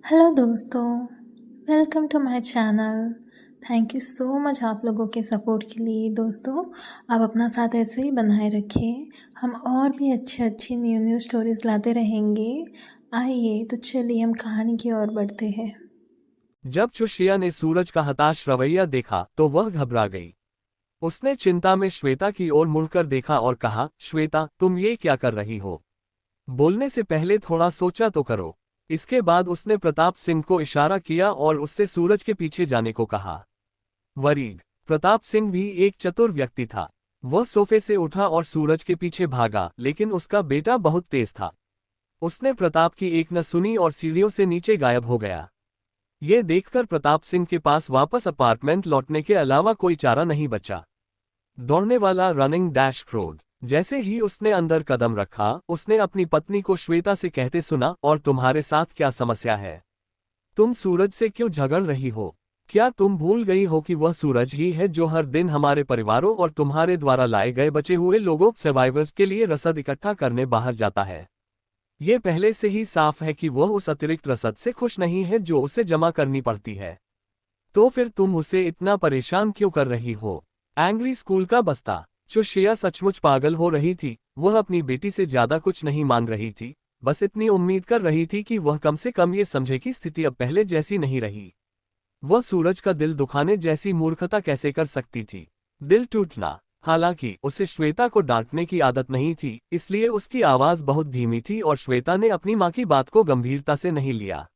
Hello दोस्तों, welcome to my channel. Thank you so much आप लोगों के सपोर्ट के लिए दोस्तों। आप अपना साथ ऐसे ही बनाए रखें। हम और भी अच्छी न्यू स्टोरीज़ लाते रहेंगे। आइए तो चलिए हम कहानी की ओर बढ़ते हैं। जब चुशिया ने सूरज का हताश रवैया देखा तो वह घबरा गई। उसने चिंता में श्वेता की ओर मुड़कर देखा और कहा, श्वेता, तुम ये क्या कर रही हो? बोलने से पहले थोड़ा सोचा तो करो। इसके बाद उसने प्रताप सिंह को इशारा किया और उससे सूरज के पीछे जाने को कहा। वरीड, प्रताप सिंह भी एक चतुर व्यक्ति था। वह सोफे से उठा और सूरज के पीछे भागा, लेकिन उसका बेटा बहुत तेज था। उसने प्रताप की एक न सुनी और सीढ़ियों से नीचे गायब हो गया। ये देखकर प्रताप सिंह के पास वापस अपार्टमेंट लौटने के अलावा कोई चारा नहीं बचा। दौड़ने वाला रनिंग डैश क्रोध। जैसे ही उसने अंदर कदम रखा, उसने अपनी पत्नी को श्वेता से कहते सुना, और तुम्हारे साथ क्या समस्या है? तुम सूरज से क्यों झगड़ रही हो? क्या तुम भूल गई हो कि वह सूरज ही है जो हर दिन हमारे परिवारों और तुम्हारे द्वारा लाए गए बचे हुए लोगों सर्वाइवर्स के लिए रसद इकट्ठा करने बाहर जाता है? ये पहले से ही साफ है कि वह उस अतिरिक्त रसद से खुश नहीं है जो उसे जमा करनी पड़ती है। तो फिर तुम उसे इतना परेशान क्यों कर रही हो? एंग्री स्कूल का बस्ता। चुशिया सचमुच पागल हो रही थी। वह अपनी बेटी से ज्यादा कुछ नहीं मांग रही थी, बस इतनी उम्मीद कर रही थी कि वह कम से कम ये समझे कि स्थिति अब पहले जैसी नहीं रही। वह सूरज का दिल दुखाने जैसी मूर्खता कैसे कर सकती थी? दिल टूटना। हालांकि उसे श्वेता को डांटने की आदत नहीं थी, इसलिए उसकी आवाज बहुत धीमी थी और श्वेता ने अपनी माँ की बात को गंभीरता से नहीं लिया।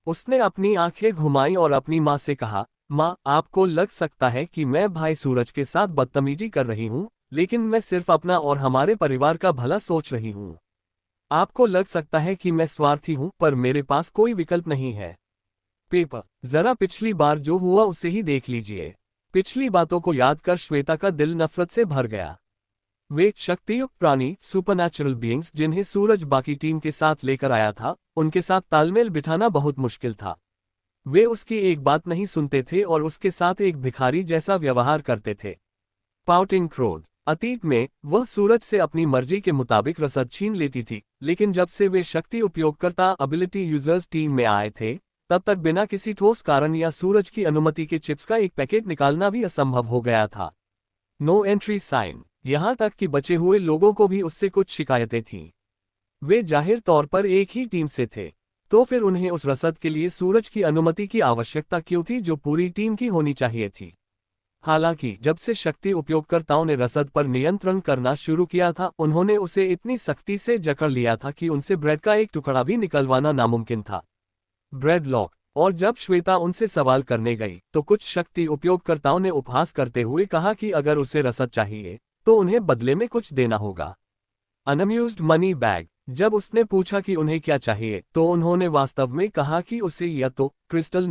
उसने अपनी आंखें घुमाई और अपनी माँ से कहा, माँ, आपको लग सकता है कि मैं भाई सूरज के साथ बदतमीजी कर रही हूँ, लेकिन मैं सिर्फ अपना और हमारे परिवार का भला सोच रही हूँ। आपको लग सकता है कि मैं स्वार्थी हूँ, पर मेरे पास कोई विकल्प नहीं है। पेपर, जरा पिछली बार जो हुआ उसे ही देख लीजिए। पिछली बातों को याद कर श्वेता का दिल नफरत से भर गया। वे शक्तियुक्त प्राणी, सुपरनैचुरल बीइंग्स जिन्हें सूरज बाकी टीम के साथ लेकर आया था, उनके साथ तालमेल बिठाना बहुत मुश्किल था। वे उसकी एक बात नहीं सुनते थे और उसके साथ एक भिखारी जैसा व्यवहार करते थे। पाउटिंग क्रोध। अतीत में वह सूरज से अपनी मर्जी के मुताबिक रसद छीन लेती थी, लेकिन जब से वे शक्ति उपयोगकर्ता एबिलिटी यूजर्स टीम में आए थे, तब तक बिना किसी ठोस कारण या सूरज की अनुमति के चिप्स का एक पैकेट निकालना भी असंभव हो गया था। No entry sign. यहां तक कि बचे हुए लोगों को भी उससे कुछ शिकायतें थीं। वे जाहिर तौर पर एक ही टीम से थे। तो फिर उन्हें उस रसद के लिए सूरज की अनुमति की आवश्यकता क्यों थी जो पूरी टीम की होनी चाहिए थी? हालांकि जब से शक्ति उपयोगकर्ताओं ने रसद पर नियंत्रण करना शुरू किया था, उन्होंने उसे इतनी सख्ती से जकड़ लिया था कि उनसे ब्रेड का एक टुकड़ा भी निकलवाना नामुमकिन था। Bread lock. और जब श्वेता उनसे सवाल करने गई, तो कुछ शक्ति उपयोगकर्ताओं ने उपहास करते हुए कहा कि अगर उसे रसद चाहिए, तो उन्हें बदले में कुछ देना होगा। अनअम्यूज्ड मनी बैग। जब उसने पूछा कि उन्हें क्या चाहिए, तो उन्होंने वास्तव में कहा कि उसे या तो क्रिस्टल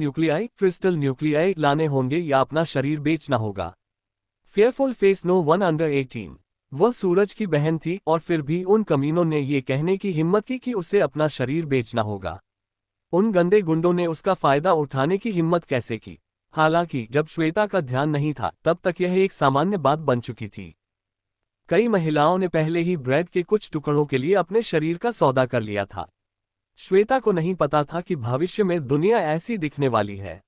न्यूक्लियाई लाने होंगे या अपना शरीर बेचना होगा। Fearful face, no one under 18। वह सूरज की बहन थी और फिर भी उन कमीनों ने ये कहने की हिम्मत की कि उसे अपना शरीर बेचना होगा। उन गंदे गुंडों ने उसका फायदा उठाने की हिम्मत कैसे की? हालांकि जब श्वेता का ध्यान नहीं था, तब तक यह एक सामान्य बात बन चुकी थी। कई महिलाओं ने पहले ही ब्रेड के कुछ टुकड़ों के लिए अपने शरीर का सौदा कर लिया था। श्वेता को नहीं पता था कि भविष्य में दुनिया ऐसी दिखने वाली है।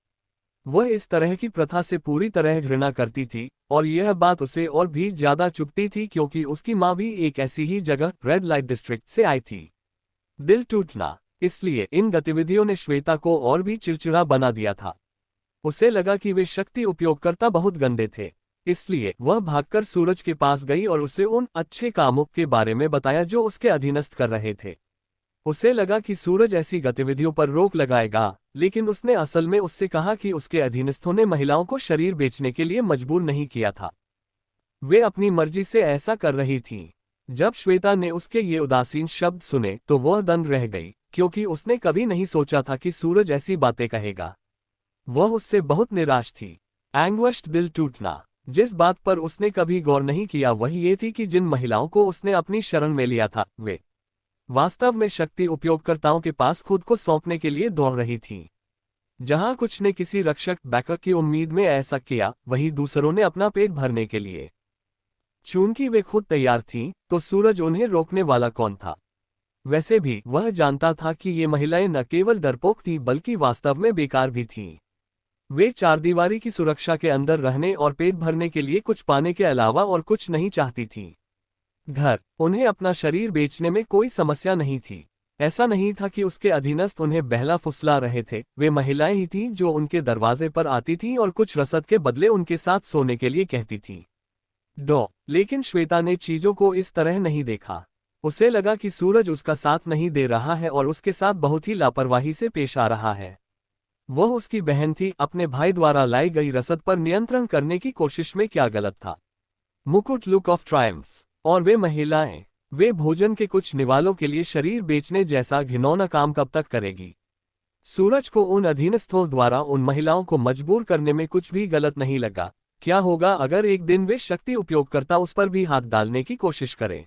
वह इस तरह की प्रथा से पूरी तरह घृणा करती थी, और यह बात उसे और भी ज्यादा चुभती थी क्योंकि उसकी माँ भी एक ऐसी ही जगह, रेड लाइट डिस्ट्रिक्ट से आई थी। दिल टूटना। इसलिए इन गतिविधियों ने श्वेता को और भी चिड़चिड़ा बना दिया था। उसे लगा कि वे शक्ति उपयोगकर्ता बहुत गंदे थे। इसलिए वह भागकर सूरज के पास गई और उसे उन अच्छे कामों के बारे में बताया जो उसके अधीनस्थ कर रहे थे। उसे लगा कि सूरज ऐसी गतिविधियों पर रोक लगाएगा, लेकिन उसने असल में उससे कहा कि उसके अधीनस्थों ने महिलाओं को शरीर बेचने के लिए मजबूर नहीं किया था। वे अपनी मर्जी से ऐसा कर रही थीं। जब श्वेता ने उसके ये उदासीन शब्द सुने तो वह दंग रह गई, क्योंकि उसने कभी नहीं सोचा था कि सूरज ऐसी बातें कहेगा। वह उससे बहुत निराश थी। एंग्विश्ड, दिल टूटना। जिस बात पर उसने कभी गौर नहीं किया वह ये थी कि जिन महिलाओं को उसने अपनी शरण में लिया था, वे वास्तव में शक्ति उपयोगकर्ताओं के पास खुद को सौंपने के लिए दौड़ रही थीं। जहां कुछ ने किसी रक्षक बैकअप की उम्मीद में ऐसा किया, वहीं दूसरों ने अपना पेट भरने के लिए। चूंकि वे खुद तैयार थीं, तो सूरज उन्हें रोकने वाला कौन था? वैसे भी वह जानता था कि ये महिलाएं न केवल डरपोक थीं बल्कि वास्तव में बेकार भी थीं। वे चारदीवारी की सुरक्षा के अंदर रहने और पेट भरने के लिए कुछ पाने के अलावा और कुछ नहीं चाहती थीं। घर, उन्हें अपना शरीर बेचने में कोई समस्या नहीं थी। ऐसा नहीं था कि उसके अधीनस्थ उन्हें बहला फुसला रहे थे, वे महिलाएं ही थीं जो उनके दरवाजे पर आती थीं और कुछ रसद के बदले उनके साथ सोने के लिए कहती थीं। लेकिन श्वेता ने चीजों को इस तरह नहीं देखा। उसे लगा कि सूरज उसका साथ नहीं दे रहा है और उसके साथ बहुत ही लापरवाही से पेश आ रहा है। वह उसकी बहन थी, अपने भाई द्वारा लाई गई रसद पर नियंत्रण करने की कोशिश में क्या गलत था। मुकुट, लुक ऑफ ट्रायम्फ, और वे महिलाएं, वे भोजन के कुछ निवालों के लिए शरीर बेचने जैसा घिनौना काम कब तक करेगी। सूरज को उन अधीनस्थों द्वारा उन महिलाओं को मजबूर करने में कुछ भी गलत नहीं लगा। क्या होगा अगर एक दिन वे शक्ति उपयोगकर्ता उस पर भी हाथ डालने की कोशिश करें।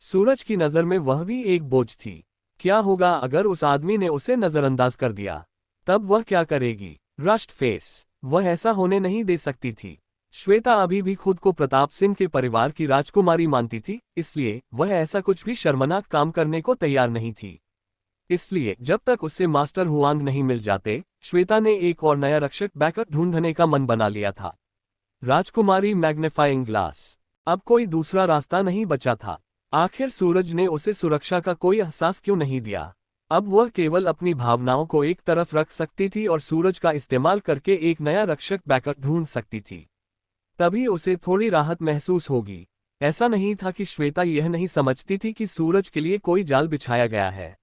सूरज की नज़र में वह भी एक बोझ थी। क्या होगा अगर उस आदमी ने उसे नज़रअंदाज कर दिया, तब वह क्या करेगी। रश्ड फेस, वह ऐसा होने नहीं दे सकती थी। श्वेता अभी भी खुद को प्रताप सिंह के परिवार की राजकुमारी मानती थी, इसलिए वह ऐसा कुछ भी शर्मनाक काम करने को तैयार नहीं थी। इसलिए जब तक उससे मास्टर हुआंग नहीं मिल जाते, श्वेता ने एक और नया रक्षक बैकअप ढूंढने का मन बना लिया था। राजकुमारी मैग्नीफाइंग ग्लास, अब कोई दूसरा रास्ता नहीं बचा था। आखिर सूरज ने उसे सुरक्षा का कोई एहसास क्यों नहीं दिया। अब वह केवल अपनी भावनाओं को एक तरफ रख सकती थी और सूरज का इस्तेमाल करके एक नया रक्षक बैकअप ढूंढ सकती थी। तभी उसे थोड़ी राहत महसूस होगी। ऐसा नहीं था कि श्वेता यह नहीं समझती थी कि सूरज के लिए कोई जाल बिछाया गया है,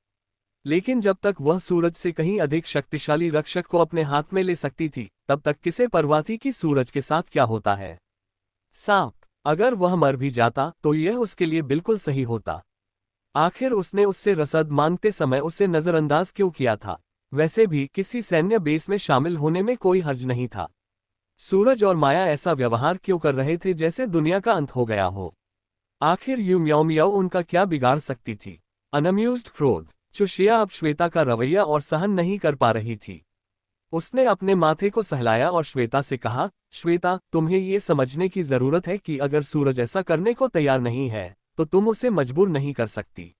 लेकिन जब तक वह सूरज से कहीं अधिक शक्तिशाली रक्षक को अपने हाथ में ले सकती थी, तब तक किसे परवाह थी कि सूरज के साथ क्या होता है। सांप, अगर वह मर भी जाता तो यह उसके लिए बिल्कुल सही होता। आखिर उसने उससे रसद मांगते समय उसे नजरअंदाज क्यों किया था। वैसे भी किसी सैन्य बेस में शामिल होने में कोई हर्ज नहीं था। सूरज और माया ऐसा व्यवहार क्यों कर रहे थे जैसे दुनिया का अंत हो गया हो। आखिर यू म्याओ म्याओ उनका क्या बिगाड़ सकती थी। अनअम्यूज्ड क्रोध, चुशिया अब श्वेता का रवैया और सहन नहीं कर पा रही थी। उसने अपने माथे को सहलाया और श्वेता से कहा, श्वेता, तुम्हें ये समझने की जरूरत है कि अगर सूरज ऐसा करने को तैयार नहीं है, तो तुम उसे मजबूर नहीं कर सकती।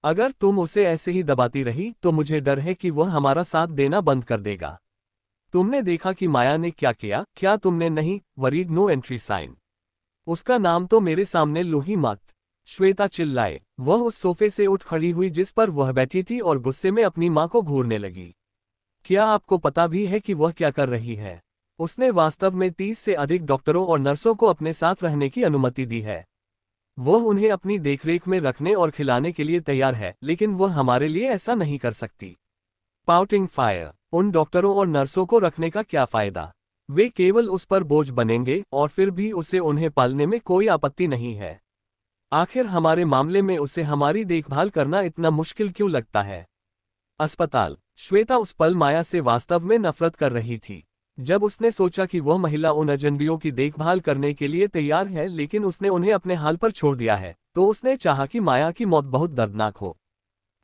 अगर तुम उसे ऐसे ही दबाती रही तो मुझे डर है कि वह हमारा साथ देना बंद कर देगा। तुमने देखा कि माया ने क्या किया, क्या तुमने नहीं। Worried no entry sign. उसका नाम तो मेरे सामने लो ही मत। श्वेता चिल्लाए। वह उस सोफे से उठ खड़ी हुई जिस पर वह बैठी थी और गुस्से में अपनी मां को घूरने लगी। क्या आपको पता भी है कि वह क्या कर रही है? उसने वास्तव में 30 से अधिक डॉक्टरों और नर्सों को अपने साथ रहने की अनुमति दी है। वह उन्हें अपनी देखरेख में रखने और खिलाने के लिए तैयार है, लेकिन वह हमारे लिए ऐसा नहीं कर सकती। पाउटिंग फायर, उन डॉक्टरों और नर्सों को रखने का क्या फायदा? वे केवल उस पर बोझ बनेंगे और फिर भी उसे उन्हें पालने में कोई आपत्ति नहीं है। आखिर हमारे मामले में उसे हमारी देखभाल करना इतना मुश्किल क्यों लगता है? अस्पताल, श्वेता उस पल माया से वास्तव में नफरत कर रही थी। जब उसने सोचा कि वह महिला उन अजनबियों की देखभाल करने के लिए तैयार है लेकिन उसने उन्हें अपने हाल पर छोड़ दिया है, तो उसने चाहा कि माया की मौत बहुत दर्दनाक हो।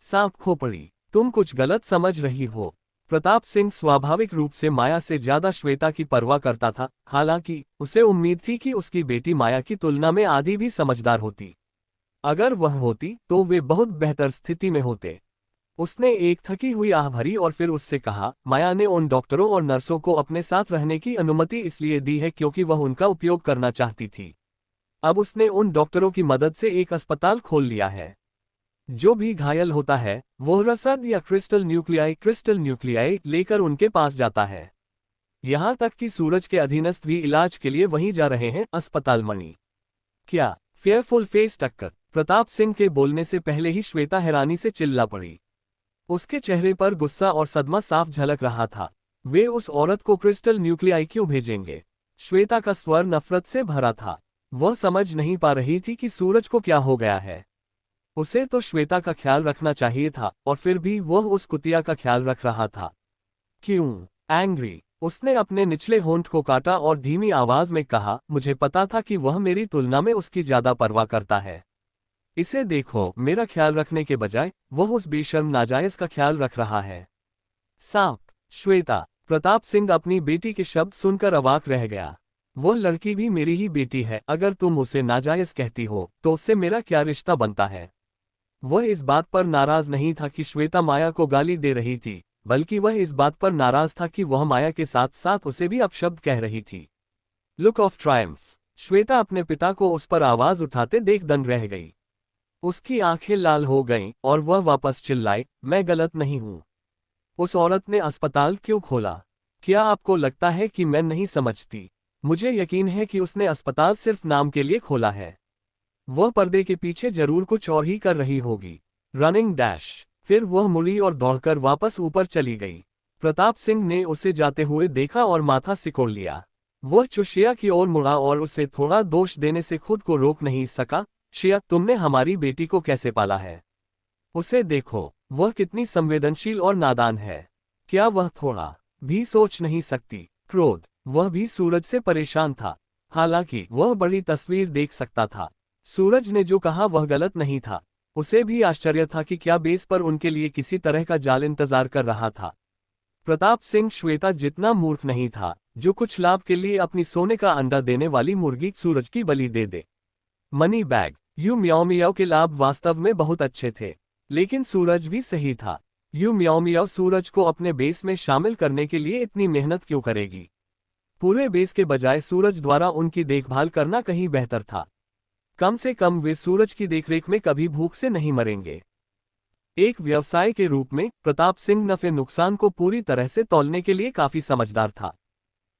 सांप खोपड़ी, तुम कुछ गलत समझ रही हो। प्रताप सिंह स्वाभाविक रूप से माया से ज्यादा श्वेता की परवाह करता था, हालांकि उसे उम्मीद थी कि उसकी बेटी माया की तुलना में आधी भी समझदार होती। अगर वह होती तो वे बहुत बेहतर स्थिति में होते। उसने एक थकी हुई आह भरी और फिर उससे कहा, माया ने उन डॉक्टरों और नर्सों को अपने साथ रहने की अनुमति इसलिए दी है क्योंकि वह उनका उपयोग करना चाहती थी। अब उसने उन डॉक्टरों की मदद से एक अस्पताल खोल लिया है। जो भी घायल होता है वो रसद या क्रिस्टल न्यूक्लियाई लेकर उनके पास जाता है। यहाँ तक कि सूरज के अधीनस्थ भी इलाज के लिए वहीं जा रहे हैं। अस्पताल मणि, क्या फेयरफुल फेस टक्कर। प्रताप सिंह के बोलने से पहले ही श्वेता हैरानी से चिल्ला पड़ी। उसके चेहरे पर गुस्सा और सदमा साफ झलक रहा था। वे उस औरत को क्रिस्टल न्यूक्लियाई क्यों भेजेंगे? श्वेता का स्वर नफरत से भरा था। वह समझ नहीं पा रही थी कि सूरज को क्या हो गया है। उसे तो श्वेता का ख्याल रखना चाहिए था और फिर भी वह उस कुतिया का ख्याल रख रहा था। क्यों? एंग्री, उसने अपने निचले होंठ को काटा और धीमी आवाज में कहा, मुझे पता था कि वह मेरी तुलना में उसकी ज्यादा परवाह करता है। इसे देखो, मेरा ख्याल रखने के बजाय वह उस बेशर्म नाजायज का ख्याल रख रहा है। सांप, श्वेता। प्रताप सिंह अपनी बेटी के शब्द सुनकर अवाक रह गया। वह लड़की भी मेरी ही बेटी है। अगर तुम उसे नाजायज कहती हो तो उससे मेरा क्या रिश्ता बनता है? वह इस बात पर नाराज नहीं था कि श्वेता माया को गाली दे रही थी, बल्कि वह इस बात पर नाराज था कि वह माया के साथ साथ उसे भी अपशब्द कह रही थी। Look of Triumph. श्वेता अपने पिता को उस पर आवाज उठाते देख दंग रह गई। उसकी आंखें लाल हो गईं और वह वापस चिल्लाई, मैं गलत नहीं हूं। उस औरत ने अस्पताल क्यों खोला? क्या आपको लगता है कि मैं नहीं समझती? मुझे यकीन है कि उसने अस्पताल सिर्फ नाम के लिए खोला है। वह पर्दे के पीछे जरूर कुछ और ही कर रही होगी। Running dash. फिर वह मुड़ी और दौड़कर वापस ऊपर चली गई। प्रताप सिंह ने उसे जाते हुए देखा और माथा सिकोड़ लिया। वह चुशिया की ओर मुड़ा और उसे थोड़ा दोष देने से खुद को रोक नहीं सका। शिया, तुमने हमारी बेटी को कैसे पाला है? उसे देखो, वह कितनी संवेदनशील और नादान है। क्या वह थोड़ा भी सोच नहीं सकती? क्रोध। वह भी सूरज से परेशान था, हालांकि वह बड़ी तस्वीर देख सकता था। सूरज ने जो कहा वह गलत नहीं था। उसे भी आश्चर्य था कि क्या बेस पर उनके लिए किसी तरह का जाल इंतजार कर रहा था। प्रताप सिंह श्वेता जितना मूर्ख नहीं था जो कुछ लाभ के लिए अपनी सोने का अंडा देने वाली मुर्गी सूरज की बलि दे दे। Money bag. Yu Miao Miao के लाभ वास्तव में बहुत अच्छे थे, लेकिन सूरज भी सही था। यू म्याओ मियाओ सूरज को अपने बेस में शामिल करने के लिए इतनी मेहनत क्यों करेगी? पूरे बेस के बजाय सूरज द्वारा उनकी देखभाल करना कहीं बेहतर था। कम से कम वे सूरज की देखरेख में कभी भूख से नहीं मरेंगे। एक व्यवसाय के रूप में प्रताप सिंह नफे नुकसान को पूरी तरह से तौलने के लिए काफी समझदार था।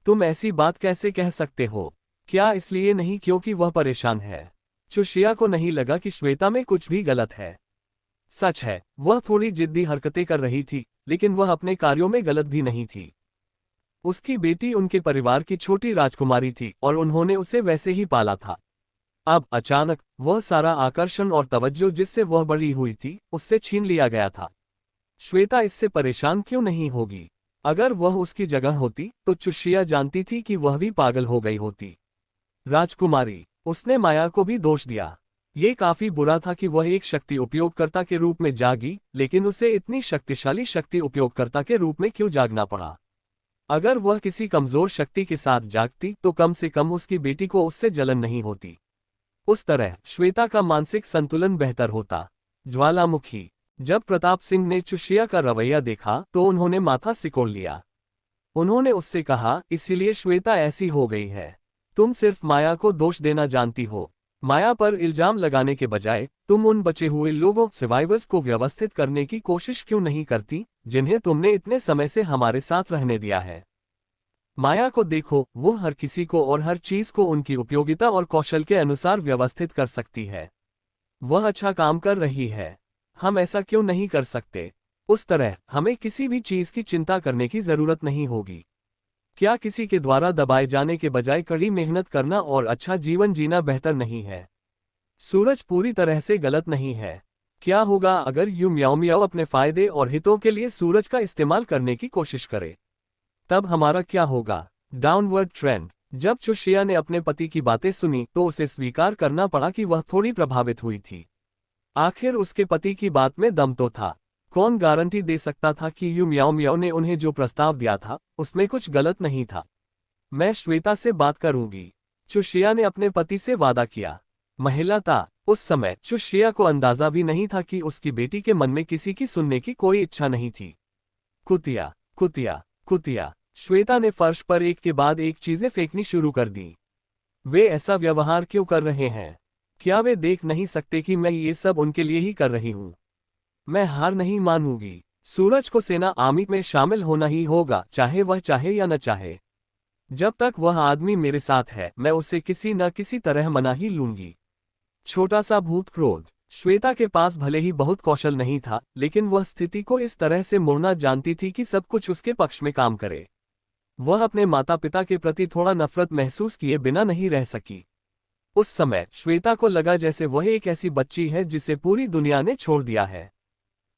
तुम ऐसी बात कैसे कह सकते हो? क्या इसलिए नहीं क्योंकि वह परेशान है? चुशिया को नहीं लगा कि श्वेता में कुछ भी गलत है। सच है, वह थोड़ी जिद्दी हरकतें कर रही थी, लेकिन वह अपने कार्यों में गलत भी नहीं थी। उसकी बेटी उनके परिवार की छोटी राजकुमारी थी और उन्होंने उसे वैसे ही पाला था। अब अचानक वह सारा आकर्षण और तवज्जो जिससे वह बड़ी हुई थी उससे छीन लिया गया था। श्वेता इससे परेशान क्यों नहीं होगी? अगर वह उसकी जगह होती तो चुशिया जानती थी कि वह भी पागल हो गई होती। राजकुमारी। उसने माया को भी दोष दिया। ये काफी बुरा था कि वह एक शक्ति उपयोगकर्ता के रूप में जागी, लेकिन उसे इतनी शक्तिशाली शक्ति उपयोगकर्ता के रूप में क्यों जागना पड़ा? अगर वह किसी कमजोर शक्ति के साथ जागती तो कम से कम उसकी बेटी को उससे जलन नहीं होती। उस तरह श्वेता का मानसिक संतुलन बेहतर होता। ज्वालामुखी। जब प्रताप सिंह ने चुशिया का रवैया देखा तो उन्होंने माथा सिकोड़ लिया। उन्होंने उससे कहा, इसीलिए श्वेता ऐसी हो गई है। तुम सिर्फ माया को दोष देना जानती हो। माया पर इल्जाम लगाने के बजाय तुम उन बचे हुए लोगों सर्वाइवर्स को व्यवस्थित करने की कोशिश क्यों नहीं करती, जिन्हें तुमने इतने समय से हमारे साथ रहने दिया है? माया को देखो, वो हर किसी को और हर चीज को उनकी उपयोगिता और कौशल के अनुसार व्यवस्थित कर सकती है। वह अच्छा काम कर रही है। हम ऐसा क्यों नहीं कर सकते? उस तरह हमें किसी भी चीज की चिंता करने की जरूरत नहीं होगी। क्या किसी के द्वारा दबाए जाने के बजाय कड़ी मेहनत करना और अच्छा जीवन जीना बेहतर नहीं है? सूरज पूरी तरह से गलत नहीं है। क्या होगा अगर यू म्याओ म्याओ अपने फायदे और हितों के लिए सूरज का इस्तेमाल करने की कोशिश करे? तब हमारा क्या होगा? Downward trend. जब चुशिया ने अपने पति की बातें सुनी तो उसे स्वीकार करना पड़ा कि वह थोड़ी प्रभावित हुई थी। आखिर उसके पति की बात में दम तो था। कौन गारंटी दे सकता था कि यू म्याओ म्याओ ने उन्हें जो प्रस्ताव दिया था उसमें कुछ गलत नहीं था। मैं श्वेता से बात करूंगी। चुशिया ने अपने पति से वादा किया। महिला था। उस समय चुशिया को अंदाजा भी नहीं था कि उसकी बेटी के मन में किसी की सुनने की कोई इच्छा नहीं थी। कुतिया, कुतिया, कुतिया। श्वेता ने फर्श पर एक के बाद एक चीजें फेंकनी शुरू कर दी। वे ऐसा व्यवहार क्यों कर रहे हैं? क्या वे देख नहीं सकते कि मैं ये सब उनके लिए ही कर रही हूं? मैं हार नहीं मानूंगी। सूरज को सेना आर्मी में शामिल होना ही होगा, चाहे वह चाहे या न चाहे। जब तक वह आदमी मेरे साथ है मैं उसे किसी न किसी तरह मना ही लूंगी। छोटा सा भूत क्रोध। श्वेता के पास भले ही बहुत कौशल नहीं था, लेकिन वह स्थिति को इस तरह से मोड़ना जानती थी कि सब कुछ उसके पक्ष में काम करे। वह अपने माता पिता के प्रति थोड़ा नफरत महसूस किए बिना नहीं रह सकी। उस समय श्वेता को लगा जैसे वह एक ऐसी बच्ची है जिसे पूरी दुनिया ने छोड़ दिया है।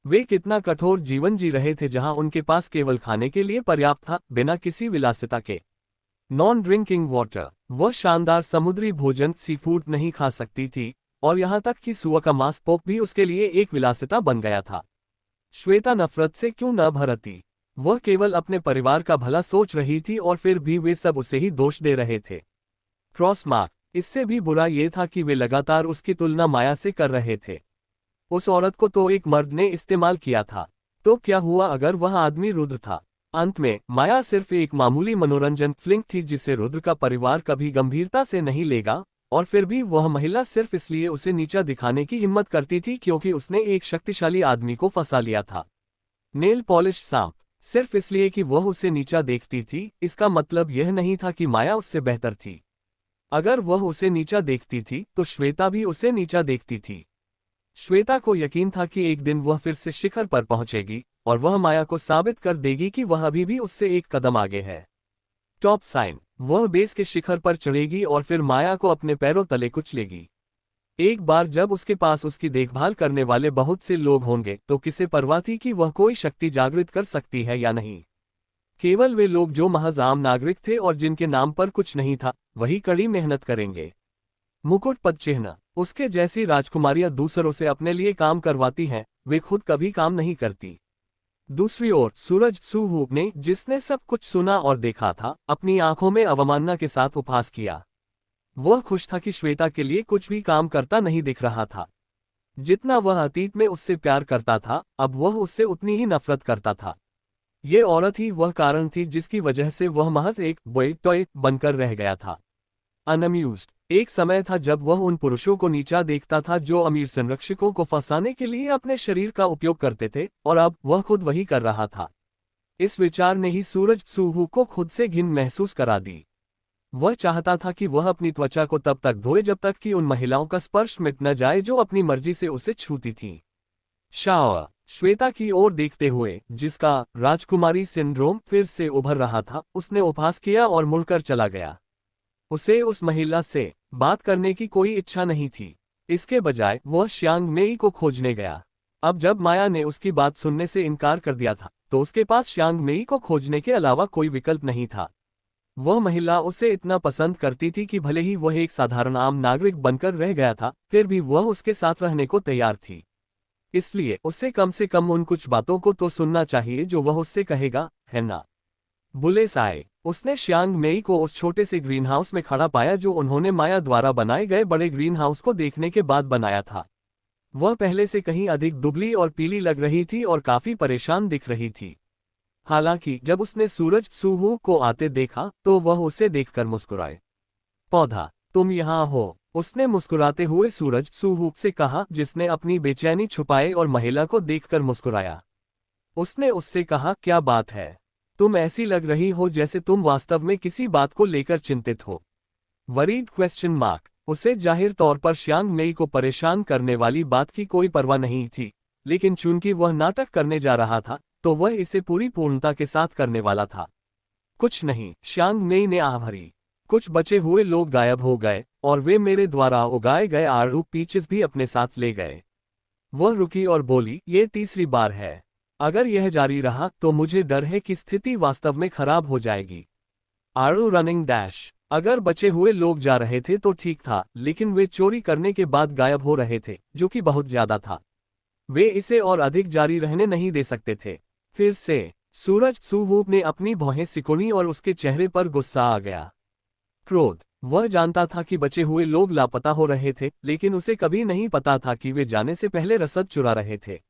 वे कितना कठोर जीवन जी रहे थे जहां उनके पास केवल खाने के लिए पर्याप्त था, बिना किसी विलासिता के। Non drinking water. वह शानदार समुद्री भोजन सी फूड नहीं खा सकती थी, और यहां तक कि सुअर का मांस पोक भी उसके लिए एक विलासिता बन गया था। श्वेता नफरत से क्यों न भरती? वह केवल अपने परिवार का भला सोच रही थी और फिर भी वे सब उसे ही दोष दे रहे थे। Cross mark. इससे भी बुरा ये था कि वे लगातार उसकी तुलना माया से कर रहे थे। उस औरत को तो एक मर्द ने इस्तेमाल किया था, तो क्या हुआ अगर वह आदमी रुद्र था? अंत में माया सिर्फ एक मामूली मनोरंजन फ्लिंग थी जिसे रुद्र का परिवार कभी गंभीरता से नहीं लेगा, और फिर भी वह महिला सिर्फ इसलिए उसे नीचा दिखाने की हिम्मत करती थी क्योंकि उसने एक शक्तिशाली आदमी को फंसा लिया था। नेल पॉलिश सांप। सिर्फ इसलिए कि वह उसे नीचा देखती थी, इसका मतलब यह नहीं था कि माया उससे बेहतर थी। अगर वह उसे नीचा देखती थी तो श्वेता भी उसे नीचा देखती थी। श्वेता को यकीन था कि एक दिन वह फिर से शिखर पर पहुंचेगी और वह माया को साबित कर देगी कि वह अभी भी उससे एक कदम आगे है। Top sign. वह बेस के शिखर पर चढ़ेगी और फिर माया को अपने पैरों तले कुचलेगी। एक बार जब उसके पास उसकी देखभाल करने वाले बहुत से लोग होंगे तो किसे परवाह थी कि वह कोई शक्ति जागृत कर सकती है या नहीं। केवल वे लोग जो महज आम नागरिक थे और जिनके नाम पर कुछ नहीं था, वही कड़ी मेहनत करेंगे। मुकुट पद चिन्ह। उसके जैसी राजकुमारियां दूसरों से अपने लिए काम करवाती हैं, वे खुद कभी काम नहीं करती। दूसरी ओर सूरज त्सू ने, जिसने सब कुछ सुना और देखा था, अपनी आंखों में अवमानना के साथ उपहास किया। वह खुश था कि श्वेता के लिए कुछ भी काम करता नहीं दिख रहा था। जितना वह अतीत में उससे प्यार करता था, अब वह उससे उतनी ही नफरत करता था। ये औरत ही वह कारण थी जिसकी वजह से वह महज एक बॉय टॉय बनकर रह गया था। अनअम्यूज्ड। एक समय था जब वह उन पुरुषों को नीचा देखता था जो अमीर संरक्षकों को फंसाने के लिए अपने शरीर का उपयोग करते थे, और अब वह खुद वही कर रहा था। इस विचार ने ही सूरज त्सू को खुद से घिन महसूस करा दी। वह चाहता था कि वह अपनी त्वचा को तब तक धोए जब तक कि उन महिलाओं का स्पर्श मिट न जाए जो अपनी मर्जी से उसे छूती थीं। शाओ। श्वेता की ओर देखते हुए, जिसका राजकुमारी सिंड्रोम फिर से उभर रहा था, उसने उपहास किया और मुड़कर चला गया। उसे उस महिला से बात करने की कोई इच्छा नहीं थी। इसके बजाय वह श्यांग मेई को खोजने गया। अब जब माया ने उसकी बात सुनने से इनकार कर दिया था, तो उसके पास श्यांग मेई को खोजने के अलावा कोई विकल्प नहीं था। वह महिला उसे इतना पसंद करती थी कि भले ही वह एक साधारण आम नागरिक बनकर रह गया था, फिर भी वह उसके साथ रहने को तैयार थी। इसलिए उसे कम से कम उन कुछ बातों को तो सुनना चाहिए जो वह उससे कहेगा, है ना? बुलेस आए। उसने श्यांग मेई को उस छोटे से ग्रीन हाउस में खड़ा पाया जो उन्होंने माया द्वारा बनाए गए बड़े ग्रीन हाउस को देखने के बाद बनाया था। वह पहले से कहीं अधिक दुबली और पीली लग रही थी और काफी परेशान दिख रही थी। हालांकि जब उसने सूरज त्सू को आते देखा तो वह उसे देखकर मुस्कुराए। पौधा, तुम यहाँ हो, उसने मुस्कुराते हुए सूरज त्सू से कहा, जिसने अपनी बेचैनी छुपाए और महिला को देखकर मुस्कुराया। उसने उससे कहा, क्या बात है? तुम ऐसी लग रही हो जैसे तुम वास्तव में किसी बात को लेकर चिंतित हो। Worried question mark. उसे जाहिर तौर पर श्यांग मेई को परेशान करने वाली बात की कोई परवाह नहीं थी, लेकिन चूंकि वह नाटक करने जा रहा था तो वह इसे पूरी पूर्णता के साथ करने वाला था। कुछ नहीं, श्यांग मेई ने आह भरी। कुछ बचे हुए लोग गायब हो गए और वे मेरे द्वारा उगाए गए आड़ू पीचेस भी अपने साथ ले गए। वह रुकी और बोली, ये तीसरी बार है। अगर यह जारी रहा तो मुझे डर है कि स्थिति वास्तव में खराब हो जाएगी। आड़ू रनिंग डैश। अगर बचे हुए लोग जा रहे थे तो ठीक था, लेकिन वे चोरी करने के बाद गायब हो रहे थे, जो कि बहुत ज्यादा था। वे इसे और अधिक जारी रहने नहीं दे सकते थे। फिर से सूरज त्सू ने अपनी भौहें सिकुड़ी और उसके चेहरे पर गुस्सा आ गया। क्रोध। वह जानता था कि बचे हुए लोग लापता हो रहे थे, लेकिन उसे कभी नहीं पता था कि वे जाने से पहले रसद चुरा रहे थे।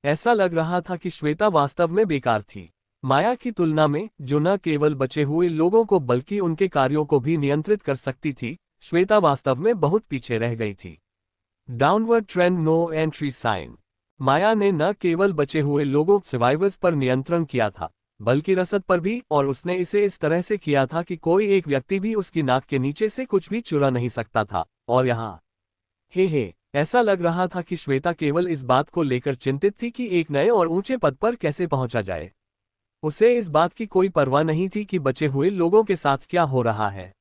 ऐसा लग रहा था कि श्वेता वास्तव में बेकार थी। माया की तुलना में, जो न केवल बचे हुए लोगों को बल्कि उनके कार्यों को भी नियंत्रित कर सकती थी, श्वेता वास्तव में बहुत पीछे रह गई थी। Downward trend, no entry sign. Maya ने न केवल बचे हुए लोगों सर्वाइवर्स पर नियंत्रण किया था, बल्कि रसद पर भी, और उसने इसे इस तरह से किया था कि कोई एक व्यक्ति भी उसकी नाक के नीचे से कुछ भी चुरा नहीं सकता था। और यहाँ हे ऐसा लग रहा था कि श्वेता केवल इस बात को लेकर चिंतित थी कि एक नए और ऊंचे पद पर कैसे पहुंचा जाए। उसे इस बात की कोई परवाह नहीं थी कि बचे हुए लोगों के साथ क्या हो रहा है।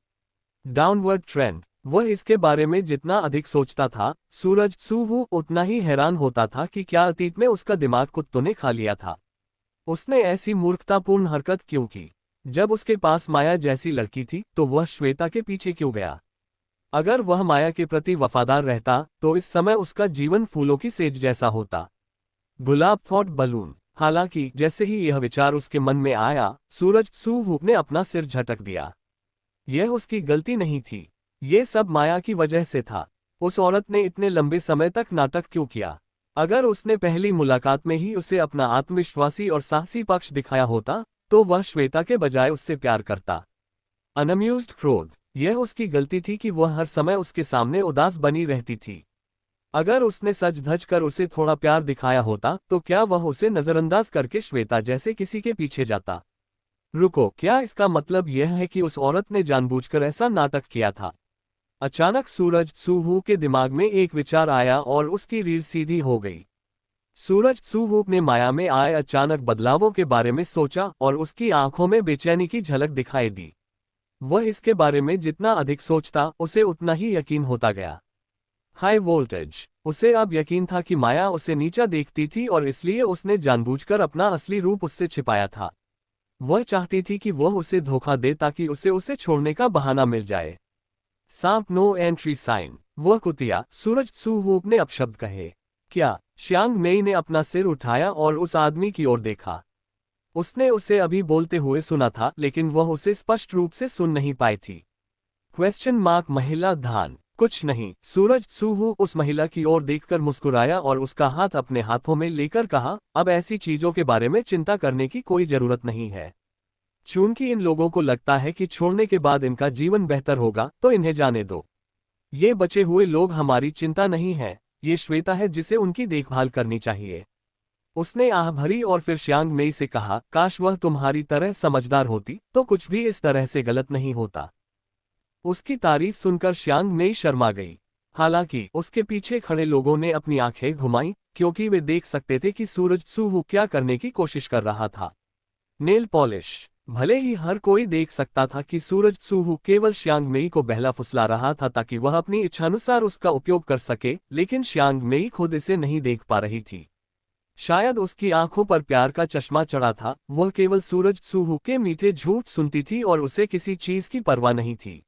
Downward trend. वह इसके बारे में जितना अधिक सोचता था, सूरज त्सू उतना ही हैरान होता था कि क्या अतीत में उसका दिमाग कुत्तों ने खा लिया था। उसने ऐसी मूर्खतापूर्ण हरकत क्यों की? जब उसके पास माया जैसी लड़की थी तो वह श्वेता के पीछे क्यों गया? अगर वह माया के प्रति वफादार रहता तो इस समय उसका जीवन फूलों की सेज जैसा होता। गुलाब थॉट बलून। हालांकि जैसे ही यह विचार उसके मन में आया, सूरज त्सू ने अपना सिर झटक दिया। यह उसकी गलती नहीं थी, ये सब माया की वजह से था। उस औरत ने इतने लंबे समय तक नाटक क्यों किया? अगर उसने पहली मुलाकात में ही उसे अपना आत्मविश्वासी और साहसी पक्ष दिखाया होता तो वह श्वेता के बजाय उससे प्यार करता। अनअम्यूज्ड क्रोध, यह उसकी गलती थी कि वह हर समय उसके सामने उदास बनी रहती थी। अगर उसने सच धज कर उसे थोड़ा प्यार दिखाया होता तो क्या वह उसे नजरअंदाज करके श्वेता जैसे किसी के पीछे जाता? रुको, क्या इसका मतलब यह है कि उस औरत ने जानबूझकर ऐसा नाटक किया था? अचानक सूरज त्सू के दिमाग में एक विचार आया और उसकी रीढ़ सीधी हो गई। सूरज त्सू ने माया में आए अचानक बदलावों के बारे में सोचा और उसकी आंखों में बेचैनी की झलक दिखाई दी। वह इसके बारे में जितना अधिक सोचता उसे उतना ही यकीन होता गया। हाई वोल्टेज, उसे अब यकीन था कि माया उसे नीचा देखती थी और इसलिए उसने जानबूझकर अपना असली रूप उससे छिपाया था। वह चाहती थी कि वह उसे धोखा दे ताकि उसे छोड़ने का बहाना मिल जाए। सांप नो एंट्री साइन, वह कुतिया सूरज त्सू ने अपशब्द कहे। क्या? श्यांग मेई ने अपना सिर उठाया और उस आदमी की ओर देखा। उसने उसे अभी बोलते हुए सुना था लेकिन वह उसे स्पष्ट रूप से सुन नहीं पाई थी। महिला धान, कुछ नहीं। सूरज त्सू उस महिला की ओर देखकर मुस्कुराया और उसका हाथ अपने हाथों में लेकर कहा, अब ऐसी चीजों के बारे में चिंता करने की कोई जरूरत नहीं है। चूंकि इन लोगों को लगता है कि छोड़ने के बाद इनका जीवन बेहतर होगा तो इन्हें जाने दो। ये बचे हुए लोग हमारी चिंता नहीं है, ये श्वेता है जिसे उनकी देखभाल करनी चाहिए। उसने आह भरी और फिर श्यांग मेई से कहा, काश वह तुम्हारी तरह समझदार होती तो कुछ भी इस तरह से गलत नहीं होता। उसकी तारीफ सुनकर श्यांग मेई शर्मा गई। हालांकि उसके पीछे खड़े लोगों ने अपनी आंखें घुमाईं क्योंकि वे देख सकते थे कि सूरज त्सू क्या करने की कोशिश कर रहा था। नेल पॉलिश, भले ही हर कोई देख सकता था कि सूरज त्सू केवल श्यांग मेई को बहला फुसला रहा था ताकि वह अपनी इच्छानुसार उसका उपयोग कर सके, लेकिन श्यांग मेई खुद इसे नहीं देख पा रही थी। शायद उसकी आंखों पर प्यार का चश्मा चढ़ा था, वह केवल सूरज त्सू के मीठे झूठ सुनती थी और उसे किसी चीज की परवाह नहीं थी।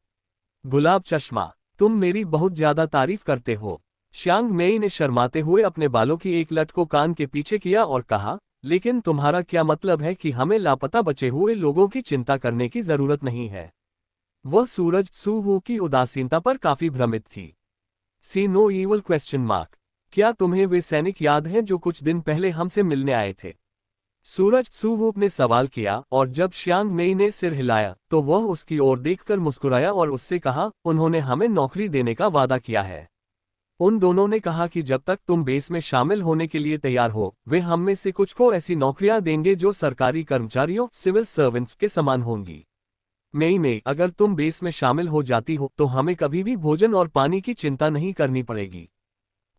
गुलाब चश्मा, तुम मेरी बहुत ज्यादा तारीफ करते हो। श्यांग मेई ने शर्माते हुए अपने बालों की एक लट को कान के पीछे किया और कहा, लेकिन तुम्हारा क्या मतलब है कि हमें लापता बचे हुए लोगों की चिंता करने की जरूरत नहीं है? वह सूरज त्सू की उदासीनता पर काफी भ्रमित थी। सी नो ईवल क्वेश्चन मार्क, क्या तुम्हें वे सैनिक याद हैं जो कुछ दिन पहले हमसे मिलने आए थे? सूरज त्सू ने सवाल किया और जब श्यांग मेई ने सिर हिलाया तो वह उसकी ओर देखकर मुस्कुराया और उससे कहा, उन्होंने हमें नौकरी देने का वादा किया है। उन दोनों ने कहा कि जब तक तुम बेस में शामिल होने के लिए तैयार हो वे हम में से कुछ को ऐसी नौकरियां देंगे जो सरकारी कर्मचारियों सिविल सर्वेंट्स के समान होंगी। मई में अगर तुम बेस में शामिल हो जाती हो तो हमें कभी भी भोजन और पानी की चिंता नहीं करनी पड़ेगी।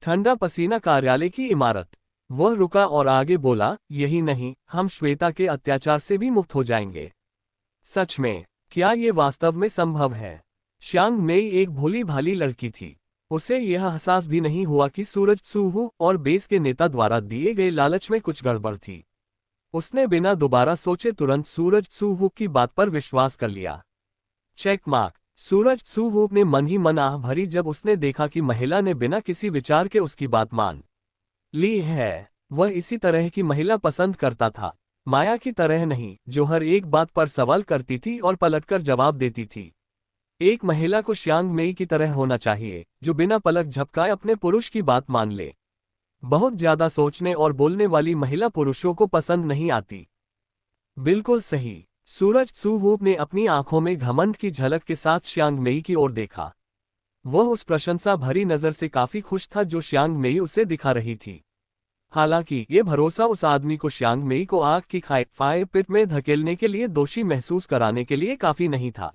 ठंडा पसीना कार्यालय की इमारत। वह रुका और आगे बोला, यही नहीं, हम श्वेता के अत्याचार से भी मुक्त हो जाएंगे। सच में? क्या ये वास्तव में संभव है? श्यांग मेई एक भोली भाली लड़की थी। उसे यह एहसास भी नहीं हुआ कि सूरज त्सू और बेस के नेता द्वारा दिए गए लालच में कुछ गड़बड़ थी। उसने बिना दोबारा सोचे तुरंत सूरज त्सू की बात पर विश्वास कर लिया। Check mark. सूरज त्सू ने मन ही मन आह भरी जब उसने देखा कि महिला ने बिना किसी विचार के उसकी बात मान ली है। वह इसी तरह की महिला पसंद करता था, माया की तरह नहीं जो हर एक बात पर सवाल करती थी और पलटकर जवाब देती थी। एक महिला को श्यांग मेई की तरह होना चाहिए जो बिना पलक झपकाए अपने पुरुष की बात मान ले। बहुत ज्यादा सोचने और बोलने वाली महिला पुरुषों को पसंद नहीं आती। बिल्कुल सही। सूरज त्सू ने अपनी आंखों में घमंड की झलक के साथ श्यांग मेई की ओर देखा। वह उस प्रशंसा भरी नजर से काफी खुश था जो श्यांग मेई उसे दिखा रही थी। हालांकि ये भरोसा उस आदमी को श्यांग मेई को आग की फायर पिट में धकेलने के लिए दोषी महसूस कराने के लिए काफी नहीं था।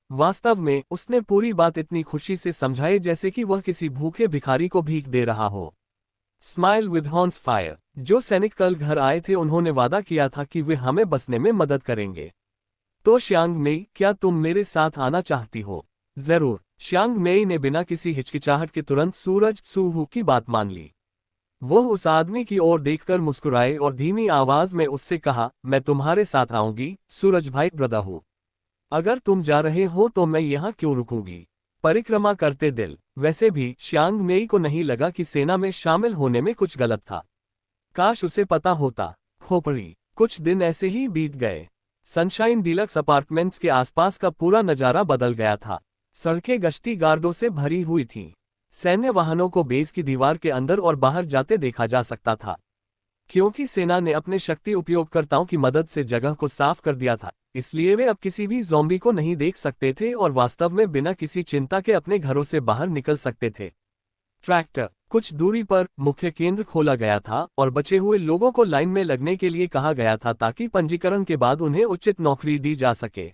वास्तव में उसने पूरी बात इतनी खुशी से समझाई जैसे कि वह किसी भूखे भिखारी को भीख दे रहा हो। Smile with horns fire. जो सैनिक कल घर आए थे उन्होंने वादा किया था कि वे हमें बसने में मदद करेंगे। तो श्यांग मेई, क्या तुम मेरे साथ आना चाहती हो? जरूर। श्यांग मेई ने बिना किसी हिचकिचाहट के तुरंत सूरज त्सू की बात मान ली। वह उस आदमी की ओर देखकर मुस्कुराए और धीमी आवाज में उससे कहा, मैं तुम्हारे साथ आऊंगी सूरज भाई ब्रदर हूँ। अगर तुम जा रहे हो तो मैं यहाँ क्यों रुकूंगी? परिक्रमा करते दिल। वैसे भी श्यांग मेई को नहीं लगा कि सेना में शामिल होने में कुछ गलत था। काश उसे पता होता। खोपड़ी। कुछ दिन ऐसे ही बीत गए। सनशाइन डीलक्स अपार्टमेंट्स के आसपास का पूरा नजारा बदल गया था। सड़कें गश्ती गार्डों से भरी हुई थीं। सैन्य वाहनों को बेस की दीवार के अंदर और बाहर जाते देखा जा सकता था। क्योंकि सेना ने अपने शक्ति उपयोगकर्ताओं की मदद से जगह को साफ कर दिया था, इसलिए वे अब किसी भी ज़ॉम्बी को नहीं देख सकते थे और वास्तव में बिना किसी चिंता के अपने घरों से बाहर निकल सकते थे। ट्रैक्टर। कुछ दूरी पर मुख्य केंद्र खोला गया था और बचे हुए लोगों को लाइन में लगने के लिए कहा गया था ताकि पंजीकरण के बाद उन्हें उचित नौकरी दी जा सके।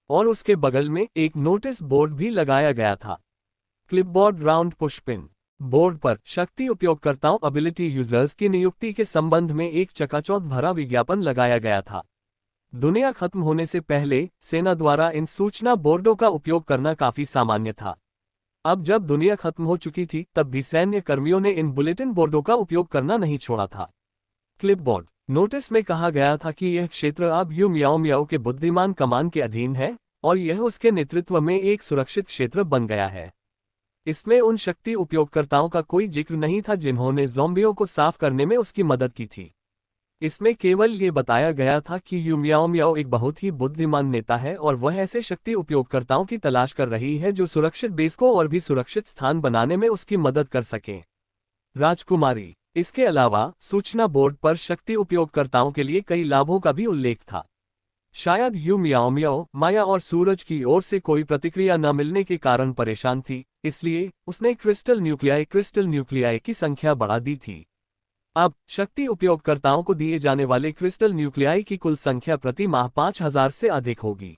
और उसके बगल में एक नोटिस बोर्ड भी लगाया गया था। Clipboard round पुशपिन। बोर्ड पर शक्ति उपयोगकर्ताओं एबिलिटी यूजर्स की नियुक्ति के संबंध में एक चकाचौंध भरा विज्ञापन लगाया गया था। दुनिया खत्म होने से पहले सेना द्वारा इन सूचना बोर्डों का उपयोग करना काफी सामान्य था। अब जब दुनिया खत्म हो चुकी थी तब भी सैन्य कर्मियों ने इन बुलेटिन बोर्डों का उपयोग करना नहीं छोड़ा था। क्लिपबोर्ड। नोटिस में कहा गया था कि यह क्षेत्र अब यू मियाओ मियाओ के बुद्धिमान कमान के अधीन है और यह उसके नेतृत्व में एक सुरक्षित क्षेत्र बन गया है। इसमें उन शक्ति उपयोगकर्ताओं का कोई जिक्र नहीं था जिन्होंने ज़ॉम्बियों को साफ करने में उसकी मदद की थी। इसमें केवल ये बताया गया था कि यू मियाओ मियाओ एक बहुत ही बुद्धिमान नेता है और वह ऐसे शक्ति उपयोगकर्ताओं की तलाश कर रही है जो सुरक्षित बेस को और भी सुरक्षित स्थान बनाने में उसकी मदद कर सकें। राजकुमारी। इसके अलावा सूचना बोर्ड पर शक्ति उपयोगकर्ताओं के लिए कई लाभों का भी उल्लेख था। शायद यू मियाओ मियाओ माया और सूरज की ओर से कोई प्रतिक्रिया न मिलने के कारण परेशान थी, इसलिए उसने क्रिस्टल न्यूक्लियाई की संख्या बढ़ा दी थी। अब शक्ति उपयोगकर्ताओं को दिए जाने वाले क्रिस्टल न्यूक्लियाई की कुल संख्या प्रति माह 5000 से अधिक होगी।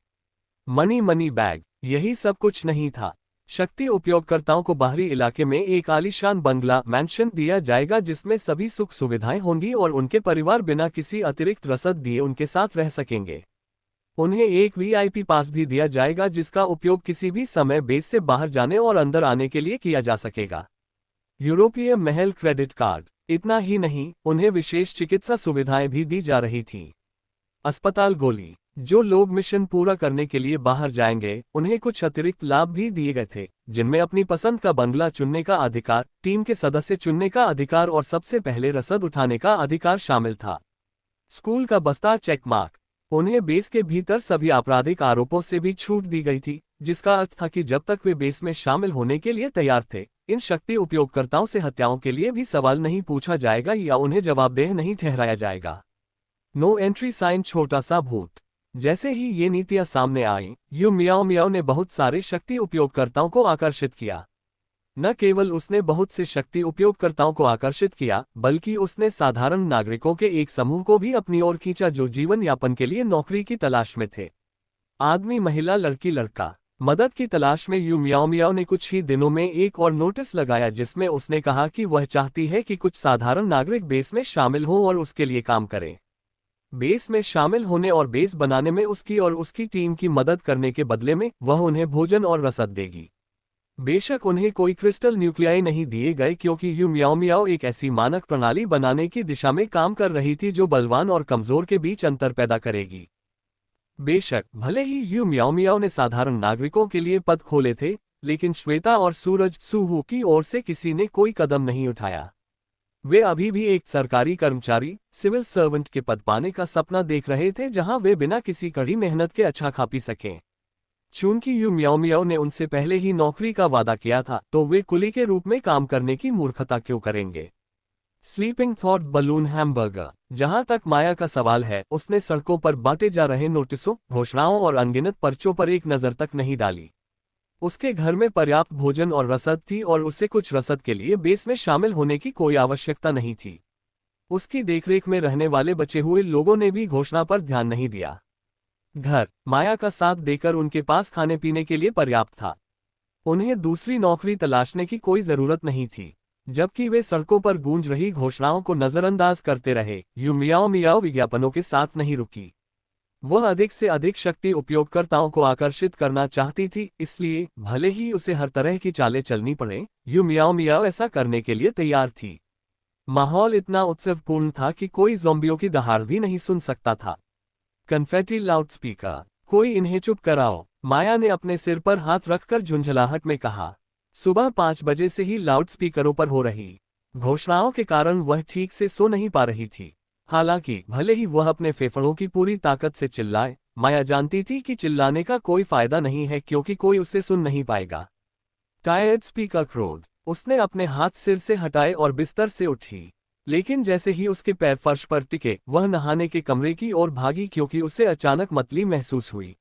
Money bag. यही सब कुछ नहीं था। शक्ति उपयोगकर्ताओं को बाहरी इलाके में एक आलीशान बंगला मैंशन दिया जाएगा जिसमें सभी सुख सुविधाएं होंगी और उनके परिवार बिना किसी अतिरिक्त रसद दिए उनके साथ रह सकेंगे। उन्हें एक वीआईपी पास भी दिया जाएगा जिसका उपयोग किसी भी समय बेस से बाहर जाने और अंदर आने के लिए किया जा सकेगा। यूरोपीय महल क्रेडिट कार्ड। इतना ही नहीं, उन्हें विशेष चिकित्सा सुविधाएं भी दी जा रही थी। अस्पताल गोली। जो लोग मिशन पूरा करने के लिए बाहर जाएंगे उन्हें कुछ अतिरिक्त लाभ भी दिए गए थे, जिनमें अपनी पसंद का बंगला चुनने का अधिकार, टीम के सदस्य चुनने का अधिकार और सबसे पहले रसद उठाने का अधिकार शामिल था। स्कूल का बस्ता चेक मार्क। उन्हें बेस के भीतर सभी आपराधिक आरोपों से भी छूट दी गई थी, जिसका अर्थ था कि जब तक वे बेस में शामिल होने के लिए तैयार थे, इन शक्ति उपयोगकर्ताओं से हत्याओं के लिए भी सवाल नहीं पूछा जाएगा या उन्हें जवाबदेह नहीं ठहराया जाएगा। No entry sign. छोटा सा भूत। जैसे ही ये नीतियां सामने आईं, यू मियाओ मियाओ ने बहुत सारे शक्ति उपयोगकर्ताओं को आकर्षित किया। न केवल उसने बहुत से शक्ति उपयोगकर्ताओं को आकर्षित किया, बल्कि उसने साधारण नागरिकों के एक समूह को भी अपनी ओर खींचा जो जीवन यापन के लिए नौकरी की तलाश में थे। आदमी, महिला, लड़की, लड़का। मदद की तलाश में यू मियाओ मियाओ ने कुछ ही दिनों में एक और नोटिस लगाया जिसमें उसने कहा कि वह चाहती है कि कुछ साधारण नागरिक बेस में शामिल हों और उसके लिए काम करें। बेस में शामिल होने और बेस बनाने में उसकी और उसकी टीम की मदद करने के बदले में वह उन्हें भोजन और रसद देगी। बेशक उन्हें कोई क्रिस्टल न्यूक्लियाई नहीं दिए गए क्योंकि यू मियाओ मियाओ एक ऐसी मानक प्रणाली बनाने की दिशा में काम कर रही थी जो बलवान और कमजोर के बीच अंतर पैदा करेगी। बेशक भले ही यू मियाओ मियाओ ने साधारण नागरिकों के लिए पद खोले थे, लेकिन श्वेता और सूरज सूहू की ओर से किसी ने कोई कदम नहीं उठाया। वे अभी भी एक सरकारी कर्मचारी, सिविल सर्वेंट के पद पाने का सपना देख रहे थे जहां वे बिना किसी कड़ी मेहनत के अच्छा खा पी सकें। चूंकि यू मियाओ मियाओ ने उनसे पहले ही नौकरी का वादा किया था, तो वे कुली के रूप में काम करने की मूर्खता क्यों करेंगे। Sleeping thought balloon hamburger. जहां तक माया का सवाल है, उसने सड़कों पर बांटे जा रहे नोटिसों, घोषणाओं और अनगिनत पर्चों पर एक नजर तक नहीं डाली। उसके घर में पर्याप्त भोजन और रसद थी और उसे कुछ रसद के लिए बेस में शामिल होने की कोई आवश्यकता नहीं थी। उसकी देखरेख में रहने वाले बचे हुए लोगों ने भी घोषणा पर ध्यान नहीं दिया। घर। माया का साथ देकर उनके पास खाने पीने के लिए पर्याप्त था। उन्हें दूसरी नौकरी तलाशने की कोई जरूरत नहीं थी। जबकि वे सड़कों पर गूंज रही घोषणाओं को नजरअंदाज करते रहे, यू मियाओ मियाओ विज्ञापनों के साथ नहीं रुकी। वह अधिक से अधिक शक्ति उपयोगकर्ताओं को आकर्षित करना चाहती थी, इसलिए भले ही उसे हर तरह की चालें चलनी पड़े, यू मियाओ मियाओ ऐसा करने के लिए तैयार थी। माहौल इतना उत्सवपूर्ण था कि कोई ज़ॉम्बियों की दहाड़ भी नहीं सुन सकता था। Confetti loudspeaker. कोई इन्हें चुप कराओ, माया ने अपने सिर पर हाथ रखकर झुंझलाहट में कहा। सुबह 5 बजे से ही लाउडस्पीकरों पर हो रही घोषणाओं के कारण वह ठीक से सो नहीं पा रही थी। हालांकि भले ही वह अपने फेफड़ों की पूरी ताकत से चिल्लाए, माया जानती थी कि चिल्लाने का कोई फायदा नहीं है क्योंकि कोई उसे सुन नहीं पाएगा। टायर्ड स्पीकर क्रोध। उसने अपने हाथ सिर से हटाए और बिस्तर से उठी। लेकिन जैसे ही उसके पैर फर्श पर टिके, वह नहाने के कमरे की ओर भागी क्योंकि उसे अचानक मतली महसूस हुई।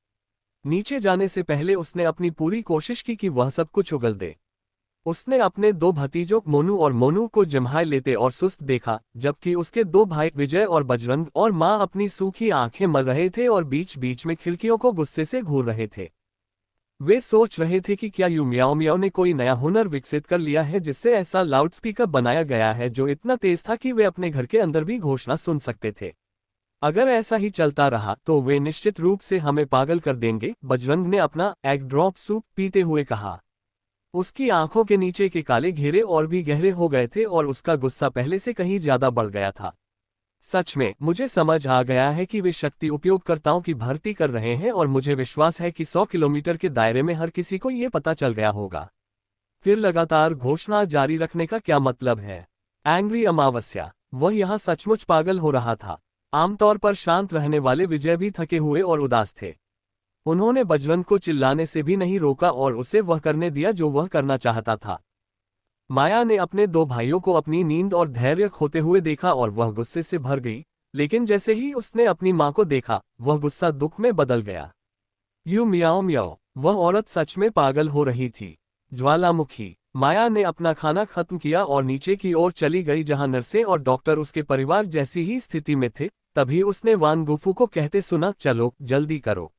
नीचे जाने से पहले उसने अपनी पूरी कोशिश की कि वह सब कुछ उगल दे। उसने अपने दो भतीजों मोनू और मोनू को जम्हाई लेते और सुस्त देखा, जबकि उसके दो भाई विजय और बजरंग और माँ अपनी सूखी आंखें मल रहे थे और बीच बीच में खिड़कियों को गुस्से से घूर रहे थे। वे सोच रहे थे कि क्या यू मियाओ मियाओ ने कोई नया हुनर विकसित कर लिया है जिससे ऐसा लाउडस्पीकर बनाया गया है जो इतना तेज था कि वे अपने घर के अंदर भी घोषणा सुन सकते थे। अगर ऐसा ही चलता रहा तो वे निश्चित रूप से हमें पागल कर देंगे, बजरंग ने अपना एग ड्रॉप सूप पीते हुए कहा। उसकी आंखों के नीचे के काले घेरे और भी गहरे हो गए थे और उसका गुस्सा पहले से कहीं ज्यादा बढ़ गया था। सच में, मुझे समझ आ गया है कि वे शक्ति उपयोगकर्ताओं की भर्ती कर रहे हैं और मुझे विश्वास है कि 100 किलोमीटर के दायरे में हर किसी को ये पता चल गया होगा। फिर लगातार घोषणा जारी रखने का क्या मतलब है? एंग्री अमावस्या। वह यहाँ सचमुच पागल हो रहा था। आमतौर पर शांत रहने वाले विजय भी थके हुए और उदास थे। उन्होंने बजरंग को चिल्लाने से भी नहीं रोका और उसे वह करने दिया जो वह करना चाहता था। माया ने अपने दो भाइयों को अपनी नींद और धैर्य खोते हुए देखा और वह गुस्से से भर गई, लेकिन जैसे ही उसने अपनी मां को देखा, वह गुस्सा दुख में बदल गया। यू मियाओ मियाओ, वह औरत सच में पागल हो रही थी। ज्वालामुखी। माया ने अपना खाना खत्म किया और नीचे की ओर चली गई जहां नर्सें और डॉक्टर उसके परिवार जैसी ही स्थिति में थे। तभी उसने वान गुफू को कहते सुना, चलो जल्दी करो।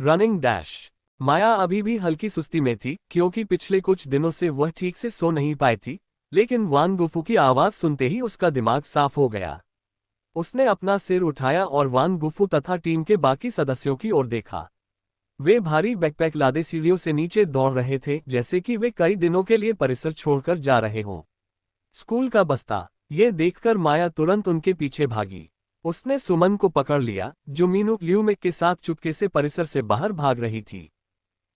Running dash. माया अभी भी हल्की सुस्ती में थी क्योंकि पिछले कुछ दिनों से वह ठीक से सो नहीं पाई थी, लेकिन वान गुफू की आवाज सुनते ही उसका दिमाग साफ हो गया। उसने अपना सिर उठाया और वान गुफू तथा टीम के बाकी सदस्यों की ओर देखा। वे भारी बैकपैक लादे सीढ़ियों से नीचे दौड़ रहे थे, जैसे कि वे कई दिनों के लिए परिसर छोड़कर जा रहे हों। स्कूल का बस्ता। ये देखकर माया तुरंत उनके पीछे भागी। उसने सुमन को पकड़ लिया, जो मीनू ल्यूमेक के साथ चुपके से परिसर से बाहर भाग रही थी।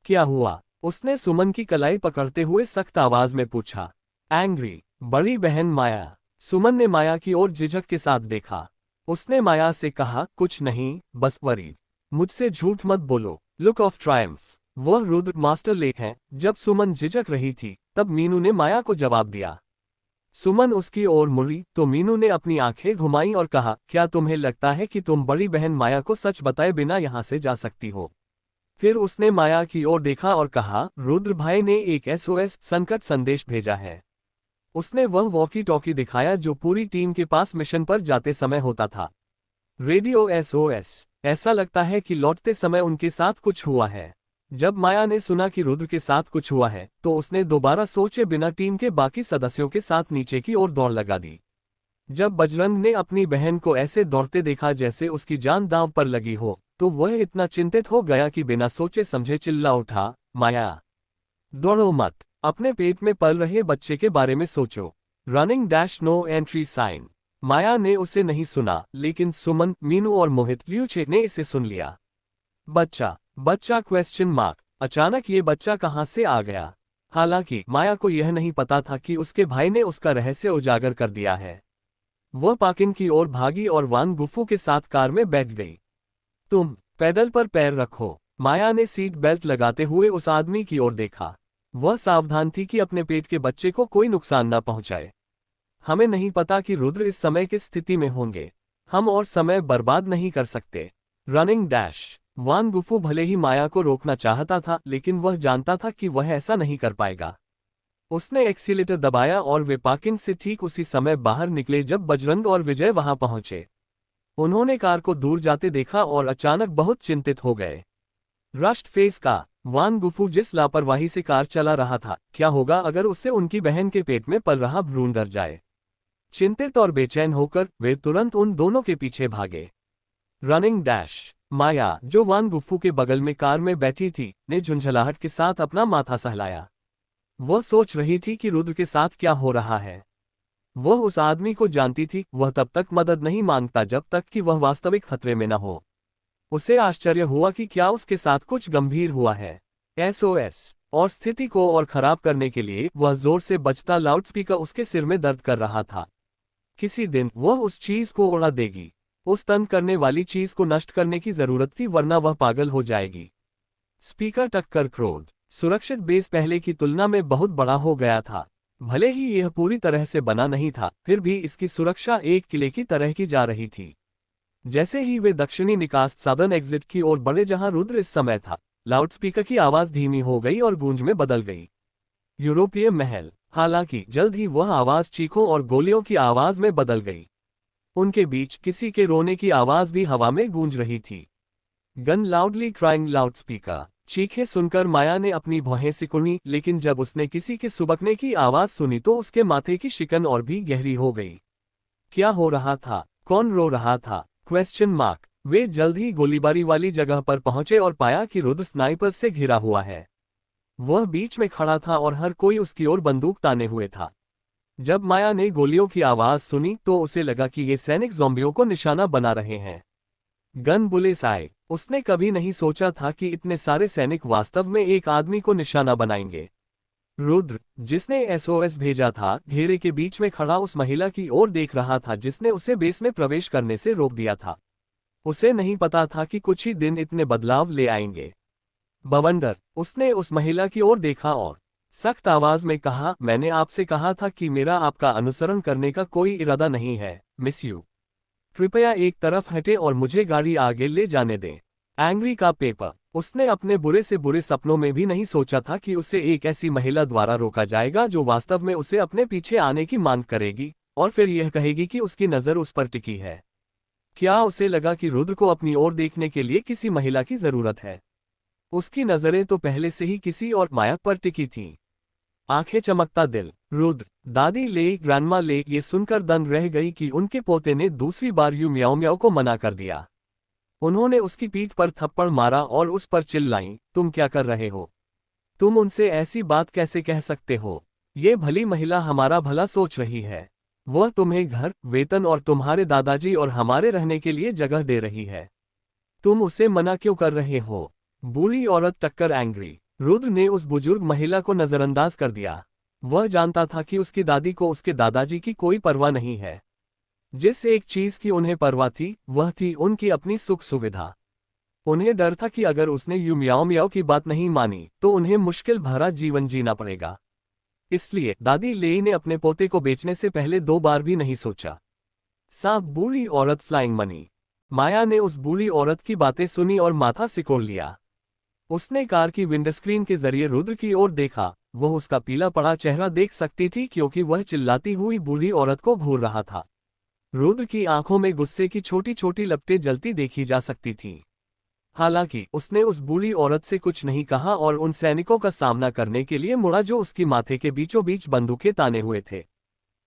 क्या हुआ? उसने सुमन की कलाई पकड़ते हुए सख्त आवाज में पूछा। एंग्री। बड़ी बहन माया। सुमन ने माया की ओर झिझक के साथ देखा। उसने माया से कहा, कुछ नहीं, बस वरीड। मुझसे झूठ मत बोलो। Look of Triumph. वह रुद्र मास्टर लेक है। जब सुमन झिझक रही थी, तब मीनू ने माया को जवाब दिया। सुमन उसकी ओर मुड़ी तो मीनू ने अपनी आंखें घुमाई और कहा, क्या तुम्हें लगता है कि तुम बड़ी बहन माया को सच बताए बिना यहां से जा सकती हो? फिर उसने माया की ओर देखा और कहा, रुद्र भाई ने एक SOS संकट संदेश भेजा है। उसने वह वॉकी टॉकी दिखाया जो पूरी टीम के पास मिशन पर जाते समय होता था। Radio SOS। ऐसा लगता है कि लौटते समय उनके साथ कुछ हुआ है। जब माया ने सुना कि रुद्र के साथ कुछ हुआ है, तो उसने दोबारा सोचे बिना टीम के बाकी सदस्यों के साथ नीचे की ओर दौड़ लगा दी। जब बजरंग ने अपनी बहन को ऐसे दौड़ते देखा जैसे उसकी जान दांव पर लगी हो, तो वह इतना चिंतित हो गया कि बिना सोचे समझे चिल्ला उठा, माया, दौड़ो मत। अपने पेट में पल रहे बच्चे के बारे में सोचो। Running dash no entry sign. Maya ने उसे नहीं सुना, लेकिन सुमन, मीनू और मोहित ल्यूचे ने इसे सुन लिया। बच्चा, बच्चा क्वेश्चन मार्क। अचानक ये बच्चा कहां से आ गया? हालांकि माया को यह नहीं पता था कि उसके भाई ने उसका रहस्य उजागर कर दिया है। वह पाकिन की ओर भागी और वान गुफू के साथ कार में बैठ गई। तुम पैडल पर पैर रखो। माया ने सीट बेल्ट लगाते हुए उस आदमी की ओर देखा। वह सावधान थी कि अपने पेट के बच्चे को कोई नुकसान न पहुंचाए। हमें नहीं पता कि रुद्र इस समय किस स्थिति में होंगे। हम और समय बर्बाद नहीं कर सकते। Running dash. वान गुफू भले ही माया को रोकना चाहता था, लेकिन वह जानता था कि वह ऐसा नहीं कर पाएगा। उसने एक्सीलेटर दबाया और वे पार्किंग से ठीक उसी समय बाहर निकले जब बजरंग और विजय वहां पहुंचे। उन्होंने कार को दूर जाते देखा और अचानक बहुत चिंतित हो गए। रश्ड फेस का वान गुफू जिस लापरवाही से कार चला रहा था, क्या होगा अगर उससे उनकी बहन के पेट में पल रहा भ्रूण डर जाए? चिंतित और बेचैन होकर वे तुरंत उन दोनों के पीछे भागे। Running dash. माया, जो वान गुफू के बगल में कार में बैठी थी, ने झुंझलाहट के साथ अपना माथा सहलाया। वह सोच रही थी कि रुद्र के साथ क्या हो रहा है। वह उस आदमी को जानती थी, वह तब तक मदद नहीं मांगता जब तक कि वह वास्तविक खतरे में न हो। उसे आश्चर्य हुआ कि क्या उसके साथ कुछ गंभीर हुआ है। SOS। और स्थिति को और खराब करने के लिए वह जोर से बजता लाउडस्पीकर उसके सिर में दर्द कर रहा था। किसी दिन वह उस चीज को उड़ा देगी। उस तंग करने वाली चीज को नष्ट करने की जरूरत थी, वरना वह पागल हो जाएगी। स्पीकर टक्कर क्रोध। सुरक्षित बेस पहले की तुलना में बहुत बड़ा हो गया था। भले ही यह पूरी तरह से बना नहीं था, फिर भी इसकी सुरक्षा एक किले की तरह की जा रही थी। जैसे ही वे दक्षिणी निकास साधन एग्जिट की ओर बढ़े जहां रुद्र इस समय था, लाउडस्पीकर की आवाज धीमी हो गई और गूंज में बदल गई। यूरोपीय महल। हालांकि जल्द ही वह आवाज चीखों और गोलियों की आवाज में बदल गई। उनके बीच किसी के रोने की आवाज भी हवा में गूंज रही थी। Gun loudly crying loudspeaker. चीखें सुनकर माया ने अपनी भौहें सिकुड़ी, लेकिन जब उसने किसी के सुबकने की आवाज सुनी तो उसके माथे की शिकन और भी गहरी हो गई। क्या हो रहा था? कौन रो रहा था? Question mark. वे जल्द ही गोलीबारी वाली जगह पर पहुंचे और पाया कि रुद्र स्नाइपर से घिरा हुआ है। वह बीच में खड़ा था और हर कोई उसकी ओर बंदूक ताने हुए था। जब माया ने गोलियों की आवाज सुनी तो उसे लगा कि ये सैनिक ज़ॉम्बियों को निशाना बना रहे हैं। गन बुलेस आए। उसने कभी नहीं सोचा था कि इतने सारे सैनिक वास्तव में एक आदमी को निशाना बनाएंगे। रुद्र, जिसने एसओएस भेजा था, घेरे के बीच में खड़ा उस महिला की ओर देख रहा था जिसने उसे बेस में प्रवेश करने से रोक दिया था। उसे नहीं पता था कि कुछ ही दिन इतने बदलाव ले आएंगे। बवंडर। उसने उस महिला की ओर देखा और सख्त आवाज में कहा, मैंने आपसे कहा था कि मेरा आपका अनुसरण करने का कोई इरादा नहीं है, मिस यू। कृपया एक तरफ हटे और मुझे गाड़ी आगे ले जाने दें। एंग्री का पेपर। उसने अपने बुरे से बुरे सपनों में भी नहीं सोचा था कि उसे एक ऐसी महिला द्वारा रोका जाएगा जो वास्तव में उसे अपने पीछे आने की मांग करेगी और फिर यह कहेगी कि उसकी नज़र उस पर टिकी है। क्या उसे लगा कि रुद्र को अपनी ओर देखने के लिए किसी महिला की जरूरत है? उसकी नजरें तो पहले से ही किसी और माया पर टिकी थीं। आंखें चमकता दिल। रुद्र, दादी ले, ग्रैंडमा ले, ये सुनकर दंग रह गई कि उनके पोते ने दूसरी बार यू म्याओ म्याओ को मना कर दिया। उन्होंने उसकी पीठ पर थप्पड़ मारा और उस पर चिल्लाईं, तुम क्या कर रहे हो? तुम उनसे ऐसी बात कैसे कह सकते हो? ये भली महिला हमारा भला सोच रही है। वह तुम्हें घर, वेतन और तुम्हारे दादाजी और हमारे रहने के लिए जगह दे रही है। तुम उसे मना क्यों कर रहे हो? बूढ़ी औरत टक्कर एंग्री। रुद्र ने उस बुजुर्ग महिला को नजरअंदाज कर दिया। वह जानता था कि उसकी दादी को उसके दादाजी की कोई परवाह नहीं है। जिस एक चीज की उन्हें परवाह थी, वह थी उनकी अपनी सुख सुविधा। उन्हें डर था कि अगर उसने यू म्याओ म्याओ की बात नहीं मानी तो उन्हें मुश्किल भरा जीवन जीना पड़ेगा। इसलिए दादी लेई ने अपने पोते को बेचने से पहले 2 बार भी नहीं सोचा। सांप। बूढ़ी औरत फ्लाइंग मनी। माया ने उस बूढ़ी औरत की बातें सुनी और माथा सिकोड़ लिया। उसने कार की विंडस्क्रीन के जरिए रुद्र की ओर देखा। वह उसका पीला पड़ा चेहरा देख सकती थी क्योंकि वह चिल्लाती हुई बूढ़ी औरत को घूर रहा था। रुद्र की आंखों में गुस्से की छोटी छोटी लपटें जलती देखी जा सकती थीं। हालांकि उसने उस बूढ़ी औरत से कुछ नहीं कहा और उन सैनिकों का सामना करने के लिए मुड़ा जो उसकी माथे के बीचों बीच बंदूकें ताने हुए थे।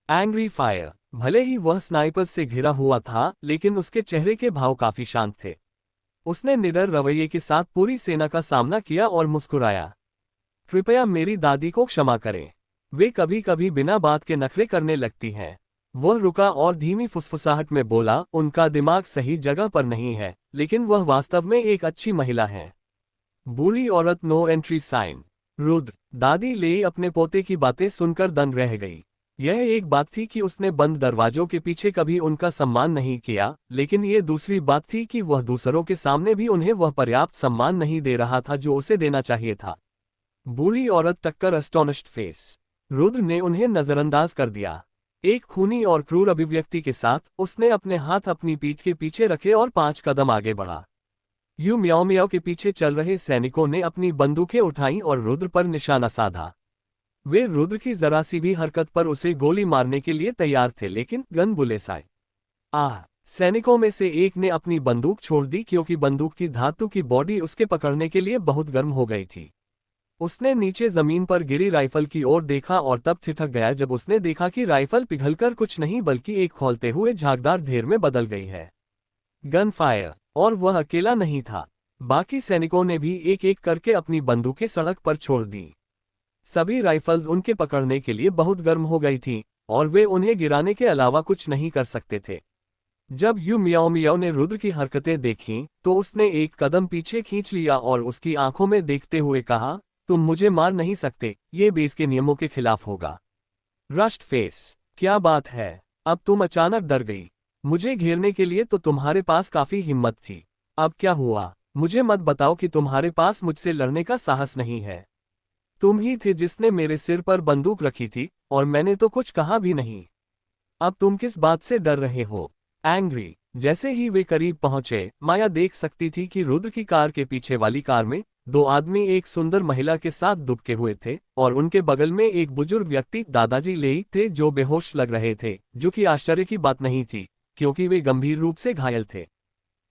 Angry fire. भले ही वह स्नाइपर से घिरा हुआ था, लेकिन उसके चेहरे के भाव काफी शांत थे। उसने निडर रवैये के साथ पूरी सेना का सामना किया और मुस्कुराया। कृपया मेरी दादी को क्षमा करें। वे कभी कभी बिना बात के नखरे करने लगती हैं। वह रुका और धीमी फुसफुसाहट में बोला, उनका दिमाग सही जगह पर नहीं है, लेकिन वह वास्तव में एक अच्छी महिला है। बूढ़ी औरत। No entry sign. रुद्र। दादी ले अपने पोते की बातें सुनकर दंग रह गई। यह एक बात थी कि उसने बंद दरवाजों के पीछे कभी उनका सम्मान नहीं किया, लेकिन ये दूसरी बात थी कि वह दूसरों के सामने भी उन्हें वह पर्याप्त सम्मान नहीं दे रहा था जो उसे देना चाहिए था। बूढ़ी औरत टक्कर एस्टोनिश्ड फेस। रुद्र ने उन्हें नजरअंदाज कर दिया। एक खूनी और क्रूर अभिव्यक्ति के साथ उसने अपने हाथ अपनी पीठ के पीछे रखे और 5 कदम आगे बढ़ा। यू म्याओ म्याओ के पीछे चल रहे सैनिकों ने अपनी बंदूकें उठाईं और रुद्र पर निशाना साधा। वे रुद्र की जरा सी भी हरकत पर उसे गोली मारने के लिए तैयार थे, लेकिन गन बुलेस आए। सैनिकों में से एक ने अपनी बंदूक छोड़ दी क्योंकि बंदूक की धातु की बॉडी उसके पकड़ने के लिए बहुत गर्म हो गई थी। उसने नीचे जमीन पर गिरी राइफल की ओर देखा और तब ठिठक गया जब उसने देखा कि राइफल पिघलकर कुछ नहीं बल्कि एक खौलते हुए झागदार ढेर में बदल गई है। Gun fire. और वह अकेला नहीं था। बाकी सैनिकों ने भी एक एक करके अपनी बंदूकें सड़क पर छोड़ दी। सभी राइफल्स उनके पकड़ने के लिए बहुत गर्म हो गई थीं और वे उन्हें गिराने के अलावा कुछ नहीं कर सकते थे। जब यू म्याओ म्याओ ने रुद्र की हरकतें देखीं तो उसने एक कदम पीछे खींच लिया और उसकी आंखों में देखते हुए कहा, तुम मुझे मार नहीं सकते, ये बेस के नियमों के खिलाफ होगा। Rushed face. क्या बात है? अब तुम अचानक डर गई। मुझे घेरने के लिए तो तुम्हारे पास काफी हिम्मत थी। अब क्या हुआ? मुझे मत बताओ कि तुम्हारे पास मुझसे लड़ने का साहस नहीं है। तुम ही थे जिसने मेरे सिर पर बंदूक रखी थी, और मैंने तो कुछ कहा भी नहीं। अब तुम किस बात से डर रहे हो? एंग्री। जैसे ही वे करीब पहुंचे, माया देख सकती थी कि रुद्र की कार के पीछे वाली कार में दो आदमी एक सुंदर महिला के साथ दुबके हुए थे और उनके बगल में एक बुजुर्ग व्यक्ति दादाजी लेई थे जो बेहोश लग रहे थे, जो कि आश्चर्य की बात नहीं थी क्योंकि वे गंभीर रूप से घायल थे।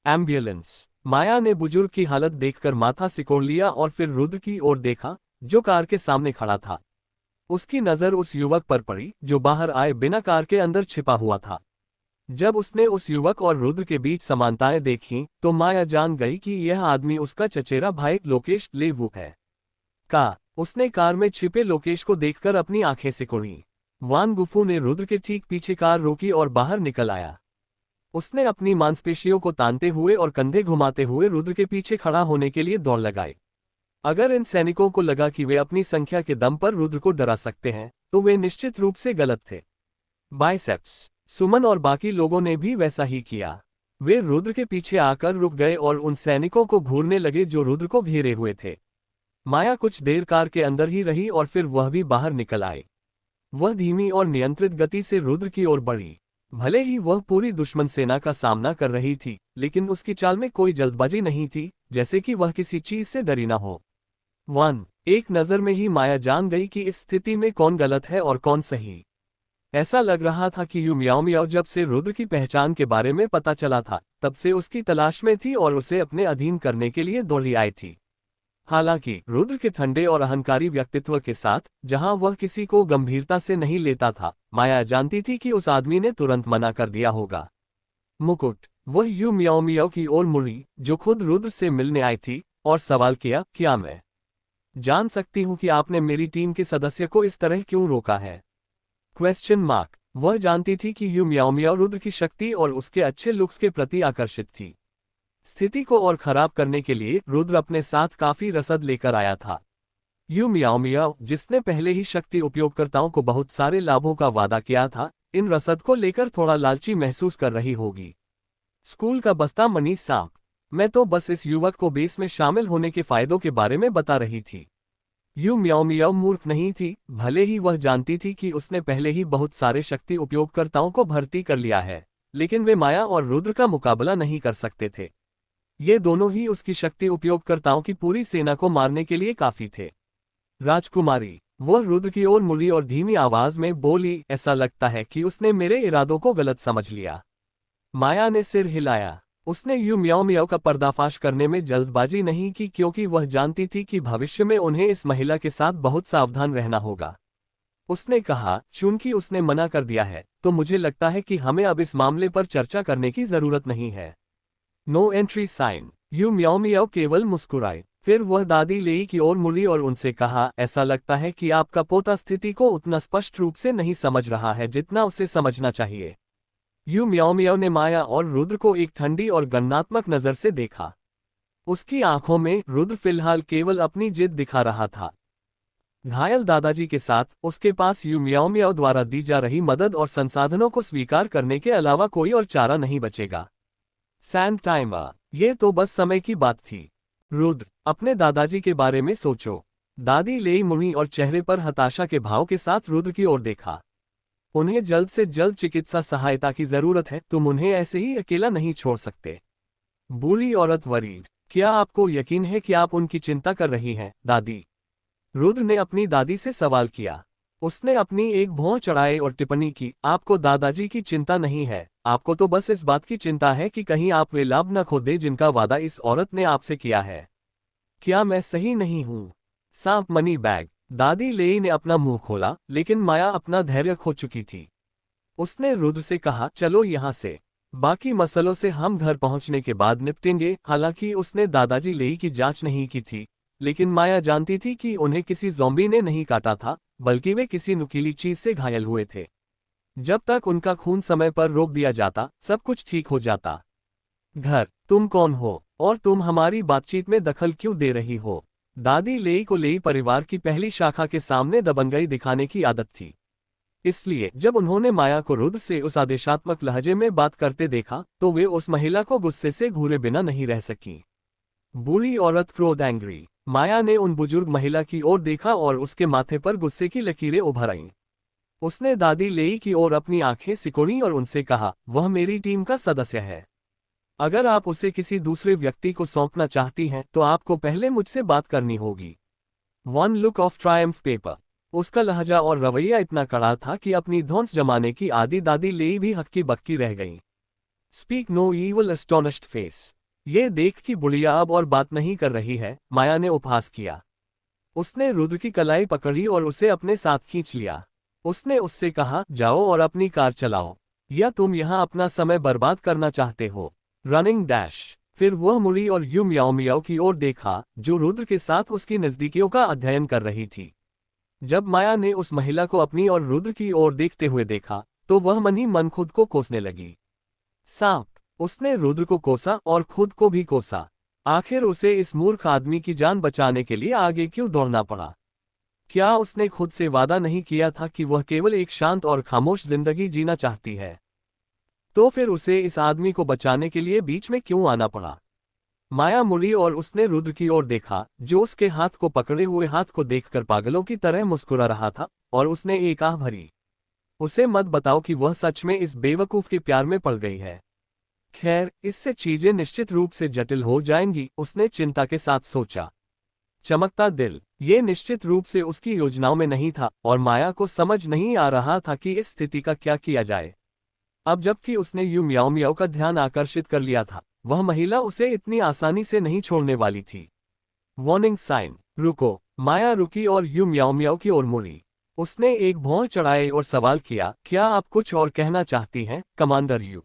एम्बुलेंस। माया ने बुजुर्ग की हालत देखकर माथा सिकोड़ लिया और फिर रुद्र की ओर देखा, जो कार के सामने खड़ा था। उसकी नजर उस युवक पर पड़ी जो बाहर आए बिना कार के अंदर छिपा हुआ था। जब उसने उस युवक और रुद्र के बीच समानताएं देखीं, तो माया जान गई कि यह आदमी उसका चचेरा भाई लोकेश लेवू है। उसने कार में छिपे लोकेश को देखकर अपनी आंखें सिकुड़ी। वान गुफू ने रुद्र के ठीक पीछे कार रोकी और बाहर निकल आया। उसने अपनी मांसपेशियों को तानते हुए और कंधे घुमाते हुए रुद्र के पीछे खड़ा होने के लिए दौड़ लगाई। अगर इन सैनिकों को लगा कि वे अपनी संख्या के दम पर रुद्र को डरा सकते हैं, तो वे निश्चित रूप से गलत थे। बाइसेप्स। सुमन और बाकी लोगों ने भी वैसा ही किया। वे रुद्र के पीछे आकर रुक गए और उन सैनिकों को घूरने लगे जो रुद्र को घेरे हुए थे। माया कुछ देर कार के अंदर ही रही और फिर वह भी बाहर निकल आई। वह धीमी और नियंत्रित गति से रुद्र की ओर बढ़ी। भले ही वह पूरी दुश्मन सेना का सामना कर रही थी, लेकिन उसकी चाल में कोई जल्दबाजी नहीं थी, जैसे कि वह किसी चीज से डरी न हो। एक नजर में ही माया जान गई कि इस स्थिति में कौन गलत है और कौन सही। ऐसा लग रहा था कि यू मियाओ मियाओ जब से रुद्र की पहचान के बारे में पता चला था, तब से उसकी तलाश में थी और उसे अपने अधीन करने के लिए दौड़ी आई थी। हालांकि रुद्र के ठंडे और अहंकारी व्यक्तित्व के साथ, जहां वह किसी को गंभीरता से नहीं लेता था, माया जानती थी कि उस आदमी ने तुरंत मना कर दिया होगा। मुकुट। वह यू मियाओ मियाओ की ओर मुड़ी, जो खुद रुद्र से मिलने आई थी, और सवाल किया, क्या मैं जान सकती हूं कि आपने मेरी टीम के सदस्य को इस तरह क्यों रोका है? वह जानती थी कि यू मियाओ मियाओ रुद्र की शक्ति और उसके अच्छे लुक्स के प्रति आकर्षित थी। स्थिति को और खराब करने के लिए रुद्र अपने साथ काफी रसद लेकर आया था। यू मियाओ मियाओ, जिसने पहले ही शक्ति उपयोगकर्ताओं को बहुत सारे लाभों का वादा किया था, इन रसद को लेकर थोड़ा लालची महसूस कर रही होगी। स्कूल का बस्ता मनी सांप। मैं तो बस इस युवक को बेस में शामिल होने के फायदों के बारे में बता रही थी। यू मियाओ मियाओ मूर्ख नहीं थी, भले ही वह जानती थी कि उसने पहले ही बहुत सारे शक्ति उपयोगकर्ताओं को भर्ती कर लिया है, लेकिन वे माया और रुद्र का मुकाबला नहीं कर सकते थे। ये दोनों ही उसकी शक्ति उपयोगकर्ताओं की पूरी सेना को मारने के लिए काफी थे। राजकुमारी। वह रुद्र की ओर मुड़ी और धीमी आवाज में बोली, ऐसा लगता है कि उसने मेरे इरादों को गलत समझ लिया। माया ने सिर हिलाया। उसने यू मियाओ मियाओ का पर्दाफाश करने में जल्दबाजी नहीं की क्योंकि वह जानती थी कि भविष्य में उन्हें इस महिला के साथ बहुत सावधान रहना होगा। उसने कहा, चूंकि उसने मना कर दिया है, तो मुझे लगता है कि हमें अब इस मामले पर चर्चा करने की जरूरत नहीं है। No entry sign. यू मियाओ मियाओ केवल मुस्कुराए। फिर वह दादी लेई की ओर मुड़ी और उनसे कहा, ऐसा लगता है कि आपका पोता स्थिति को उतना स्पष्ट रूप से नहीं समझ रहा है जितना उसे समझना चाहिए। यू मियाओ मियाओ ने माया और रुद्र को एक ठंडी और गणनात्मक नजर से देखा। उसकी आंखों में रुद्र फिलहाल केवल अपनी जिद दिखा रहा था। घायल दादाजी के साथ उसके पास यू मियाओ मियाओ द्वारा दी जा रही मदद और संसाधनों को स्वीकार करने के अलावा कोई और चारा नहीं बचेगा। Sand timer. ये तो बस समय की बात थी। रुद्र, अपने दादाजी के बारे में सोचो। दादी लेई मुड़ी और चेहरे पर हताशा के भाव के साथ रुद्र की ओर देखा। उन्हें जल्द से जल्द चिकित्सा सहायता की जरूरत है, तुम उन्हें ऐसे ही अकेला नहीं छोड़ सकते। बूढ़ी औरत वरीड। क्या आपको यकीन है कि आप उनकी चिंता कर रही हैं, दादी? रुद्र ने अपनी दादी से सवाल किया। उसने अपनी एक भौं चढ़ाई और टिप्पणी की, आपको दादाजी की चिंता नहीं है, आपको तो बस इस बात की चिंता है कि कहीं आप वे लाभ न खो दे जिनका वादा इस औरत ने आपसे किया है। क्या मैं सही नहीं हूं? सांप मनी बैग। दादी लेई ने अपना मुंह खोला, लेकिन माया अपना धैर्य खो चुकी थी। उसने रुद्र से कहा, चलो यहाँ से, बाकी मसलों से हम घर पहुंचने के बाद निपटेंगे। हालांकि उसने दादाजी लेई की जांच नहीं की थी, लेकिन माया जानती थी कि उन्हें किसी ज़ॉम्बी ने नहीं काटा था, बल्कि वे किसी नुकीली चीज से घायल हुए थे। जब तक उनका खून समय पर रोक दिया जाता, सब कुछ ठीक हो जाता। घर, तुम कौन हो और तुम हमारी बातचीत में दखल क्यों दे रही हो? दादी लेई को लेई परिवार की पहली शाखा के सामने दबंगई दिखाने की आदत थी। इसलिए जब उन्होंने माया को रुद्र से उस आदेशात्मक लहजे में बात करते देखा, तो वे उस महिला को गुस्से से घूरे बिना नहीं रह सकी। बूढ़ी औरत क्रोध एंग्री। माया ने उन बुजुर्ग महिला की ओर देखा और उसके माथे पर गुस्से की लकीरें उभर आईं। उसने दादी लेई की ओर अपनी आंखें सिकोड़ी और उनसे कहा, वह मेरी टीम का सदस्य है। अगर आप उसे किसी दूसरे व्यक्ति को सौंपना चाहती हैं तो आपको पहले मुझसे बात करनी होगी। One look of Triumph paper. उसका लहजा और रवैया इतना कड़ा था कि अपनी धौंस जमाने की आदि दादी लेई भी हक्की बक्की रह गई। Speak no evil astonished face. ये देख कि बुढ़िया अब और बात नहीं कर रही है, माया ने उपहास किया। उसने रुद्र की कलाई पकड़ी और उसे अपने साथ खींच लिया। उसने उससे कहा, जाओ और अपनी कार चलाओ, या तुम यहां अपना समय बर्बाद करना चाहते हो। Running dash. फिर वह मुड़ी और यू मियाओ मियाओ की ओर देखा, जो रुद्र के साथ उसकी नजदीकियों का अध्ययन कर रही थी। जब माया ने उस महिला को अपनी और रुद्र की ओर देखते हुए देखा, तो वह मन ही मन खुद को कोसने लगी। सांप। उसने रुद्र को कोसा और खुद को भी कोसा। आखिर उसे इस मूर्ख आदमी की जान बचाने के लिए आगे क्यों दौड़ना पड़ा? क्या उसने खुद से वादा नहीं किया था कि वह केवल एक शांत और खामोश जिंदगी जीना चाहती है? तो फिर उसे इस आदमी को बचाने के लिए बीच में क्यों आना पड़ा? माया मुड़ी और उसने रुद्र की ओर देखा, जो उसके हाथ को पकड़े हुए हाथ को देखकर पागलों की तरह मुस्कुरा रहा था, और उसने एक आह भरी। उसे मत बताओ कि वह सच में इस बेवकूफ के प्यार में पड़ गई है। खैर, इससे चीजें निश्चित रूप से जटिल हो जाएंगी, उसने चिंता के साथ सोचा। चमकता दिल। ये निश्चित रूप से उसकी योजनाओं में नहीं था, और माया को समझ नहीं आ रहा था कि इस स्थिति का क्या किया जाए। अब जबकि उसने यू मियाओ मियाओ का ध्यान आकर्षित कर लिया था, वह महिला उसे इतनी आसानी से नहीं छोड़ने वाली थी। Warning sign. रुको। माया रुकी और यू मियाओ मियाओ की ओर मुड़ी। उसने एक भौं चढ़ाए और सवाल किया, क्या आप कुछ और कहना चाहती हैं, कमांडर यू?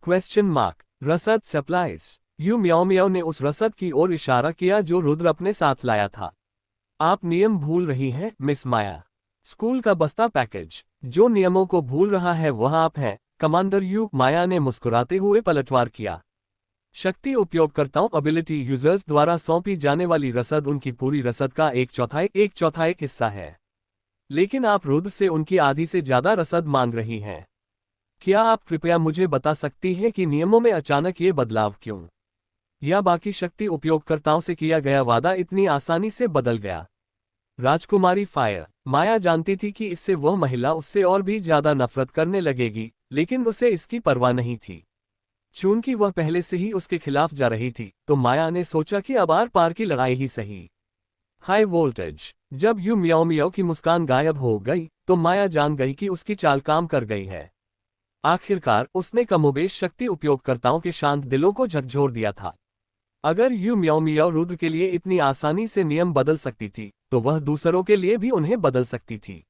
Question mark. रसद सप्लाइज। यू मियाओ मियाओ ने उस रसद की ओर इशारा किया जो रुद्र अपने साथ लाया था। आप नियम भूल रही हैं, मिस माया। स्कूल का बस्ता पैकेज। जो नियमों को भूल रहा है वह आप हैं, कमांडर यू। माया ने मुस्कुराते हुए पलटवार किया। शक्ति उपयोगकर्ताओं एबिलिटी यूजर्स द्वारा सौंपी जाने वाली रसद उनकी पूरी रसद का एक चौथाई हिस्सा है। लेकिन आप रुद्र से उनकी आधी से ज्यादा रसद मांग रही हैं। क्या आप कृपया मुझे बता सकती हैं कि नियमों में अचानक ये बदलाव क्यों? या बाकी शक्ति उपयोगकर्ताओं से किया गया वादा इतनी आसानी से बदल गया? राजकुमारी फायर। माया जानती थी कि इससे वह महिला उससे और भी ज्यादा नफरत करने लगेगी, लेकिन उसे इसकी परवाह नहीं थी। चूंकि वह पहले से ही उसके खिलाफ जा रही थी, तो माया ने सोचा कि अब आर पार की लड़ाई ही सही। High voltage. जब यू मियाओ मियाओ की मुस्कान गायब हो गई, तो माया जान गई कि उसकी चाल काम कर गई है। आखिरकार उसने कमोबेश शक्ति उपयोगकर्ताओं के शांत दिलों को झकझोर दिया था। अगर यू मियाओ मियाओ रुद्र के लिए इतनी आसानी से नियम बदल सकती थी, तो वह दूसरों के लिए भी उन्हें बदल सकती थी।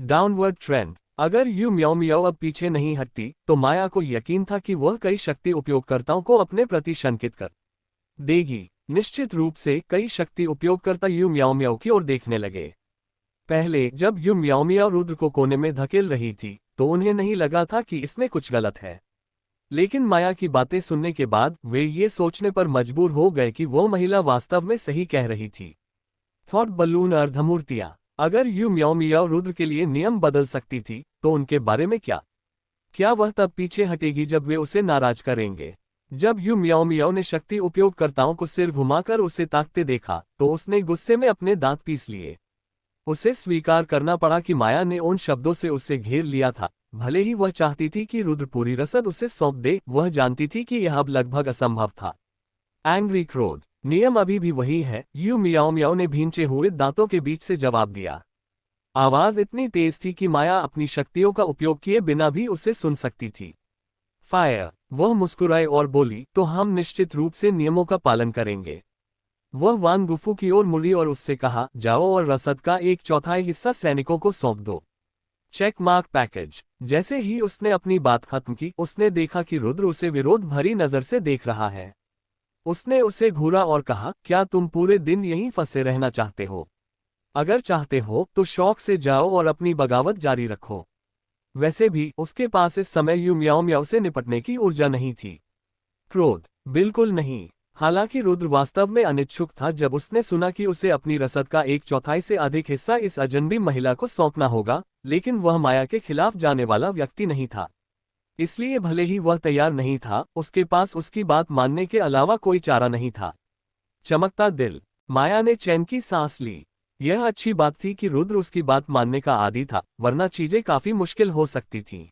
Downward trend. अगर यू मियाओ मियाओ अब पीछे नहीं हटती, तो माया को यकीन था कि वह कई शक्ति उपयोगकर्ताओं को अपने प्रति शंकित कर देगी। निश्चित रूप से कई शक्ति उपयोगकर्ता यू मियाओ मियाओ की ओर देखने लगे। पहले जब यू मियाओ मियाओ रुद्र को कोने में धकेल रही थी, तो उन्हें नहीं लगा था कि इसमें कुछ गलत है। लेकिन माया की बातें सुनने के बाद वे ये सोचने पर मजबूर हो गए कि वो महिला वास्तव में सही कह रही थी। थॉट बलून अर्धमूर्तियां। अगर यू मियाओ मियाओ रुद्र के लिए नियम बदल सकती थी, तो उनके बारे में क्या? क्या वह तब पीछे हटेगी जब वे उसे नाराज करेंगे? जब यू मियाओ मियाओ ने शक्ति उपयोगकर्ताओं को सिर घुमाकर उसे ताकते देखा, तो उसने गुस्से में अपने दांत पीस लिए। उसे स्वीकार करना पड़ा कि माया ने उन शब्दों से उसे घेर लिया था। भले ही वह चाहती थी कि रुद्र पूरी रसद उसे सौंप दे, वह जानती थी कि यह अब लगभग असंभव था। एंग्री क्रोध। नियम अभी भी वही है, यू मियाओ मियाओ ने भींचे हुए दांतों के बीच से जवाब दिया। आवाज इतनी तेज थी कि माया अपनी शक्तियों का उपयोग किए बिना भी उसे सुन सकती थी। फायर। वह मुस्कुराए और बोली, तो हम निश्चित रूप से नियमों का पालन करेंगे। वह वान गुफू की ओर मुड़ी और उससे कहा, जाओ और रसद का एक चौथाई हिस्सा सैनिकों को सौंप दो। Check mark package. जैसे ही उसने अपनी बात खत्म की, उसने देखा कि रुद्र उसे विरोध भरी नजर से देख रहा है। उसने उसे घूरा और कहा, क्या तुम पूरे दिन यहीं फंसे रहना चाहते हो? अगर चाहते हो तो शौक से जाओ और अपनी बगावत जारी रखो। वैसे भी उसके पास इस समय यू मियाओ मियाओ से निपटने की ऊर्जा नहीं थी। क्रोध। बिल्कुल नहीं। हालांकि रुद्र वास्तव में अनिच्छुक था जब उसने सुना कि उसे अपनी रसद का एक चौथाई से अधिक हिस्सा इस अजनबी महिला को सौंपना होगा, लेकिन वह माया के खिलाफ जाने वाला व्यक्ति नहीं था। इसलिए भले ही वह तैयार नहीं था, उसके पास उसकी बात मानने के अलावा कोई चारा नहीं था। चमकता दिल। माया ने चैन की सांस ली। यह अच्छी बात थी कि रुद्र उसकी बात मानने का आदी था, वरना चीजें काफी मुश्किल हो सकती थीं।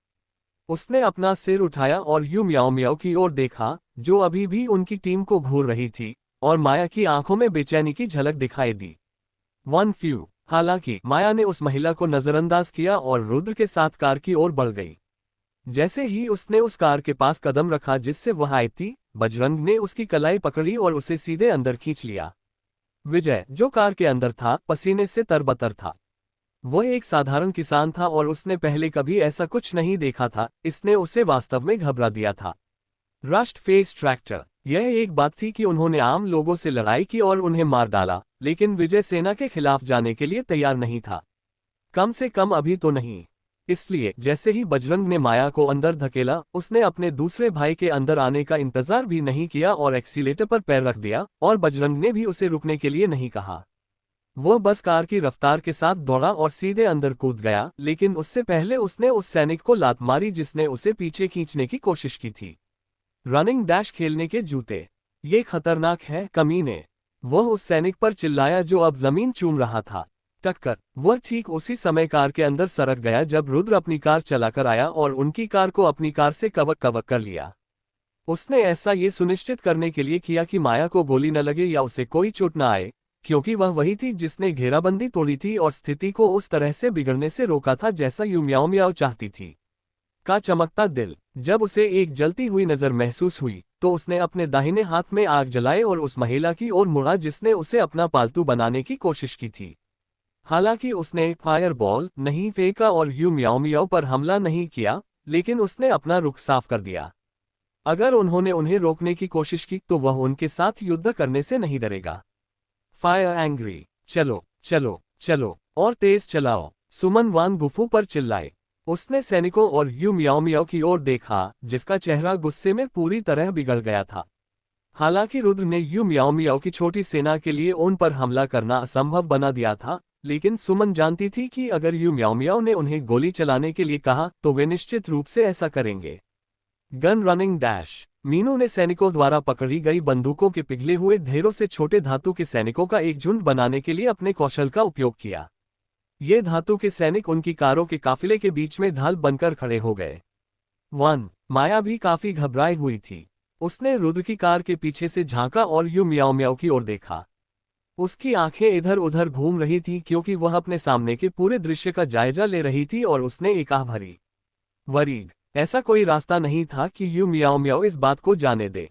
उसने अपना सिर उठाया और यू म्याओ म्याओ की ओर देखा, जो अभी भी उनकी टीम को घूर रही थी, और माया की आंखों में बेचैनी की झलक दिखाई दी। One few. हालांकि माया ने उस महिला को नजरअंदाज किया और रुद्र के साथ कार की ओर बढ़ गई। जैसे ही उसने उस कार के पास कदम रखा जिससे वह आई थी, बजरंग ने उसकी कलाई पकड़ी और उसे सीधे अंदर खींच लिया। विजय, जो कार के अंदर था, पसीने से तरबतर था। वह एक साधारण किसान था और उसने पहले कभी ऐसा कुछ नहीं देखा था, इसने उसे वास्तव में घबरा दिया था। Rust face tractor. यह एक बात थी कि उन्होंने आम लोगों से लड़ाई की और उन्हें मार डाला, लेकिन विजय सेना के खिलाफ जाने के लिए तैयार नहीं था। कम से कम अभी तो नहीं। इसलिए जैसे ही बजरंग ने माया को अंदर धकेला, उसने अपने दूसरे भाई के अंदर आने का इंतजार भी नहीं किया और एक्सीलेटर पर पैर रख दिया, और बजरंग ने भी उसे रुकने के लिए नहीं कहा। वह बस कार की रफ्तार के साथ दौड़ा और सीधे अंदर कूद गया, लेकिन उससे पहले उसने उस सैनिक को लात मारी जिसने उसे पीछे खींचने की कोशिश की थी। रनिंग डैश खेलने के जूते। ये खतरनाक है, कमीने। वह उस सैनिक पर चिल्लाया जो अब जमीन चूम रहा था। टक्कर। वह ठीक उसी समय कार के अंदर सरक गया जब रुद्र अपनी कार चलाकर आया और उनकी कार को अपनी कार से कवर कर लिया। उसने ऐसा ये सुनिश्चित करने के लिए किया कि माया को गोली न लगे या उसे कोई चोट न आए, क्योंकि वह वही थी जिसने घेराबंदी तोड़ी थी और स्थिति को उस तरह से बिगड़ने से रोका था जैसा यू म्याओ म्याओ चाहती थी। का चमकता दिल। जब उसे एक जलती हुई नजर महसूस हुई, तो उसने अपने दाहिने हाथ में आग जलाए और उस महिला की ओर मुड़ा जिसने उसे अपना पालतू बनाने की कोशिश की थी। हालांकि उसने फायरबॉल नहीं फेंका और यू म्याओ म्याओ पर हमला नहीं किया, लेकिन उसने अपना रुख साफ कर दिया। अगर उन्होंने उन्हें रोकने की कोशिश की तो वह उनके साथ युद्ध करने से नहीं डरेगा। Fire angry. चलो चलो चलो और तेज चलाओ, सुमन वांग गुफू पर चिल्लाए। उसने सैनिकों और यू म्याओ म्याओ की ओर देखा, जिसका चेहरा गुस्से में पूरी तरह बिगड़ गया था। हालांकि रुद्र ने यू म्याओ म्याओ की छोटी सेना के लिए उन पर हमला करना असंभव बना दिया था, लेकिन सुमन जानती थी कि अगर यू म्याओ म्याओ ने उन्हें गोली चलाने के लिए कहा तो वे निश्चित रूप से ऐसा करेंगे। Gun running dash. मीनू ने सैनिकों द्वारा पकड़ी गई बंदूकों के पिघले हुए ढेरों से छोटे धातु के सैनिकों का एक झुंड बनाने के लिए अपने कौशल का उपयोग किया। ये धातु के सैनिक उनकी कारों के काफिले के बीच में ढाल बनकर खड़े हो गए। माया भी काफी घबराई हुई थी। उसने रुद्र की कार के पीछे से झांका और यू म्याओ म्याओ की ओर देखा। उसकी आंखें इधर उधर घूम रही थी क्योंकि वह अपने सामने के पूरे दृश्य का जायजा ले रही थी और उसने एक आह भरी। वरीड। ऐसा कोई रास्ता नहीं था कि यू म्याओ म्याओ इस बात को जाने दे।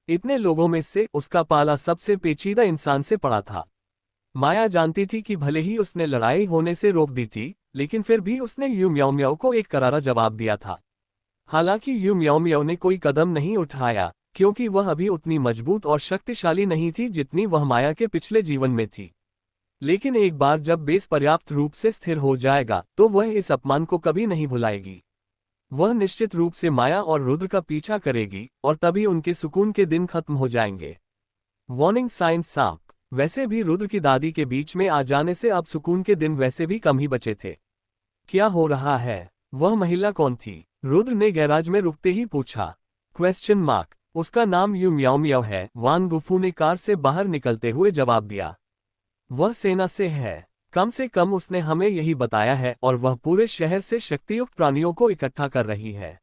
इतने लोगों में से उसका पाला सबसे पेचीदा इंसान से पड़ा था। माया जानती थी कि भले ही उसने लड़ाई होने से रोक दी थी, लेकिन फिर भी उसने यू म्याओ म्याओ को एक करारा जवाब दिया था। हालांकि यू म्याओ म्याओ ने कोई कदम नहीं उठाया, क्योंकि वह अभी उतनी मजबूत और शक्तिशाली नहीं थी जितनी वह माया के पिछले जीवन में थी। लेकिन एक बार जब बेस पर्याप्त रूप से स्थिर हो जाएगा तो वह इस अपमान को कभी नहीं भुलाएगी। वह निश्चित रूप से माया और रुद्र का पीछा करेगी और तभी उनके सुकून के दिन खत्म हो जाएंगे। वार्निंग साइन सांप। वैसे भी रुद्र की दादी के बीच में आ जाने से अब सुकून के दिन वैसे भी कम ही बचे थे। क्या हो रहा है? वह महिला कौन थी? रुद्र ने गैराज में रुकते ही पूछा। Question mark. उसका नाम यू म्याओ म्याओ है, वान गुफू ने कार से बाहर निकलते हुए जवाब दिया। वह सेना से है, कम से कम उसने हमें यही बताया है, और वह पूरे शहर से शक्तियुक्त प्राणियों को इकट्ठा कर रही है।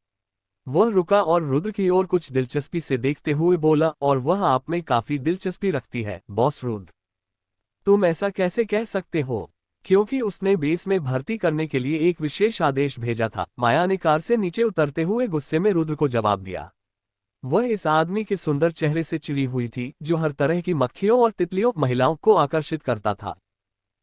वह रुका और रुद्र की ओर कुछ दिलचस्पी से देखते हुए बोला, और वह आप में काफी दिलचस्पी रखती है, बॉस रुद्र। तुम ऐसा कैसे कह सकते हो? क्योंकि उसने बेस में भर्ती करने के लिए एक विशेष आदेश भेजा था, माया ने कार से नीचे उतरते हुए गुस्से में रुद्र को जवाब दिया। वह इस आदमी के सुंदर चेहरे से चिड़ी हुई थी, जो हर तरह की मक्खियों और तितलियों महिलाओं को आकर्षित करता था।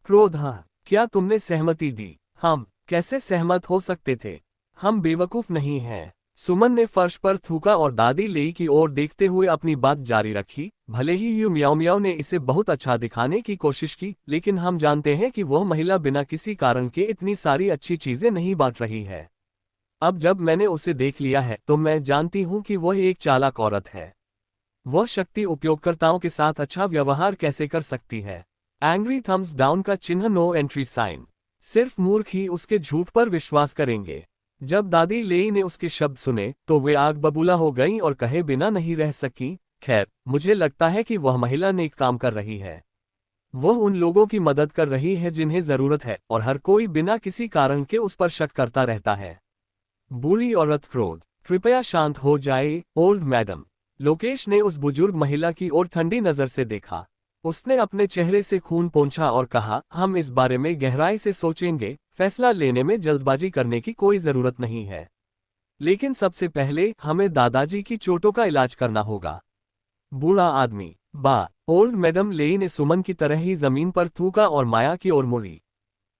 क्रोध। हाँ, क्या तुमने सहमति दी? हम कैसे सहमत हो सकते थे? हम बेवकूफ नहीं हैं। सुमन ने फर्श पर थूका और दादी लेई की ओर देखते हुए अपनी बात जारी रखी। भले ही यू म्याओ म्याओ ने इसे बहुत अच्छा दिखाने की कोशिश की, लेकिन हम जानते हैं कि वह महिला बिना किसी कारण के इतनी सारी अच्छी चीजें नहीं बांट रही है। अब जब मैंने उसे देख लिया है तो मैं जानती हूं कि वह एक चालाक औरत है। वह शक्ति उपयोगकर्ताओं के साथ अच्छा व्यवहार कैसे कर सकती है? एंग्री थम्स डाउन का चिन्ह, नो एंट्री साइन। सिर्फ मूर्ख ही उसके झूठ पर विश्वास करेंगे। जब दादी लेई ने उसके शब्द सुने तो वे आग बबूला हो गईं और कहे बिना नहीं रह सकी, खैर, मुझे लगता है कि वह महिला नेक काम कर रही है। वह उन लोगों की मदद कर रही है जिन्हें जरूरत है और हर कोई बिना किसी कारण के उस पर शक करता रहता है। बूढ़ी औरत क्रोध। कृपया शांत हो जाए ओल्ड मैडम। लोकेश ने उस बुजुर्ग महिला की ओर ठंडी नजर से देखा। उसने अपने चेहरे से खून पोंछा और कहा, हम इस बारे में गहराई से सोचेंगे, फैसला लेने में जल्दबाजी करने की कोई जरूरत नहीं है। लेकिन सबसे पहले हमें दादाजी की चोटों का इलाज करना होगा। बूढ़ा आदमी। ओल्ड मैडम लेई ने सुमन की तरह ही जमीन पर थूका और माया की ओर मुड़ी।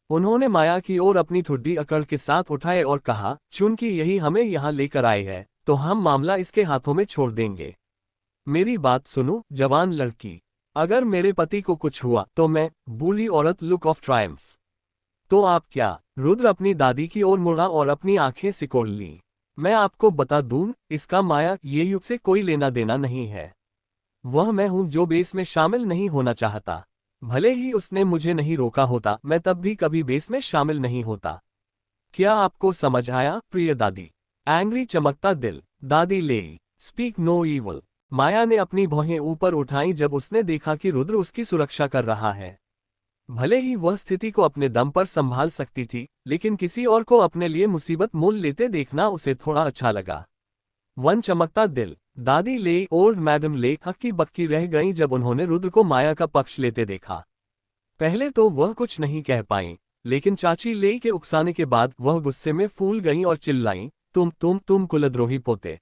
उन्होंने माया की ओर अपनी ठुड्डी अकड़ के साथ उठाए और कहा, चूंकि यही हमें यहाँ लेकर आई है, तो हम मामला इसके हाथों में छोड़ देंगे। मेरी बात सुनो, जवान लड़की। अगर मेरे पति को कुछ हुआ तो मैं। बूढ़ी औरत लुक ऑफ ट्रायम्फ। तो आप क्या? रुद्र अपनी दादी की ओर मुड़ा और अपनी आंखें सिकोड़ ली। मैं आपको बता दूं, इसका माया ये युग से कोई लेना देना नहीं है। वह मैं हूं जो बेस में शामिल नहीं होना चाहता। भले ही उसने मुझे नहीं रोका होता, मैं तब भी कभी बेस में शामिल नहीं होता। क्या आपको समझ आया प्रिय दादी? एंग्री चमकता दिल। दादी ले। Speak no evil. माया ने अपनी भौहें ऊपर उठाई जब उसने देखा कि रुद्र उसकी सुरक्षा कर रहा है। भले ही वह स्थिति को अपने दम पर संभाल सकती थी, लेकिन किसी और को अपने लिए मुसीबत मोल लेते देखना उसे थोड़ा अच्छा लगा। वन चमकता दिल। दादी ले ओल्ड मैडम ले हक्की बक्की रह गईं जब उन्होंने रुद्र को माया का पक्ष लेते देखा। पहले तो वह कुछ नहीं कह पाईं, लेकिन चाची ले के उकसाने के बाद वह गुस्से में फूल गईं और चिल्लाईं, तुम कुलद्रोही पोते।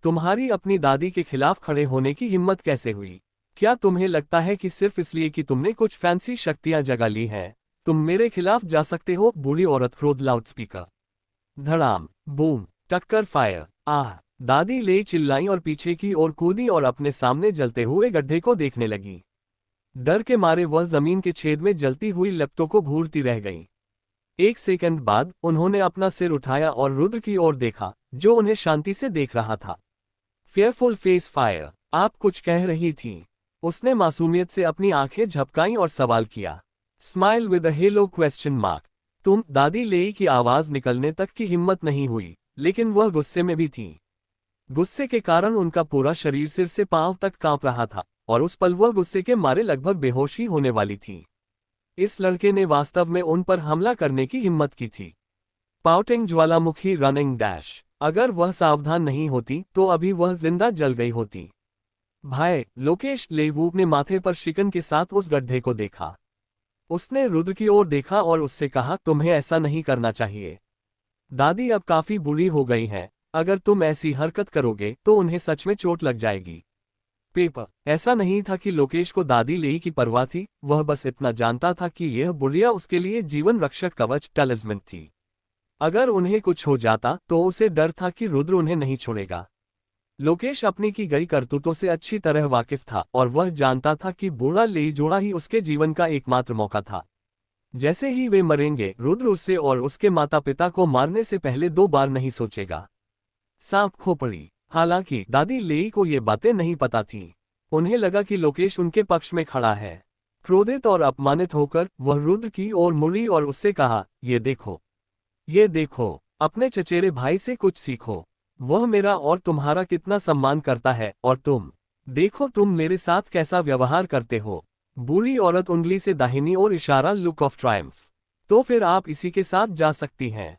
तुम्हारी अपनी दादी के खिलाफ खड़े होने की हिम्मत कैसे हुई? क्या तुम्हें लगता है कि सिर्फ इसलिए कि तुमने कुछ फैंसी शक्तियां जगा ली हैं, तुम मेरे खिलाफ जा सकते हो? बूढ़ी औरत क्रोध। लाउडस्पीकर। धड़ाम। बूम। टक्कर। फायर। आह। दादी ले चिल्लाई और पीछे की ओर कूदी और अपने सामने जलते हुए गड्ढे को देखने लगी। डर के मारे वह जमीन के छेद में जलती हुई लपटों को घूरती रह गई। एक सेकंड बाद उन्होंने अपना सिर उठाया और रुद्र की ओर देखा, जो उन्हें शांति से देख रहा था। Fearful face. फायर। आप कुछ कह रही थीं। उसने मासूमियत से अपनी आंखें झपकाईं और सवाल किया। Smile with a hello question mark. तुम। दादी लेई की आवाज निकलने तक की हिम्मत नहीं हुई, लेकिन वह गुस्से में भी थी। गुस्से के कारण उनका पूरा शरीर सिर से पांव तक कांप रहा था, और उस पल वह गुस्से के मारे लगभग बेहोश ही होने वाली थी। इस लड़के ने वास्तव में उन पर हमला करने की हिम्मत की थी। पाउटिंग ज्वालामुखी। Running dash. अगर वह सावधान नहीं होती तो अभी वह जिंदा जल गई होती। भाई। लोकेश लेवू ने माथे पर शिकन के साथ उस गड्ढे को देखा। उसने रुद्र की ओर देखा और उससे कहा, तुम्हें ऐसा नहीं करना चाहिए। दादी अब काफी बुरी हो गई हैं, अगर तुम ऐसी हरकत करोगे तो उन्हें सच में चोट लग जाएगी। पेपर। ऐसा नहीं था कि लोकेश को दादी लेई की परवाह थी, वह बस इतना जानता था कि यह बुढ़िया उसके लिए जीवन रक्षक कवच टलिस्मन थी। अगर उन्हें कुछ हो जाता तो उसे डर था कि रुद्र उन्हें नहीं छोड़ेगा। लोकेश अपनी की गई करतूतों से अच्छी तरह वाकिफ था और वह जानता था कि बूढ़ा लेई जोड़ा ही उसके जीवन का एकमात्र मौका था। जैसे ही वे मरेंगे, रुद्र उससे और उसके माता पिता को मारने से पहले 2 बार नहीं सोचेगा। सांप खोपड़ी। हालांकि दादी लेई को ये बातें नहीं पता थीं। उन्हें लगा कि लोकेश उनके पक्ष में खड़ा है। क्रोधित और अपमानित होकर वह रुद्र की ओर मुड़ी और उससे कहा, ये देखो, अपने चचेरे भाई से कुछ सीखो। वह मेरा और तुम्हारा कितना सम्मान करता है, और देखो तुम मेरे साथ कैसा व्यवहार करते हो। बूढ़ी औरत उंगली से दाहिनी ओर इशारा। Look of Triumph. तो फिर आप इसी के साथ जा सकती हैं।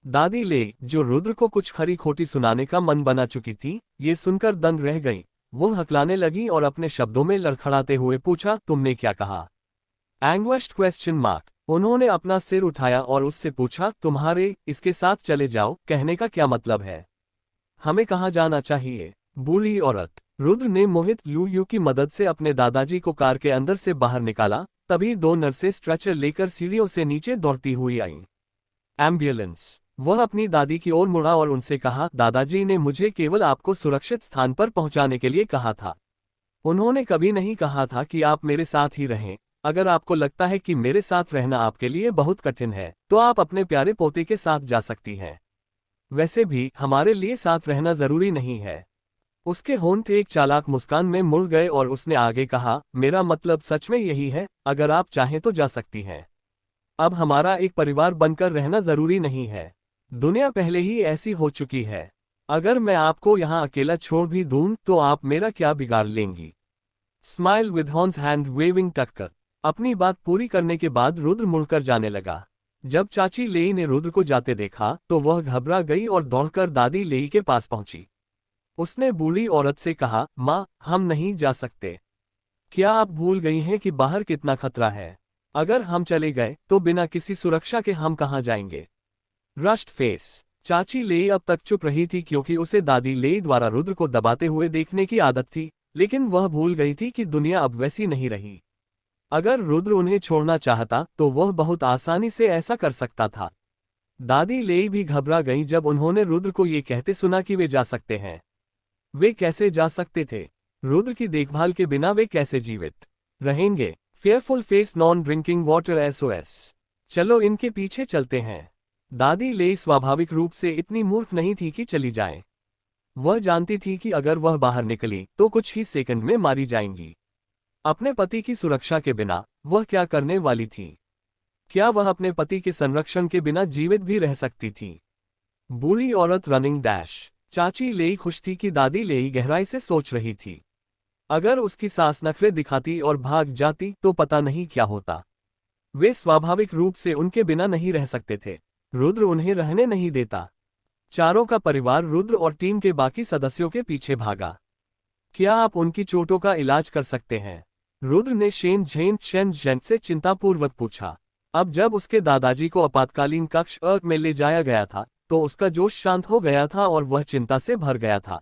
दादी ले, जो रुद्र को कुछ खरी खोटी सुनाने का मन बना चुकी थी, ये सुनकर दंग रह गई। वो हकलाने लगी और अपने शब्दों में लड़खड़ाते हुए पूछा, तुमने क्या कहा? Anguished question mark. उन्होंने अपना सिर उठाया और उससे पूछा, तुम्हारे इसके साथ चले जाओ कहने का क्या मतलब है? हमें कहाँ जाना चाहिए? बूढ़ी औरत। रुद्र ने मोहित लू की मदद से अपने दादाजी को कार के अंदर से बाहर निकाला, तभी 2 नर्सें स्ट्रेचर लेकर सीढ़ियों से नीचे दौड़ती हुई आईं। एम्बुलेंस। वह अपनी दादी की ओर मुड़ा और उनसे कहा, दादाजी ने मुझे केवल आपको सुरक्षित स्थान पर पहुंचाने के लिए कहा था। उन्होंने कभी नहीं कहा था कि आप मेरे साथ ही रहें। अगर आपको लगता है कि मेरे साथ रहना आपके लिए बहुत कठिन है, तो आप अपने प्यारे पोते के साथ जा सकती हैं। वैसे भी हमारे लिए साथ रहना जरूरी नहीं है। उसके होंठ एक चालाक मुस्कान में मुड़ गए और उसने आगे कहा, मेरा मतलब सच में यही है, अगर आप चाहें तो जा सकती हैं। अब हमारा एक परिवार बनकर रहना जरूरी नहीं है। दुनिया पहले ही ऐसी हो चुकी है। अगर मैं आपको यहाँ अकेला छोड़ भी दूं तो आप मेरा क्या बिगाड़ लेंगी? Smile with horns hand waving टक्कर। अपनी बात पूरी करने के बाद रुद्र मुड़कर जाने लगा। जब चाची लेई ने रुद्र को जाते देखा तो वह घबरा गई और दौड़कर दादी लेई के पास पहुंची। उसने बूढ़ी औरत से कहा, माँ, हम नहीं जा सकते। क्या आप भूल गई हैं कि बाहर कितना खतरा है? अगर हम चले गए तो बिना किसी सुरक्षा के हम कहाँ जाएंगे? Rushed face. चाची लेई अब तक चुप रही थी क्योंकि उसे दादी लेई द्वारा रुद्र को दबाते हुए देखने की आदत थी, लेकिन वह भूल गई थी कि दुनिया अब वैसी नहीं रही। अगर रुद्र उन्हें छोड़ना चाहता तो वह बहुत आसानी से ऐसा कर सकता था। दादी लेई भी घबरा गईं जब उन्होंने रुद्र को ये कहते सुना कि वे जा सकते हैं। वे कैसे जा सकते थे? रुद्र की देखभाल के बिना वे कैसे जीवित रहेंगे? Fearful face non drinking water SOS. चलो इनके पीछे चलते हैं। दादी लेई स्वाभाविक रूप से इतनी मूर्ख नहीं थी कि चली जाए। वह जानती थी कि अगर वह बाहर निकली तो कुछ ही सेकंड में मारी जाएंगी। अपने पति की सुरक्षा के बिना वह क्या करने वाली थी? क्या वह अपने पति के संरक्षण के बिना जीवित भी रह सकती थी? बूढ़ी औरत रनिंग डैश। चाची लेई खुश थी कि दादी लेई गहराई से सोच रही थी। अगर उसकी सास नखरे दिखाती और भाग जाती तो पता नहीं क्या होता। वे स्वाभाविक रूप से उनके बिना नहीं रह सकते थे। रुद्र उन्हें रहने नहीं देता। चारों का परिवार रुद्र और टीम के बाकी सदस्यों के पीछे भागा। क्या आप उनकी चोटों का इलाज कर सकते हैं? रुद्र ने शेन झेन शेन जेन से चिंतापूर्वक पूछा। अब जब उसके दादाजी को आपातकालीन कक्ष में ले जाया गया था तो उसका जोश शांत हो गया था और वह चिंता से भर गया था।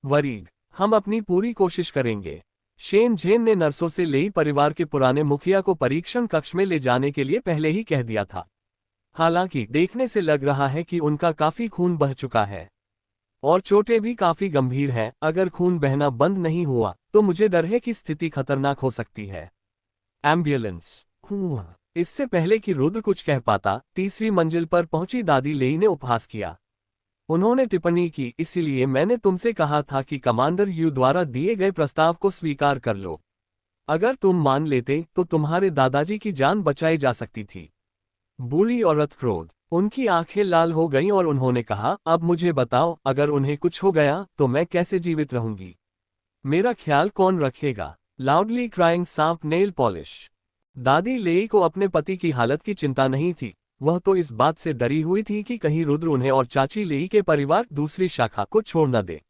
वरीड, हम अपनी पूरी कोशिश करेंगे। शेन झेन ने नर्सों से लेई परिवार के पुराने मुखिया को परीक्षण कक्ष में ले जाने के लिए पहले ही कह दिया था। हालांकि देखने से लग रहा है कि उनका काफी खून बह चुका है और चोटें भी काफी गंभीर हैं। अगर खून बहना बंद नहीं हुआ तो मुझे डर है कि स्थिति खतरनाक हो सकती है। एम्बुलेंस। इससे पहले कि रुद्र कुछ कह पाता, तीसरी मंजिल पर पहुंची दादी लेई ने उपहास किया। उन्होंने टिप्पणी की, इसीलिए मैंने तुमसे कहा था कि कमांडर यू द्वारा दिए गए प्रस्ताव को स्वीकार कर लो। अगर तुम मान लेते तो तुम्हारे दादाजी की जान बचाई जा सकती थी। बूढ़ी औरत क्रोध। उनकी आंखें लाल हो गईं और उन्होंने कहा, अब मुझे बताओ, अगर उन्हें कुछ हो गया तो मैं कैसे जीवित रहूंगी? मेरा ख्याल कौन रखेगा? लाउडली क्राइंग सांप नेल पॉलिश। दादी लेई को अपने पति की हालत की चिंता नहीं थी। वह तो इस बात से डरी हुई थी कि कहीं रुद्र उन्हें और चाची लेई के परिवार दूसरी शाखा को छोड़ न दे।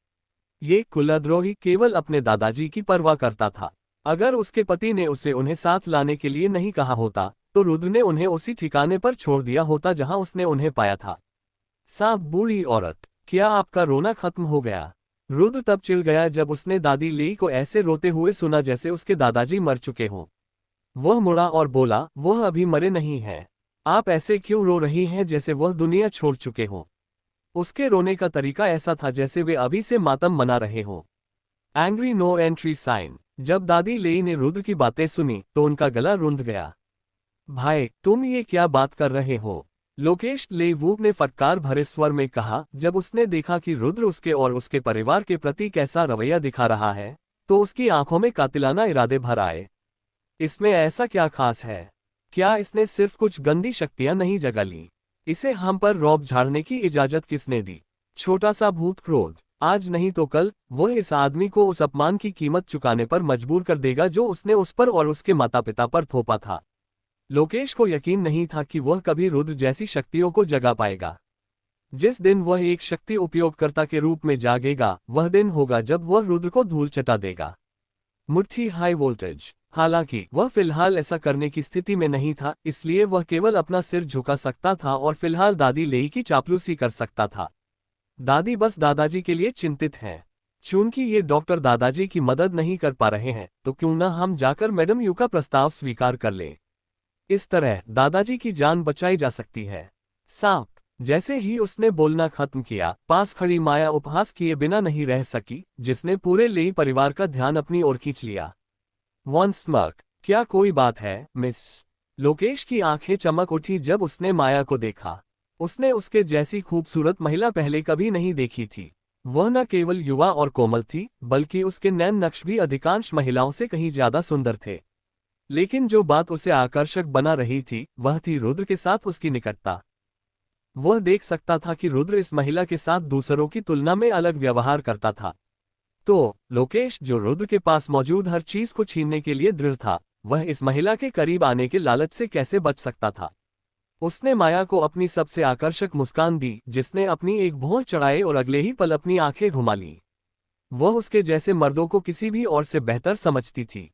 ये कुलद्रोही केवल अपने दादाजी की परवाह करता था। अगर उसके पति ने उसे उन्हें साथ लाने के लिए नहीं कहा होता तो रुद्र ने उन्हें उसी ठिकाने पर छोड़ दिया होता जहां उसने उन्हें पाया था। सांप। बूढ़ी औरत, क्या आपका रोना खत्म हो गया? रुद्र तब चिढ़ गया जब उसने दादी लेई को ऐसे रोते हुए सुना जैसे उसके दादाजी मर चुके हों। वह मुड़ा और बोला, वह अभी मरे नहीं हैं। आप ऐसे क्यों रो रही हैं जैसे वह दुनिया छोड़ चुके हों? उसके रोने का तरीका ऐसा था जैसे वे अभी से मातम मना रहे हों। Angry no entry sign. जब दादी लेई ने रुद्र की बातें सुनी तो उनका गला रुंध गया। भाई, तुम ये क्या बात कर रहे हो? लोकेश लेवूक ने फटकार भरे स्वर में कहा। जब उसने देखा कि रुद्र उसके और उसके परिवार के प्रति कैसा रवैया दिखा रहा है तो उसकी आंखों में कातिलाना इरादे भर आए। इसमें ऐसा क्या खास है? क्या इसने सिर्फ कुछ गंदी शक्तियां नहीं जगा ली? इसे हम पर रौब झाड़ने की इजाजत किसने दी? छोटा सा भूत क्रोध। आज नहीं तो कल वह इस आदमी को उस अपमान की कीमत चुकाने पर मजबूर कर देगा जो उसने उस पर और उसके माता पिता पर थोपा था। लोकेश को यकीन नहीं था कि वह कभी रुद्र जैसी शक्तियों को जगा पाएगा। जिस दिन वह एक शक्ति उपयोगकर्ता के रूप में जागेगा वह दिन होगा जब वह रुद्र को धूल चटा देगा। मुट्ठी हाई वोल्टेज। हालांकि वह फिलहाल ऐसा करने की स्थिति में नहीं था, इसलिए वह केवल अपना सिर झुका सकता था और फिलहाल दादी लेई की चापलूसी कर सकता था। दादी बस दादाजी के लिए चिंतित हैं। चूंकि ये डॉक्टर दादाजी की मदद नहीं कर पा रहे हैं तो क्यों न हम जाकर मैडम यू का प्रस्ताव स्वीकार कर लें। इस तरह दादाजी की जान बचाई जा सकती है। सांप। जैसे ही उसने बोलना खत्म किया, पास खड़ी माया उपहास किए बिना नहीं रह सकी, जिसने पूरे लेई परिवार का ध्यान अपनी ओर खींच लिया। One smirk. क्या कोई बात है, मिस? लोकेश की आंखें चमक उठी जब उसने माया को देखा। उसने उसके जैसी खूबसूरत महिला पहले कभी नहीं देखी थी। वह न केवल युवा और कोमल थी बल्कि उसके नैन नक्श भी अधिकांश महिलाओं से कहीं ज्यादा सुंदर थे। लेकिन जो बात उसे आकर्षक बना रही थी वह थी रुद्र के साथ उसकी निकटता। वह देख सकता था कि रुद्र इस महिला के साथ दूसरों की तुलना में अलग व्यवहार करता था। तो लोकेश, जो रुद्र के पास मौजूद हर चीज को छीनने के लिए दृढ़ था, वह इस महिला के करीब आने के लालच से कैसे बच सकता था। उसने माया को अपनी सबसे आकर्षक मुस्कान दी, जिसने अपनी एक भौं चढ़ाए और अगले ही पल अपनी आंखें घुमा लीं। वह उसके जैसे मर्दों को किसी भी और से बेहतर समझती थी।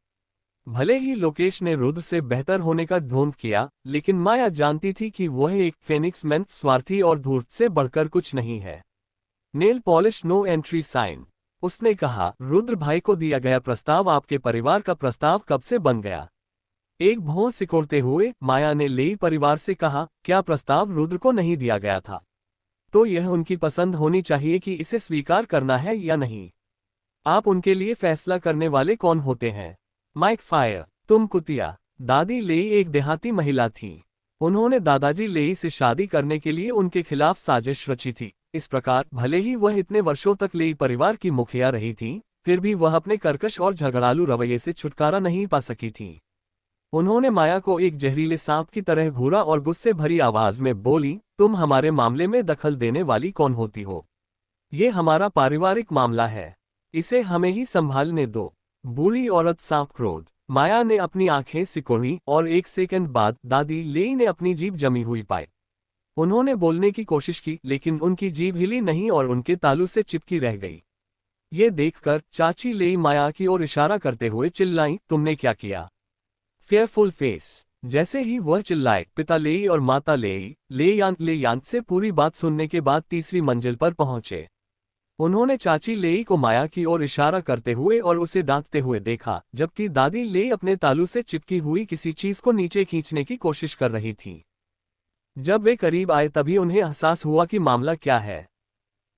भले ही लोकेश ने रुद्र से बेहतर होने का ढोंग किया, लेकिन माया जानती थी कि वह एक फेनिक्स मैन स्वार्थी और धूर्त से बढ़कर कुछ नहीं है। Nail polish no entry sign. उसने कहा, रुद्र भाई को दिया गया प्रस्ताव आपके परिवार का प्रस्ताव कब से बन गया? एक भौं सिकोड़ते हुए माया ने लेई परिवार से कहा, क्या प्रस्ताव रुद्र को नहीं दिया गया था? तो यह उनकी पसंद होनी चाहिए कि इसे स्वीकार करना है या नहीं। आप उनके लिए फैसला करने वाले कौन होते हैं? माइक फायर, तुम कुतिया। दादी लेई एक देहाती महिला थी। उन्होंने दादाजी लेई से शादी करने के लिए उनके खिलाफ साजिश रची थी। इस प्रकार भले ही वह इतने वर्षों तक लेई परिवार की मुखिया रही थी, फिर भी वह अपने कर्कश और झगड़ालू रवैये से छुटकारा नहीं पा सकी थी। उन्होंने माया को एक जहरीले सांप की तरह घूरा और गुस्से भरी आवाज में बोली, तुम हमारे मामले में दखल देने वाली कौन होती हो? ये हमारा पारिवारिक मामला है, इसे हमें ही संभालने दो। बूढ़ी औरत सांप क्रोध। माया ने अपनी आंखें सिकोड़ी और एक सेकंड बाद दादी लेई ने अपनी जीभ जमी हुई पाई। उन्होंने बोलने की कोशिश की, लेकिन उनकी जीभ हिली नहीं और उनके तालू से चिपकी रह गई। ये देखकर चाची लेई माया की ओर इशारा करते हुए चिल्लाई, तुमने क्या किया? Fearful face. जैसे ही वह चिल्लाए, पिता लेई और माता लेयांत से पूरी बात सुनने के बाद तीसरी मंजिल पर पहुंचे। उन्होंने चाची लेई को माया की ओर इशारा करते हुए और उसे डांटते हुए देखा, जबकि दादी लेई अपने तालू से चिपकी हुई किसी चीज को नीचे खींचने की कोशिश कर रही थी। जब वे करीब आए तभी उन्हें एहसास हुआ कि मामला क्या है,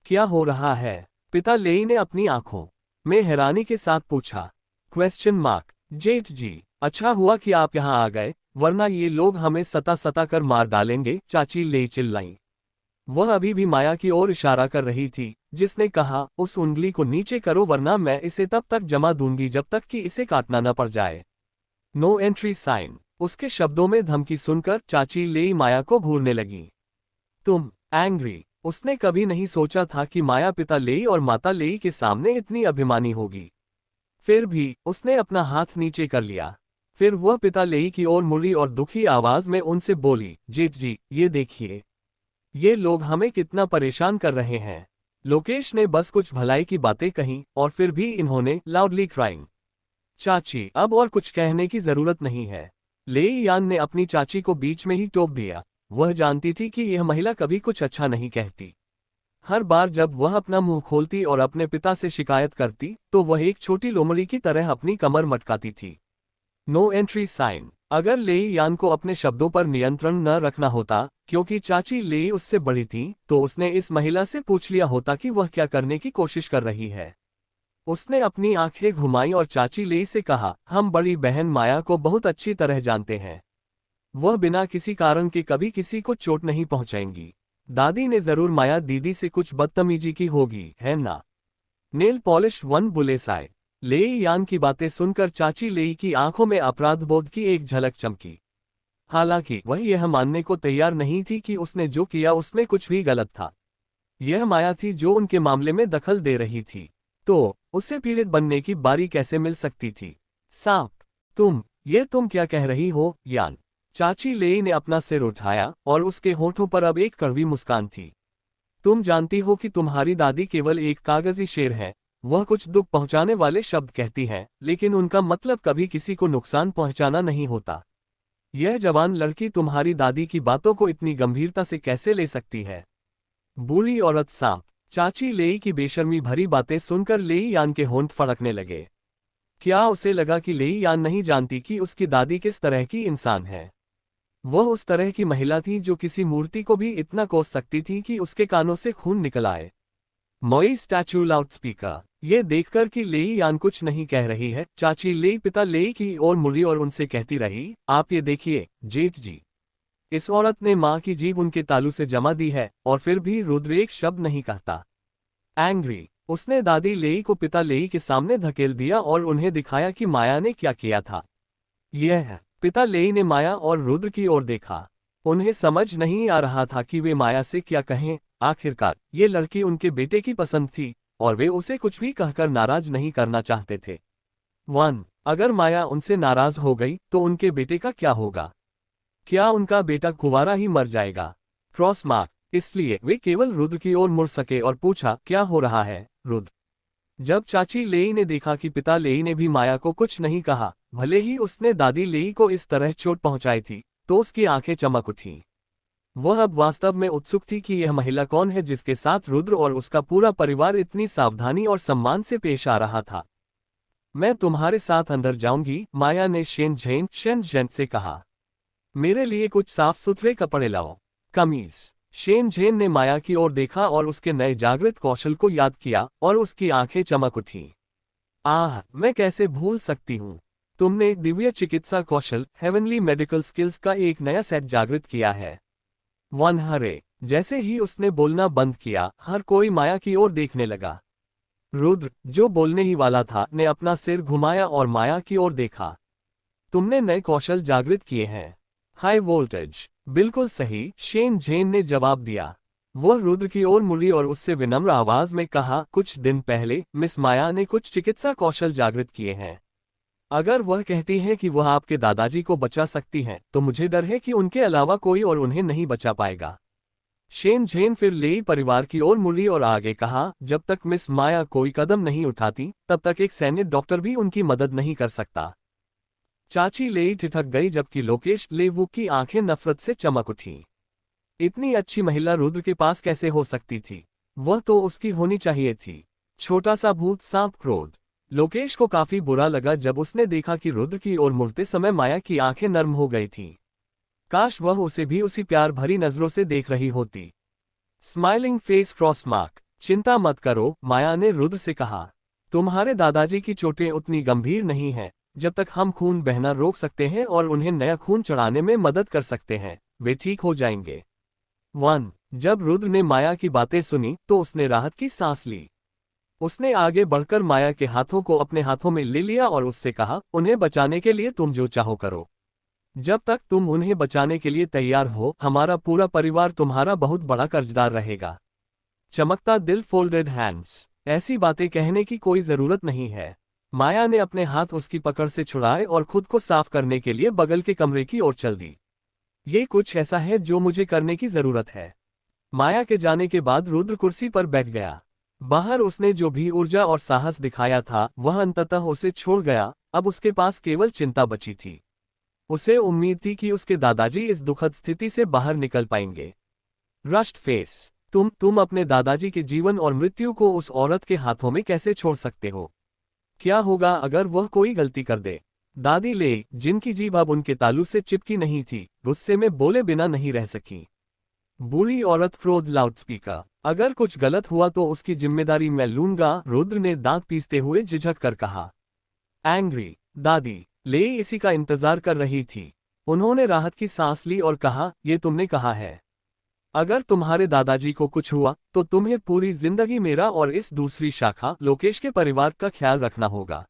क्या हो रहा है। पिता लेई ने अपनी आंखों में हैरानी के साथ पूछा, क्वेश्चन मार्क। जेठ जी, अच्छा हुआ कि आप यहाँ आ गए, वरना ये लोग हमें सता कर मार डालेंगे, चाची लेई चिल्लाई। वह अभी भी माया की ओर इशारा कर रही थी, जिसने कहा, उस उंगली को नीचे करो वरना मैं इसे तब तक जमा दूंगी जब तक कि इसे काटना न पड़ जाए। No entry sign. उसके शब्दों में धमकी सुनकर चाची लेई माया को घूरने लगी। तुम एंग्री। उसने कभी नहीं सोचा था कि माया पिता लेई और माता लेई के सामने इतनी अभिमानी होगी। फिर भी उसने अपना हाथ नीचे कर लिया। फिर वह पिता लेई की ओर मुड़ी और दुखी आवाज में उनसे बोली, जेठ जी, ये देखिए, ये लोग हमें कितना परेशान कर रहे हैं। लोकेश ने बस कुछ भलाई की बातें कहीं और फिर भी इन्होंने लाउडली क्राइंग। चाची, अब और कुछ कहने की जरूरत नहीं है। लेई यान ने अपनी चाची को बीच में ही टोक दिया। वह जानती थी कि यह महिला कभी कुछ अच्छा नहीं कहती। हर बार जब वह अपना मुंह खोलती और अपने पिता से शिकायत करती, तो वह एक छोटी लोमड़ी की तरह अपनी कमर मटकाती थी। No entry sign. अगर लेई यान को अपने शब्दों पर नियंत्रण न रखना होता, क्योंकि चाची लेई उससे बड़ी थी, तो उसने इस महिला से पूछ लिया होता कि वह क्या करने की कोशिश कर रही है। उसने अपनी आंखें घुमाई और चाची लेई से कहा, हम बड़ी बहन माया को बहुत अच्छी तरह जानते हैं। वह बिना किसी कारण के कभी किसी को चोट नहीं पहुंचाएंगी। दादी ने जरूर माया दीदी से कुछ बदतमीजी की होगी, है ना? नेल पॉलिश वन बुलेसाई। लेई यान की बातें सुनकर चाची लेई की आंखों में अपराधबोध की एक झलक चमकी। हालांकि वह यह मानने को तैयार नहीं थी कि उसने जो किया उसमें कुछ भी गलत था। यह माया थी जो उनके मामले में दखल दे रही थी, तो उसे पीड़ित बनने की बारी कैसे मिल सकती थी? सांप, तुम क्या कह रही हो, यान? चाची लेई ने अपना सिर उठाया और उसके होठों पर अब एक कड़वी मुस्कान थी। तुम जानती हो कि तुम्हारी दादी केवल एक कागजी शेर है। वह कुछ दुख पहुंचाने वाले शब्द कहती हैं, लेकिन उनका मतलब कभी किसी को नुकसान पहुंचाना नहीं होता। यह जवान लड़की तुम्हारी दादी की बातों को इतनी गंभीरता से कैसे ले सकती है? बूढ़ी औरत सांप। चाची लेई की बेशर्मी भरी बातें सुनकर लेई यान के होंठ फड़कने लगे। क्या उसे लगा कि लेई यान नहीं जानती कि उसकी दादी किस तरह की इंसान है? वह उस तरह की महिला थी जो किसी मूर्ति को भी इतना कोस सकती थी कि उसके कानों से खून निकल आए। मोई स्टैचू लाउडस्पीकर। ये देखकर कि लेई यान कुछ नहीं कह रही है, चाची लेई पिता लेई की ओर मुड़ी और उनसे कहती रही, आप ये देखिए, जेठ जी, इस औरत ने माँ की जीभ उनके तालू से जमा दी है और फिर भी रुद्र एक शब्द नहीं कहता। एंग्री। उसने दादी लेई को पिता लेई के सामने धकेल दिया और उन्हें दिखाया कि माया ने क्या किया था। यह है। पिता लेई ने माया और रुद्र की ओर देखा। उन्हें समझ नहीं आ रहा था कि वे माया से क्या कहें। आखिरकार ये लड़की उनके बेटे की पसंद थी, और वे उसे कुछ भी कहकर नाराज नहीं करना चाहते थे। 1. अगर माया उनसे नाराज हो गई तो उनके बेटे का क्या होगा? क्या उनका बेटा कुंवारा ही मर जाएगा? Cross mark. इसलिए वे केवल रुद्र की ओर मुड़ सके और पूछा, क्या हो रहा है रुद्र? जब चाची लेई ने देखा कि पिता लेई ने भी माया को कुछ नहीं कहा, भले ही उसने दादी लेई को इस तरह चोट पहुंचाई थी, तो उसकी आंखें चमक उठीं। वह अब वास्तव में उत्सुक थी कि यह महिला कौन है जिसके साथ रुद्र और उसका पूरा परिवार इतनी सावधानी और सम्मान से पेश आ रहा था। मैं तुम्हारे साथ अंदर जाऊंगी, माया ने शेन झेन से कहा। मेरे लिए कुछ साफ सुथरे कपड़े लाओ। कमीज। शेन झेन ने माया की ओर देखा और उसके नए जागृत कौशल को याद किया और उसकी आंखें चमक उठीं। आह, मैं कैसे भूल सकती हूँ। तुमने दिव्य चिकित्सा कौशल हेवनली मेडिकल स्किल्स का एक नया सेट जागृत किया है। 1. हरे। जैसे ही उसने बोलना बंद किया, हर कोई माया की ओर देखने लगा। रुद्र, जो बोलने ही वाला था, ने अपना सिर घुमाया और माया की ओर देखा। तुमने नए कौशल जागृत किए हैं। High voltage. बिल्कुल सही, शेन झेन ने जवाब दिया। वह रुद्र की ओर मुड़ी और उससे विनम्र आवाज में कहा, कुछ दिन पहले मिस माया ने कुछ चिकित्सा कौशल जागृत किए हैं। अगर वह कहती हैं कि वह आपके दादाजी को बचा सकती हैं, तो मुझे डर है कि उनके अलावा कोई और उन्हें नहीं बचा पाएगा। शेन झेन फिर लेई परिवार की ओर मुड़ी और आगे कहा, जब तक मिस माया कोई कदम नहीं उठाती, तब तक एक सैन्य डॉक्टर भी उनकी मदद नहीं कर सकता। चाची लेई ठिठक गई जबकि लोकेश लेवू की आंखें नफरत से चमक उठीं। इतनी अच्छी महिला रुद्र के पास कैसे हो सकती थी? वह तो उसकी होनी चाहिए थी। छोटा सा भूत सांप क्रोध। लोकेश को काफी बुरा लगा जब उसने देखा कि रुद्र की ओर मुड़ते समय माया की आंखें नर्म हो गई थीं। काश वह उसे भी उसी प्यार भरी नजरों से देख रही होती। Smiling face cross mark. चिंता मत करो, माया ने रुद्र से कहा। तुम्हारे दादाजी की चोटें उतनी गंभीर नहीं हैं। जब तक हम खून बहना रोक सकते हैं और उन्हें नया खून चढ़ाने में मदद कर सकते हैं, वे ठीक हो जाएंगे। 1. जब रुद्र ने माया की बातें सुनी तो उसने राहत की सांस ली। उसने आगे बढ़कर माया के हाथों को अपने हाथों में ले लिया और उससे कहा, उन्हें बचाने के लिए तुम जो चाहो करो। जब तक तुम उन्हें बचाने के लिए तैयार हो, हमारा पूरा परिवार तुम्हारा बहुत बड़ा कर्जदार रहेगा। चमकता दिल फोल्डेड हैंड्स। ऐसी बातें कहने की कोई जरूरत नहीं है। माया ने अपने हाथ उसकी पकड़ से छुड़ाए और खुद को साफ करने के लिए बगल के कमरे की ओर चल दी। ये कुछ ऐसा है जो मुझे करने की जरूरत है। माया के जाने के बाद रुद्र कुर्सी पर बैठ गया। बाहर उसने जो भी ऊर्जा और साहस दिखाया था, वह अंततः उसे छोड़ गया। अब उसके पास केवल चिंता बची थी। उसे उम्मीद थी कि उसके दादाजी इस दुखद स्थिति से बाहर निकल पाएंगे। Rushed face. तुम अपने दादाजी के जीवन और मृत्यु को उस औरत के हाथों में कैसे छोड़ सकते हो? क्या होगा अगर वह कोई गलती कर दे? दादी ले, जिनकी जीभ अब उनके तालू से चिपकी नहीं थी, गुस्से में बोले बिना नहीं रह सकी। बूढ़ी औरत क्रोध लाउडस्पीकर। अगर कुछ गलत हुआ तो उसकी जिम्मेदारी मैं लूंगा, रुद्र ने दांत पीसते हुए झिझक कर कहा। एंग्री। दादी ले इसी का इंतजार कर रही थी। उन्होंने राहत की सांस ली और कहा, ये तुमने कहा है। अगर तुम्हारे दादाजी को कुछ हुआ तो तुम्हें पूरी जिंदगी मेरा और इस दूसरी शाखा लोकेश के परिवार का ख्याल रखना होगा।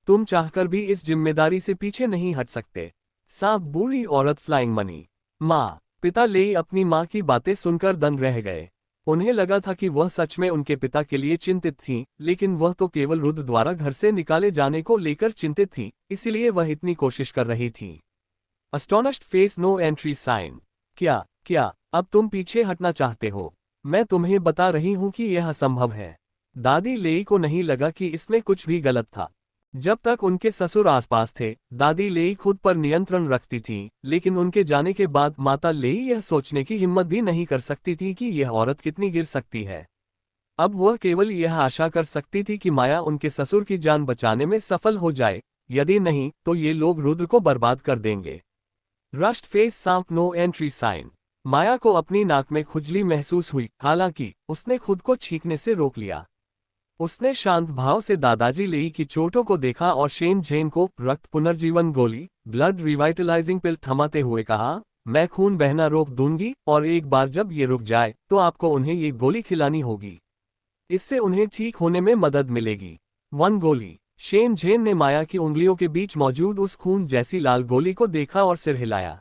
तुम चाहकर भी इस जिम्मेदारी से पीछे नहीं हट सकते। सांप। बूढ़ी औरत फ्लाइंग मनी। माँ। पिता ले अपनी माँ की बातें सुनकर दंग रह गए। उन्हें लगा था कि वह सच में उनके पिता के लिए चिंतित थीं, लेकिन वह तो केवल रुद्र द्वारा घर से निकाले जाने को लेकर चिंतित थी, इसलिए वह इतनी कोशिश कर रही थी। अस्टोनिश्ड फेस, नो एंट्री साइन। क्या अब तुम पीछे हटना चाहते हो? मैं तुम्हें बता रही हूं कि यह असंभव है। दादी लेई को नहीं लगा कि इसमें कुछ भी गलत था। जब तक उनके ससुर आसपास थे, दादी लेई खुद पर नियंत्रण रखती थी, लेकिन उनके जाने के बाद माता लेई यह सोचने की हिम्मत भी नहीं कर सकती थी कि यह औरत कितनी गिर सकती है। अब वह केवल यह आशा कर सकती थी कि माया उनके ससुर की जान बचाने में सफल हो जाए, यदि नहीं तो ये लोग रुद्र को बर्बाद कर देंगे। रश्ड फेस, सांप, नो एंट्री साइन। माया को अपनी नाक में खुजली महसूस हुई, हालांकि उसने खुद को छींकने से रोक लिया। उसने शांत भाव से दादाजी लेई की चोटों को देखा और शेन झेन को रक्त पुनर्जीवन गोली, ब्लड रिवाइटलाइजिंग पिल थमाते हुए कहा, मैं खून बहना रोक दूंगी और एक बार जब ये रुक जाए तो आपको उन्हें ये गोली खिलानी होगी। इससे उन्हें ठीक होने में मदद मिलेगी। 1 गोली। शेन झेन ने माया की उंगलियों के बीच मौजूद उस खून जैसी लाल गोली को देखा और सिर हिलाया।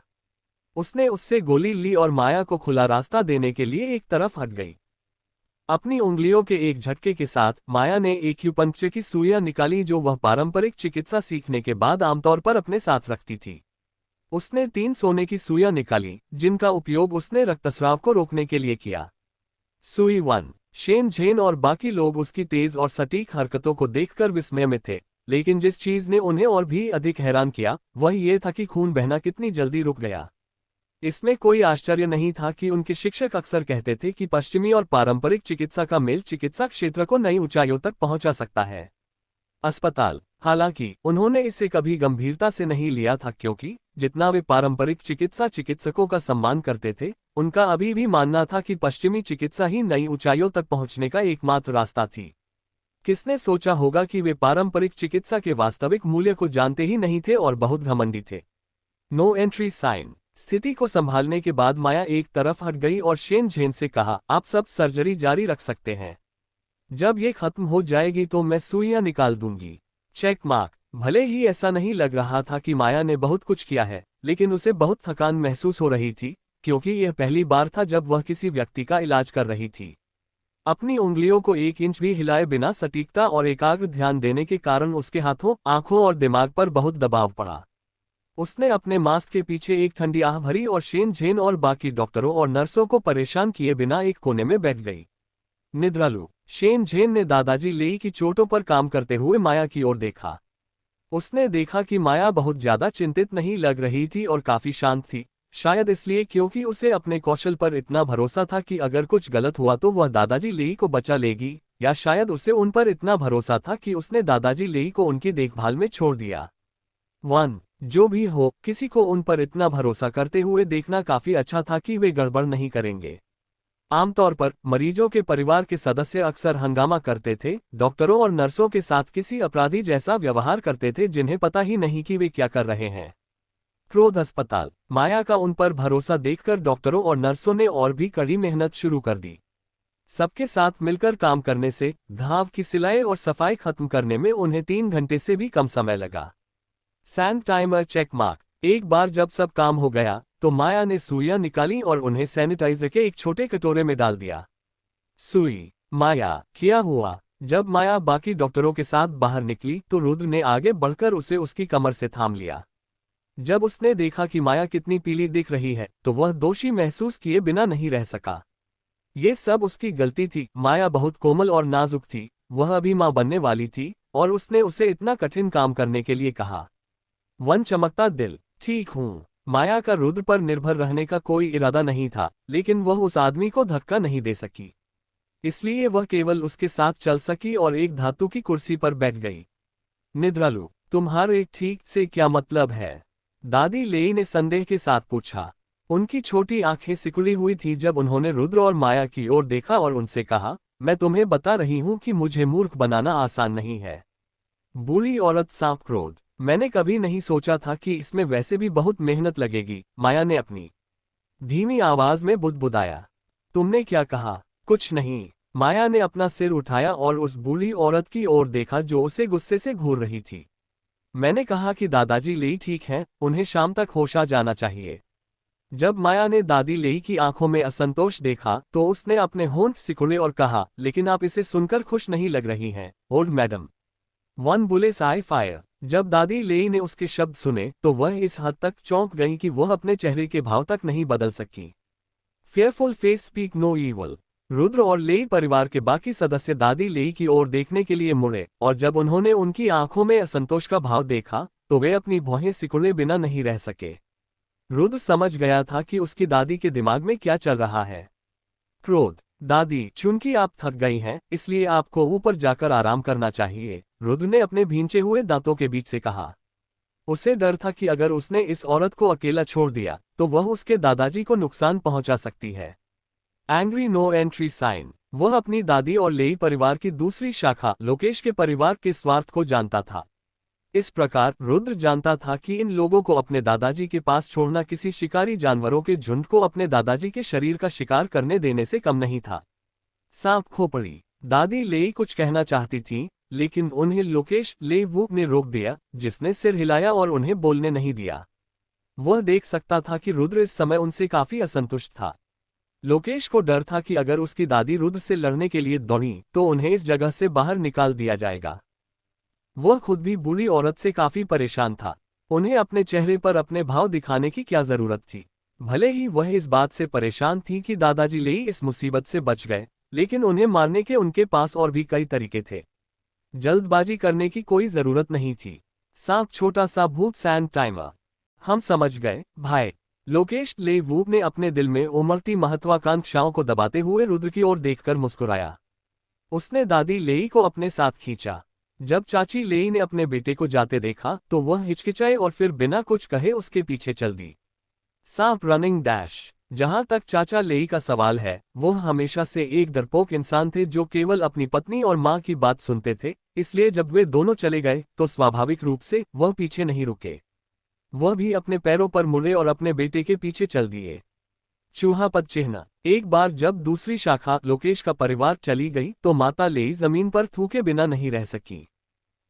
उसने उससे गोली ली और माया को खुला रास्ता देने के लिए एक तरफ हट गई। अपनी उंगलियों के एक झटके के साथ माया ने एक्यूपंक्चर की सुइयां निकाली जो वह पारंपरिक चिकित्सा सीखने के बाद आमतौर पर अपने साथ रखती थी। उसने 3 सोने की सुइयां निकाली जिनका उपयोग उसने रक्तस्राव को रोकने के लिए किया। सुई 1। शेन झेन और बाकी लोग उसकी तेज और सटीक हरकतों को देखकर विस्मय में थे, लेकिन जिस चीज ने उन्हें और भी अधिक हैरान किया वह ये था कि खून बहना कितनी जल्दी रुक गया। इसमें कोई आश्चर्य नहीं था कि उनके शिक्षक अक्सर कहते थे कि पश्चिमी और पारंपरिक चिकित्सा का मेल चिकित्सा क्षेत्र को नई ऊंचाइयों तक पहुंचा सकता है। अस्पताल। हालांकि उन्होंने इसे कभी गंभीरता से नहीं लिया था क्योंकि जितना वे पारंपरिक चिकित्सा चिकित्सकों का सम्मान करते थे, उनका अभी भी मानना था कि पश्चिमी चिकित्सा ही नई ऊंचाइयों तक पहुंचने का एकमात्र रास्ता थी। किसने सोचा होगा कि वे पारंपरिक चिकित्सा के वास्तविक मूल्य को जानते ही नहीं थे और बहुत घमंडी थे। No entry sign. स्थिति को संभालने के बाद माया एक तरफ हट गई और शेन झेन से कहा, आप सब सर्जरी जारी रख सकते हैं। जब ये खत्म हो जाएगी तो मैं सुइयां निकाल दूंगी। Check mark. भले ही ऐसा नहीं लग रहा था कि माया ने बहुत कुछ किया है, लेकिन उसे बहुत थकान महसूस हो रही थी क्योंकि यह पहली बार था जब वह किसी व्यक्ति का इलाज कर रही थी। अपनी उंगलियों को 1 इंच भी हिलाए बिना सटीकता और एकाग्र ध्यान देने के कारण उसके हाथों, आंखों और दिमाग पर बहुत दबाव पड़ा। उसने अपने मास्क के पीछे एक ठंडी आह भरी और शेन झेन और बाकी डॉक्टरों और नर्सों को परेशान किए बिना एक कोने में बैठ गई। निद्रालु। शेन झेन ने दादाजी लेई की चोटों पर काम करते हुए माया की ओर देखा। उसने देखा कि माया बहुत ज्यादा चिंतित नहीं लग रही थी और काफी शांत थी, शायद इसलिए क्योंकि उसे अपने कौशल पर इतना भरोसा था कि अगर कुछ गलत हुआ तो वह दादाजी लेई को बचा लेगी, या शायद उसे उन पर इतना भरोसा था कि उसने दादाजी लेई को उनकी देखभाल में छोड़ दिया। 1। जो भी हो, किसी को उन पर इतना भरोसा करते हुए देखना काफी अच्छा था कि वे गड़बड़ नहीं करेंगे। आमतौर पर मरीजों के परिवार के सदस्य अक्सर हंगामा करते थे, डॉक्टरों और नर्सों के साथ किसी अपराधी जैसा व्यवहार करते थे जिन्हें पता ही नहीं कि वे क्या कर रहे हैं। क्रोध अस्पताल। माया का उन पर भरोसा देखकर डॉक्टरों और नर्सों ने और भी कड़ी मेहनत शुरू कर दी। सबके साथ मिलकर काम करने से घाव की सिलाई और सफाई खत्म करने में उन्हें 3 घंटे से भी कम समय लगा। Sand timer check mark. एक बार जब सब काम हो गया तो माया ने सुइयां निकाली और उन्हें सैनिटाइजर के एक छोटे कटोरे में डाल दिया। सुई। माया, क्या हुआ? जब माया बाकी डॉक्टरों के साथ बाहर निकली तो रुद्र ने आगे बढ़कर उसे उसकी कमर से थाम लिया। जब उसने देखा कि माया कितनी पीली दिख रही है तो वह दोषी महसूस किए बिना नहीं रह सका। ये सब उसकी गलती थी। माया बहुत कोमल और नाजुक थी, वह अभी मां बनने वाली थी और उसने उसे इतना कठिन काम करने के लिए कहा। 1 चमकता दिल। ठीक हूँ। माया का रुद्र पर निर्भर रहने का कोई इरादा नहीं था, लेकिन वह उस आदमी को धक्का नहीं दे सकी, इसलिए वह केवल उसके साथ चल सकी और एक धातु की कुर्सी पर बैठ गई। निद्रालु, तुम्हारे ठीक से क्या मतलब है? दादी लेई ने संदेह के साथ पूछा। उनकी छोटी आंखें सिकुड़ी हुई थी जब उन्होंने रुद्र और माया की ओर देखा और उनसे कहा, मैं तुम्हें बता रही हूं कि मुझे मूर्ख बनाना आसान नहीं है। बूढ़ी औरत सांप क्रोध। मैंने कभी नहीं सोचा था कि इसमें वैसे भी बहुत मेहनत लगेगी, माया ने अपनी धीमी आवाज में बुदबुदाया। तुमने क्या कहा? कुछ नहीं। माया ने अपना सिर उठाया और उस बूढ़ी औरत की ओर देखा जो उसे गुस्से से घूर रही थी। मैंने कहा कि दादाजी लेई ठीक हैं, उन्हें शाम तक होश आ जाना चाहिए। जब माया ने दादी लेई की आंखों में असंतोष देखा तो उसने अपने होंठ सिकुड़े और कहा, लेकिन आप इसे सुनकर खुश नहीं लग रही हैं, ओल्ड मैडम। 1 बुलेट्स आई फायर। जब दादी लेई ने उसके शब्द सुने तो वह इस हद तक चौंक गई कि वह अपने चेहरे के भाव तक नहीं बदल सकी। Fearful face speak no evil. Rudra और लेई परिवार के बाकी सदस्य दादी लेई की ओर देखने के लिए मुड़े और जब उन्होंने उनकी आंखों में असंतोष का भाव देखा तो वे अपनी भौहें सिकुड़े बिना नहीं रह सके। रुद्र समझ गया था कि उसकी दादी के दिमाग में क्या चल रहा है। क्रोध। दादी, चूंकि आप थक गई हैं, इसलिए आपको ऊपर जाकर आराम करना चाहिए, रुद्र ने अपने भींचे हुए दांतों के बीच से कहा। उसे डर था कि अगर उसने इस औरत को अकेला छोड़ दिया तो वह उसके दादाजी को नुकसान पहुंचा सकती है। Angry no entry sign. वह अपनी दादी और लेई परिवार की दूसरी शाखा लोकेश के परिवार के स्वार्थ को जानता था। इस प्रकार रुद्र जानता था कि इन लोगों को अपने दादाजी के पास छोड़ना किसी शिकारी जानवरों के झुंड को अपने दादाजी के शरीर का शिकार करने देने से कम नहीं था। सांप खोपड़ी। दादी लेई कुछ कहना चाहती थी, लेकिन उन्हें लोकेश लेवुक ने रोक दिया, जिसने सिर हिलाया और उन्हें बोलने नहीं दिया। वह देख सकता था कि रुद्र इस समय उनसे काफी असंतुष्ट था। लोकेश को डर था कि अगर उसकी दादी रुद्र से लड़ने के लिए दौड़ी तो उन्हें इस जगह से बाहर निकाल दिया जाएगा। वह खुद भी बूढ़ी औरत से काफी परेशान था। उन्हें अपने चेहरे पर अपने भाव दिखाने की क्या जरूरत थी। भले ही वह इस बात से परेशान थी कि दादाजी लेई इस मुसीबत से बच गए, लेकिन उन्हें मारने के उनके पास और भी कई तरीके थे। जल्दबाजी करने की कोई जरूरत नहीं थी। सांप छोटा सा भूत सैंड टाइमर। हम समझ गए भाई। लोकेश ले वूप ने अपने दिल में उमड़ती महत्वाकांक्षाओं को दबाते हुए रुद्र की ओर देखकर मुस्कुराया। उसने दादी लेई को अपने साथ खींचा। जब चाची लेई ने अपने बेटे को जाते देखा तो वह हिचकिचाई और फिर बिना कुछ कहे उसके पीछे चल दी। सांप रनिंग डैश। जहां तक चाचा लेई का सवाल है, वह हमेशा से एक डरपोक इंसान थे जो केवल अपनी पत्नी और मां की बात सुनते थे, इसलिए जब वे दोनों चले गए तो स्वाभाविक रूप से वह पीछे नहीं रुके। वह भी अपने पैरों पर मुड़े और अपने बेटे के पीछे चल दिए। चूहा पद चिन्ह। एक बार जब दूसरी शाखा लोकेश का परिवार चली गई तो माता लेई जमीन पर थूके बिना नहीं रह सकी।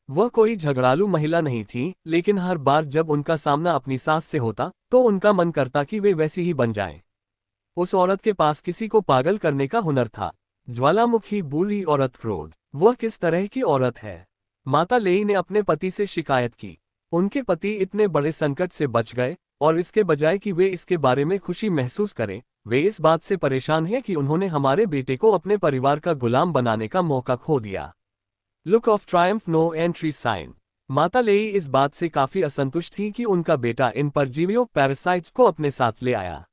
वह कोई झगड़ालू महिला नहीं थी, लेकिन हर बार जब उनका सामना अपनी सास से होता तो उनका मन करता कि वे वैसी ही बन जाएं। उस औरत के पास किसी को पागल करने का हुनर था। ज्वालामुखी बूढ़ी औरत क्रोध। वह किस तरह की औरत है? माता लेई ने अपने पति से शिकायत की। उनके पति इतने बड़े संकट से बच गए और इसके बजाय कि वे इसके बारे में खुशी महसूस करें, वे इस बात से परेशान हैं कि उन्होंने हमारे बेटे को अपने परिवार का गुलाम बनाने का मौका खो दिया। Look of triumph no entry sign. माता लेई इस बात से काफी असंतुष्ट थी कि उनका बेटा इन परजीवियों पैरासाइट्स को अपने साथ ले आया।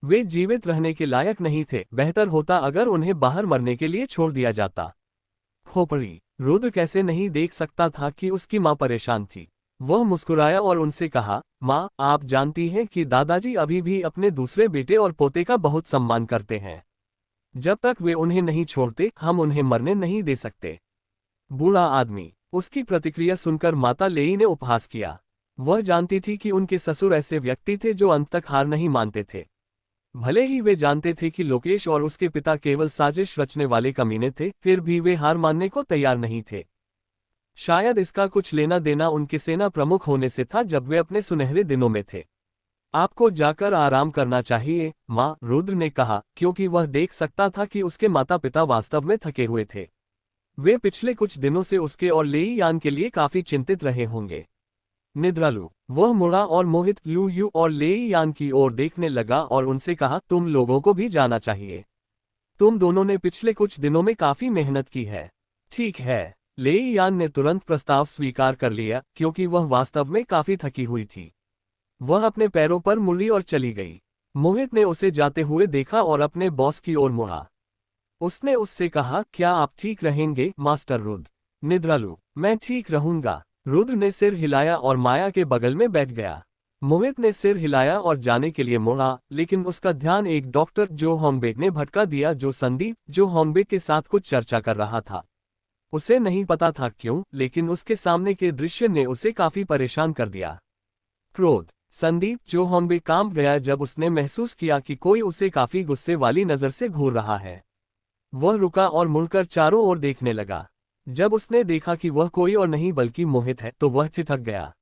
वे जीवित रहने के लायक नहीं थे। बेहतर होता अगर उन्हें बाहर मरने के लिए छोड़ दिया जाता। खोपड़ी। रुद्र कैसे नहीं देख सकता था कि उसकी मां परेशान थी। वह मुस्कुराया और उनसे कहा, माँ, आप जानती हैं कि दादाजी अभी भी अपने दूसरे बेटे और पोते का बहुत सम्मान करते हैं। जब तक वे उन्हें नहीं छोड़ते हम उन्हें मरने नहीं दे सकते। बूढ़ा आदमी। उसकी प्रतिक्रिया सुनकर माता लेई ने उपहास किया। वह जानती थी कि उनके ससुर ऐसे व्यक्ति थे जो अंत तक हार नहीं मानते थे। भले ही वे जानते थे कि लोकेश और उसके पिता केवल साजिश रचने वाले कमीने थे, फिर भी वे हार मानने को तैयार नहीं थे। शायद इसका कुछ लेना देना उनके सेना प्रमुख होने से था जब वे अपने सुनहरे दिनों में थे। आपको जाकर आराम करना चाहिए, माँ, रुद्र ने कहा, क्योंकि वह देख सकता था कि उसके माता पिता वास्तव में थके हुए थे। वे पिछले कुछ दिनों से उसके और लेई यान के लिए काफी चिंतित रहे होंगे। निद्रालु। वह मुड़ा और मोहित लू यू और लेई यान की ओर देखने लगा और उनसे कहा, तुम लोगों को भी जाना चाहिए। तुम दोनों ने पिछले कुछ दिनों में काफी मेहनत की है। ठीक है। लेई यान ने तुरंत प्रस्ताव स्वीकार कर लिया, क्योंकि वह वास्तव में काफी थकी हुई थी। वह अपने पैरों पर मुड़ी और चली गई। मोहित ने उसे जाते हुए देखा और अपने बॉस की ओर मुड़ा। उसने उससे कहा, क्या आप ठीक रहेंगे मास्टर रुद्र? निद्रालु। मैं ठीक रहूंगा। रुद्र ने सिर हिलाया और माया के बगल में बैठ गया। मोहित ने सिर हिलाया और जाने के लिए मुड़ा, लेकिन उसका ध्यान एक डॉक्टर जो होंगबेक ने भटका दिया, जो संदीप जो होंगबेक के साथ कुछ चर्चा कर रहा था। उसे नहीं पता था क्यों, लेकिन उसके सामने के दृश्य ने उसे काफी परेशान कर दिया। क्रोध। संदीप जो होंगबेक कांप गया जब उसने महसूस किया कि कोई उसे काफी गुस्से वाली नजर से घूर रहा है। वह रुका और मुड़कर चारों ओर देखने लगा। जब उसने देखा कि वह कोई और नहीं बल्कि मोहित है तो वह ठिठक गया।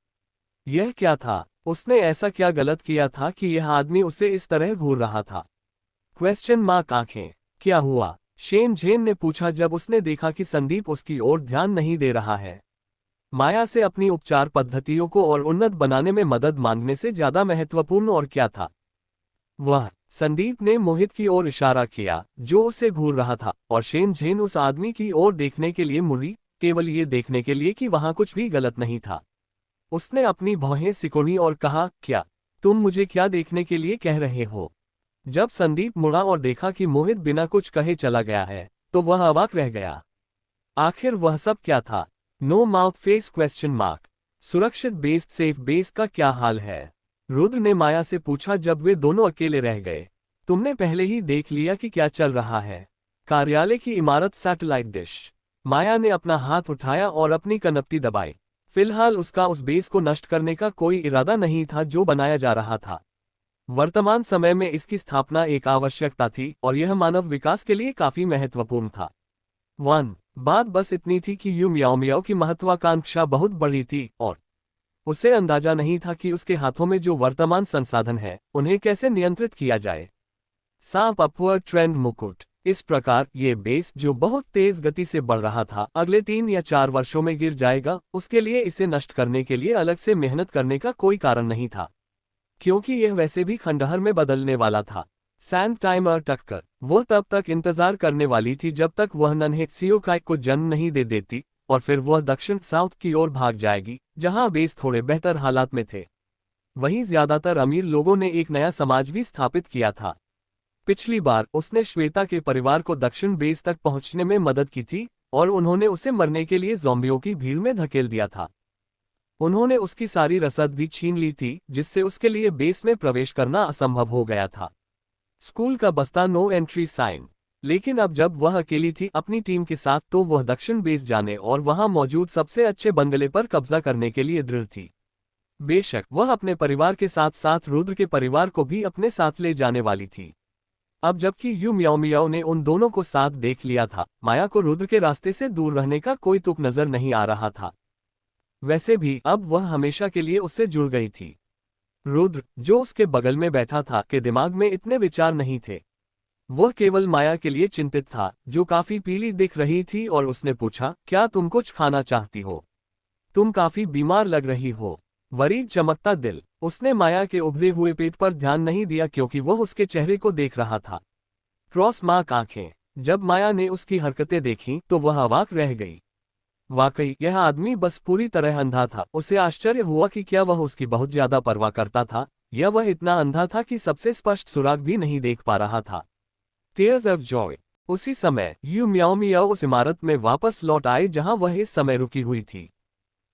यह क्या था? उसने ऐसा क्या गलत किया था कि यह आदमी उसे इस तरह घूर रहा था? क्वेश्चन मार्क आंखें। क्या हुआ? शेन झेन ने पूछा जब उसने देखा कि संदीप उसकी ओर ध्यान नहीं दे रहा है। माया से अपनी उपचार पद्धतियों को और उन्नत बनाने में मदद मांगने से ज्यादा महत्वपूर्ण और क्या था? वह। संदीप ने मोहित की ओर इशारा किया जो उसे घूर रहा था, और शेन झेन उस आदमी की ओर देखने के लिए मुड़ी, केवल ये देखने के लिए कि वहां कुछ भी गलत नहीं था। उसने अपनी भौहें सिकोड़ी और कहा, क्या तुम मुझे क्या देखने के लिए कह रहे हो? जब संदीप मुड़ा और देखा कि मोहित बिना कुछ कहे चला गया है तो वह अवाक रह गया। आखिर वह सब क्या था? No mouth face question mark. सुरक्षित बेस सेफ बेस का क्या हाल है? रुद्र ने माया से पूछा जब वे दोनों अकेले रह गए। तुमने पहले ही देख लिया कि क्या चल रहा है? कार्यालय की इमारत सैटेलाइट डिश। माया ने अपना हाथ उठाया और अपनी कनपटी दबाई। फिलहाल उसका उस बेस को नष्ट करने का कोई इरादा नहीं था जो बनाया जा रहा था। वर्तमान समय में इसकी स्थापना एक आवश्यकता थी और यह मानव विकास के लिए काफी महत्वपूर्ण था। 1 बात बस इतनी थी कि यू मियाओ मियाओ की महत्वाकांक्षा बहुत बड़ी थी और उसे अंदाजा नहीं था कि उसके हाथों में जो वर्तमान संसाधन है उन्हें कैसे नियंत्रित किया जाए। सांप अपवर्ड ट्रेंड मुकुट। इस प्रकार ये बेस जो बहुत तेज गति से बढ़ रहा था अगले 3 या 4 वर्षों में गिर जाएगा, उसके लिए इसे नष्ट करने के लिए अलग से मेहनत करने का कोई कारण नहीं था, क्योंकि यह वैसे भी खंडहर में बदलने वाला था। सैंड टाइमर टक्कर। वह तब तक इंतजार करने वाली थी जब तक वह नन्हे त्सुयोकाई को जन्म नहीं दे देती, और फिर वह दक्षिण साउथ की ओर भाग जाएगी, जहां बेस थोड़े बेहतर हालात में थे। वहीं ज्यादातर अमीर लोगों ने एक नया समाज भी स्थापित किया था। पिछली बार उसने श्वेता के परिवार को दक्षिण बेस तक पहुंचने में मदद की थी, और उन्होंने उसे मरने के लिए ज़ॉम्बियों की भीड़ में धकेल दिया था। उन्होंने उसकी सारी रसद भी छीन ली थी, जिससे उसके लिए बेस में प्रवेश करना असंभव हो गया था। स्कूल का बस्ता नो एंट्री साइन। लेकिन अब जब वह अकेली थी अपनी टीम के साथ, तो वह दक्षिण बेस जाने और वहां मौजूद सबसे अच्छे बंगले पर कब्जा करने के लिए दृढ़ थी। बेशक वह अपने परिवार के साथ साथ रुद्र के परिवार को भी अपने साथ ले जाने वाली थी। अब जबकि यू मियाओ मियाओ ने उन दोनों को साथ देख लिया था, माया को रुद्र के रास्ते से दूर रहने का कोई तुक नजर नहीं आ रहा था। वैसे भी अब वह हमेशा के लिए उससे जुड़ गई थी। रुद्र, जो उसके बगल में बैठा था, के दिमाग में इतने विचार नहीं थे। वह केवल माया के लिए चिंतित था, जो काफी पीली दिख रही थी, और उसने पूछा, क्या तुम कुछ खाना चाहती हो? तुम काफी बीमार लग रही हो। वरीब चमकता दिल। उसने माया के उभरे हुए पेट पर ध्यान नहीं दिया, क्योंकि वह उसके चेहरे को देख रहा था। क्रॉस मार्क आंखें। जब माया ने उसकी हरकतें देखीं, तो वह अवाक रह गई। वाकई यह आदमी बस पूरी तरह अंधा था। उसे आश्चर्य हुआ कि क्या वह उसकी बहुत ज्यादा परवाह करता था, या वह इतना अंधा था कि सबसे स्पष्ट सुराग भी नहीं देख पा रहा था। Tears of Joy. उसी समय यू मियाओ मियाओ उस इमारत में वापस लौट आए जहां वह इस समय रुकी हुई थी।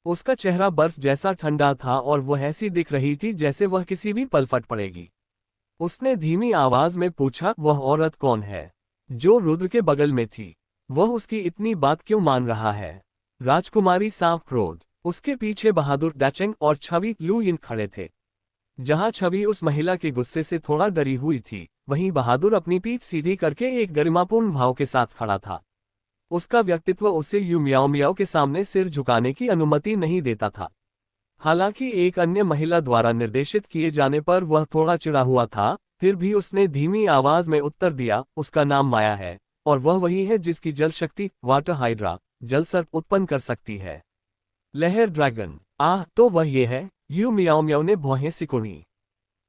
उसका चेहरा बर्फ जैसा ठंडा था, और वह ऐसी दिख रही थी जैसे वह किसी भी पल फट पड़ेगी। उसने धीमी आवाज में पूछा, वह औरत कौन है जो रुद्र के बगल में थी? वह उसकी इतनी बात क्यों मान रहा है? राजकुमारी सांप क्रोध। उसके पीछे बहादुर डैचेंग और छवि लू यिन खड़े थे। जहां छवि उस महिला के गुस्से से थोड़ा डरी हुई थी, वहीं बहादुर अपनी पीठ सीधी करके एक गरिमापूर्ण भाव के साथ खड़ा था। उसका व्यक्तित्व उसे यू मियाओ मियाओ के सामने सिर झुकाने की अनुमति नहीं देता था। हालांकि एक अन्य महिला द्वारा निर्देशित किए जाने पर वह थोड़ा चिढ़ा हुआ था, फिर भी उसने धीमी आवाज में उत्तर दिया, उसका नाम माया है, और वह वही है जिसकी जल शक्ति वाटर हाइड्रा जल सर्प उत्पन्न कर सकती है। लहर ड्रैगन। तो वह ये है। यू मियाओ मियाओ ने भौहें सिकुड़ी।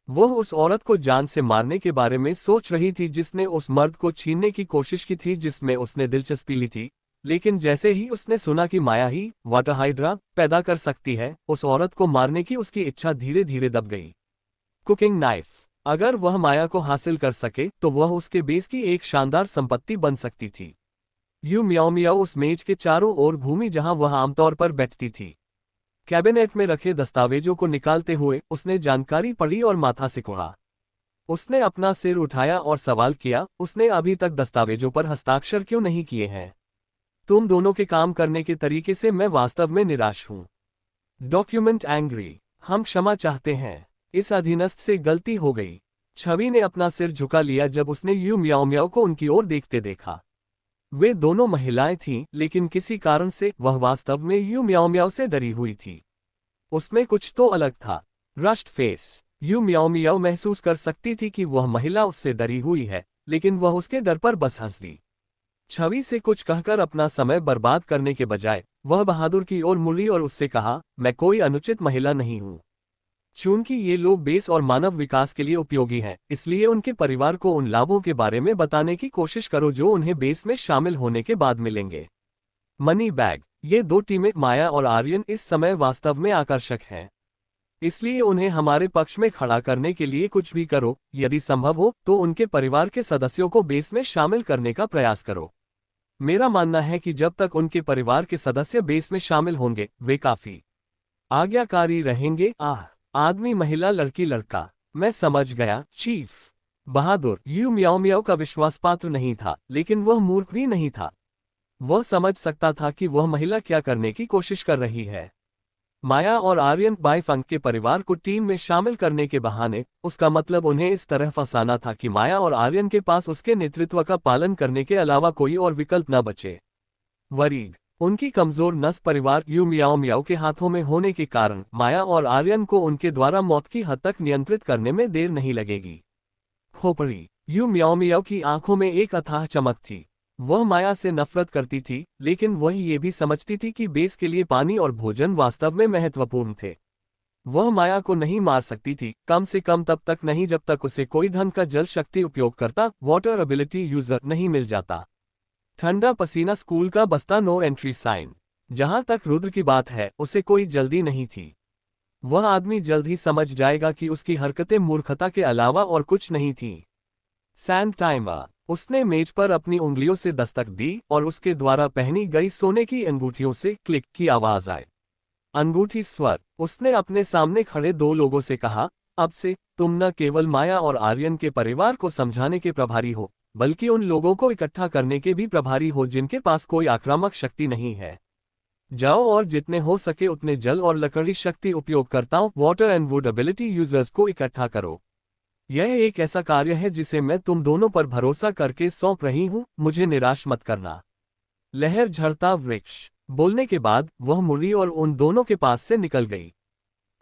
वह उस औरत को जान से मारने के बारे में सोच रही थी जिसने उस मर्द को छीनने की कोशिश की थी जिसमें उसने दिलचस्पी ली थी, लेकिन जैसे ही उसने सुना कि माया ही वाटर हाइड्रा पैदा कर सकती है, उस औरत को मारने की उसकी इच्छा धीरे धीरे दब गई। Cooking knife. अगर वह माया को हासिल कर सके तो वह उसके बेस की एक शानदार संपत्ति बन सकती थी। यू मियाओ मियाओ उस मेज के चारों ओर घूमी जहां वह आमतौर पर बैठती थी। कैबिनेट में रखे दस्तावेजों को निकालते हुए उसने जानकारी पढ़ी और माथा सिकोड़ा। उसने अपना सिर उठाया और सवाल किया, उसने अभी तक दस्तावेजों पर हस्ताक्षर क्यों नहीं किए हैं? तुम दोनों के काम करने के तरीके से मैं वास्तव में निराश हूं। Document angry. हम क्षमा चाहते हैं, इस अधीनस्थ से गलती हो गई। छवि ने अपना सिर झुका लिया जब उसने यू मियाओ मियाओ को उनकी ओर देखते देखा। वे दोनों महिलाएं थीं, लेकिन किसी कारण से वह वास्तव में यू मियाओ मियाओ से डरी हुई थी। उसमें कुछ तो अलग था। Rushed face. यू मियाओ मियाओ महसूस कर सकती थी कि वह महिला उससे डरी हुई है, लेकिन वह उसके डर पर बस हंस दी। छवि से कुछ कहकर अपना समय बर्बाद करने के बजाय वह बहादुर की ओर मुड़ी और उससे कहा, मैं कोई अनुचित महिला नहीं हूं। चूंकि ये लोग बेस और मानव विकास के लिए उपयोगी हैं, इसलिए उनके परिवार को उन लाभों के बारे में बताने की कोशिश करो जो उन्हें बेस में शामिल होने के बाद मिलेंगे। Money bag. ये दो टीमें माया और आर्यन इस समय वास्तव में आकर्षक हैं, इसलिए उन्हें हमारे पक्ष में खड़ा करने के लिए कुछ भी करो। यदि संभव हो तो उनके परिवार के सदस्यों को बेस में शामिल करने का प्रयास करो। मेरा मानना है कि जब तक उनके परिवार के सदस्य बेस में शामिल होंगे, वे काफी आज्ञाकारी रहेंगे। आदमी महिला लड़की लड़का। मैं समझ गया चीफ। बहादुर। यू मियाओ मियाओ का विश्वास पात्र नहीं था, लेकिन वह मूर्ख भी नहीं था। वह समझ सकता था कि वह महिला क्या करने की कोशिश कर रही है। माया और आर्यन बाईफंक के परिवार को टीम में शामिल करने के बहाने, उसका मतलब उन्हें इस तरह फंसाना था कि माया और आर्यन के पास उसके नेतृत्व का पालन करने के अलावा कोई और विकल्प न बचे। वरीग। उनकी कमजोर नस परिवार यू मियाओ मियाओ के हाथों में होने के कारण माया और आर्यन को उनके द्वारा मौत की हद तक नियंत्रित करने में देर नहीं लगेगी। खोपड़ी। यू म्याओ म्याओ की आंखों में एक अथाह चमक थी। वह माया से नफरत करती थी, लेकिन वह ये भी समझती थी कि बेस के लिए पानी और भोजन वास्तव में महत्वपूर्ण थे। वह माया को नहीं मार सकती थी, कम से कम तब तक नहीं जब तक उसे कोई ढंग का जल शक्ति उपयोगकर्ता वाटर एबिलिटी यूजर नहीं मिल जाता। ठंडा पसीना स्कूल का बस्ता नो एंट्री साइन। जहां तक रुद्र की बात है, उसे कोई जल्दी नहीं थी। वह आदमी जल्द ही समझ जाएगा कि उसकी हरकतें मूर्खता के अलावा और कुछ नहीं थीं। Sand timer. उसने मेज पर अपनी उंगलियों से दस्तक दी और उसके द्वारा पहनी गई सोने की अंगूठियों से क्लिक की आवाज आई। अंगूठी स्वर। उसने अपने सामने खड़े दो लोगों से कहा, अब से तुम न केवल माया और आर्यन के परिवार को समझाने के प्रभारी हो, बल्कि उन लोगों को इकट्ठा करने के भी प्रभारी हो जिनके पास कोई आक्रामक शक्ति नहीं है। जाओ और जितने हो सके उतने जल और लकड़ी शक्ति उपयोगकर्ताओं water and would ability users को इकट्ठा करो। यह एक ऐसा कार्य है जिसे मैं तुम दोनों पर भरोसा करके सौंप रही हूं, मुझे निराश मत करना। लहर झड़ता वृक्ष। बोलने के बाद वह मुड़ी और उन दोनों के पास से निकल गई।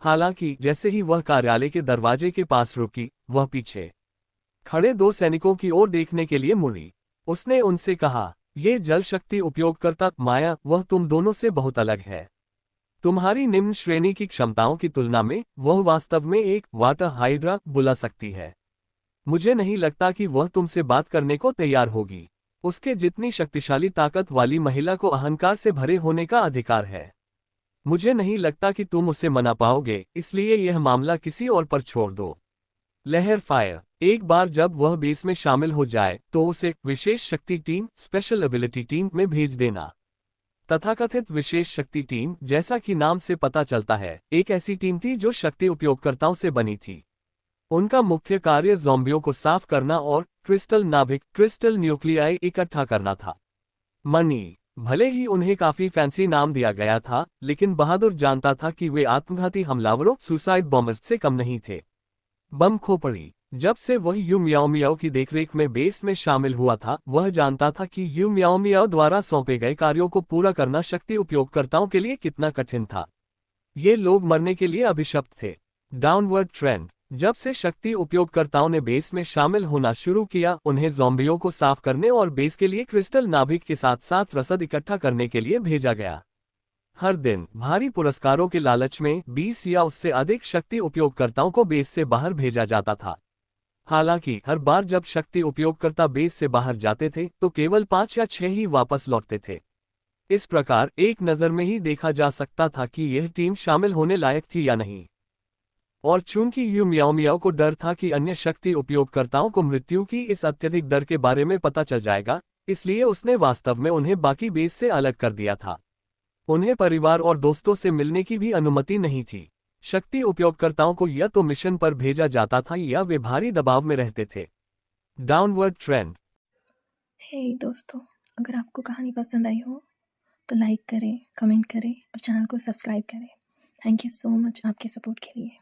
हालांकि जैसे ही वह कार्यालय के दरवाजे के पास रुकी, वह पीछे खड़े दो सैनिकों की ओर देखने के लिए मुड़ी। उसने उनसे कहा, ये जल शक्ति उपयोगकर्ता माया वह तुम दोनों से बहुत अलग है। तुम्हारी निम्न श्रेणी की क्षमताओं की तुलना में वह वास्तव में एक वाटर हाइड्रा बुला सकती है। मुझे नहीं लगता कि वह तुमसे बात करने को तैयार होगी। उसके जितनी शक्तिशाली ताकत वाली महिला को अहंकार से भरे होने का अधिकार है। मुझे नहीं लगता कि तुम उसे मना पाओगे, इसलिए यह मामला किसी और पर छोड़ दो। लहर फायर। एक बार जब वह बेस में शामिल हो जाए तो उसे विशेष शक्ति टीम स्पेशल एबिलिटी टीम में भेज देना। तथाकथित विशेष शक्ति टीम, जैसा कि नाम से पता चलता है, एक ऐसी टीम थी जो शक्ति उपयोगकर्ताओं से बनी थी। उनका मुख्य कार्य ज़ॉम्बियों को साफ करना और क्रिस्टल नाभिक क्रिस्टल न्यूक्लियाई इकट्ठा करना था। मनी। भले ही उन्हें काफी फैंसी नाम दिया गया था, लेकिन बहादुर जानता था कि वे आत्मघाती हमलावरों सुसाइड बॉम्बिस्ट से कम नहीं थे। बम खोपड़ी। जब से वह यू मियाओ मियाओ की देखरेख में बेस में शामिल हुआ था, वह जानता था कि यू मियाओ मियाओ द्वारा सौंपे गए कार्यों को पूरा करना शक्ति उपयोगकर्ताओं के लिए कितना कठिन था। ये लोग मरने के लिए अभिशप्त थे। Downward trend. जब से शक्ति उपयोगकर्ताओं ने बेस में शामिल होना शुरू किया, उन्हें ज़ॉम्बियों को साफ करने और बेस के लिए क्रिस्टल नाभिक के साथ साथ रसद इकट्ठा करने के लिए भेजा गया। हर दिन भारी पुरस्कारों के लालच में 20 या उससे अधिक शक्ति उपयोगकर्ताओं को बेस से बाहर भेजा जाता था। हालांकि हर बार जब शक्ति उपयोगकर्ता बेस से बाहर जाते थे तो केवल 5 या 6 ही वापस लौटते थे। इस प्रकार एक नज़र में ही देखा जा सकता था कि यह टीम शामिल होने लायक थी या नहीं। और चूंकि यू मियाओ मियाओ को डर था कि अन्य शक्ति उपयोगकर्ताओं को मृत्यु की इस अत्यधिक दर के बारे में पता चल जाएगा, इसलिए उसने वास्तव में उन्हें बाकी बेस से अलग कर दिया था। उन्हें परिवार और दोस्तों से मिलने की भी अनुमति नहीं थी। शक्ति उपयोगकर्ताओं को या तो मिशन पर भेजा जाता था या वे भारी दबाव में रहते थे। Downward trend. हे दोस्तों, अगर आपको कहानी पसंद आई हो तो लाइक करें, कमेंट करें और चैनल को सब्सक्राइब करें। थैंक यू सो मच आपके सपोर्ट के लिए।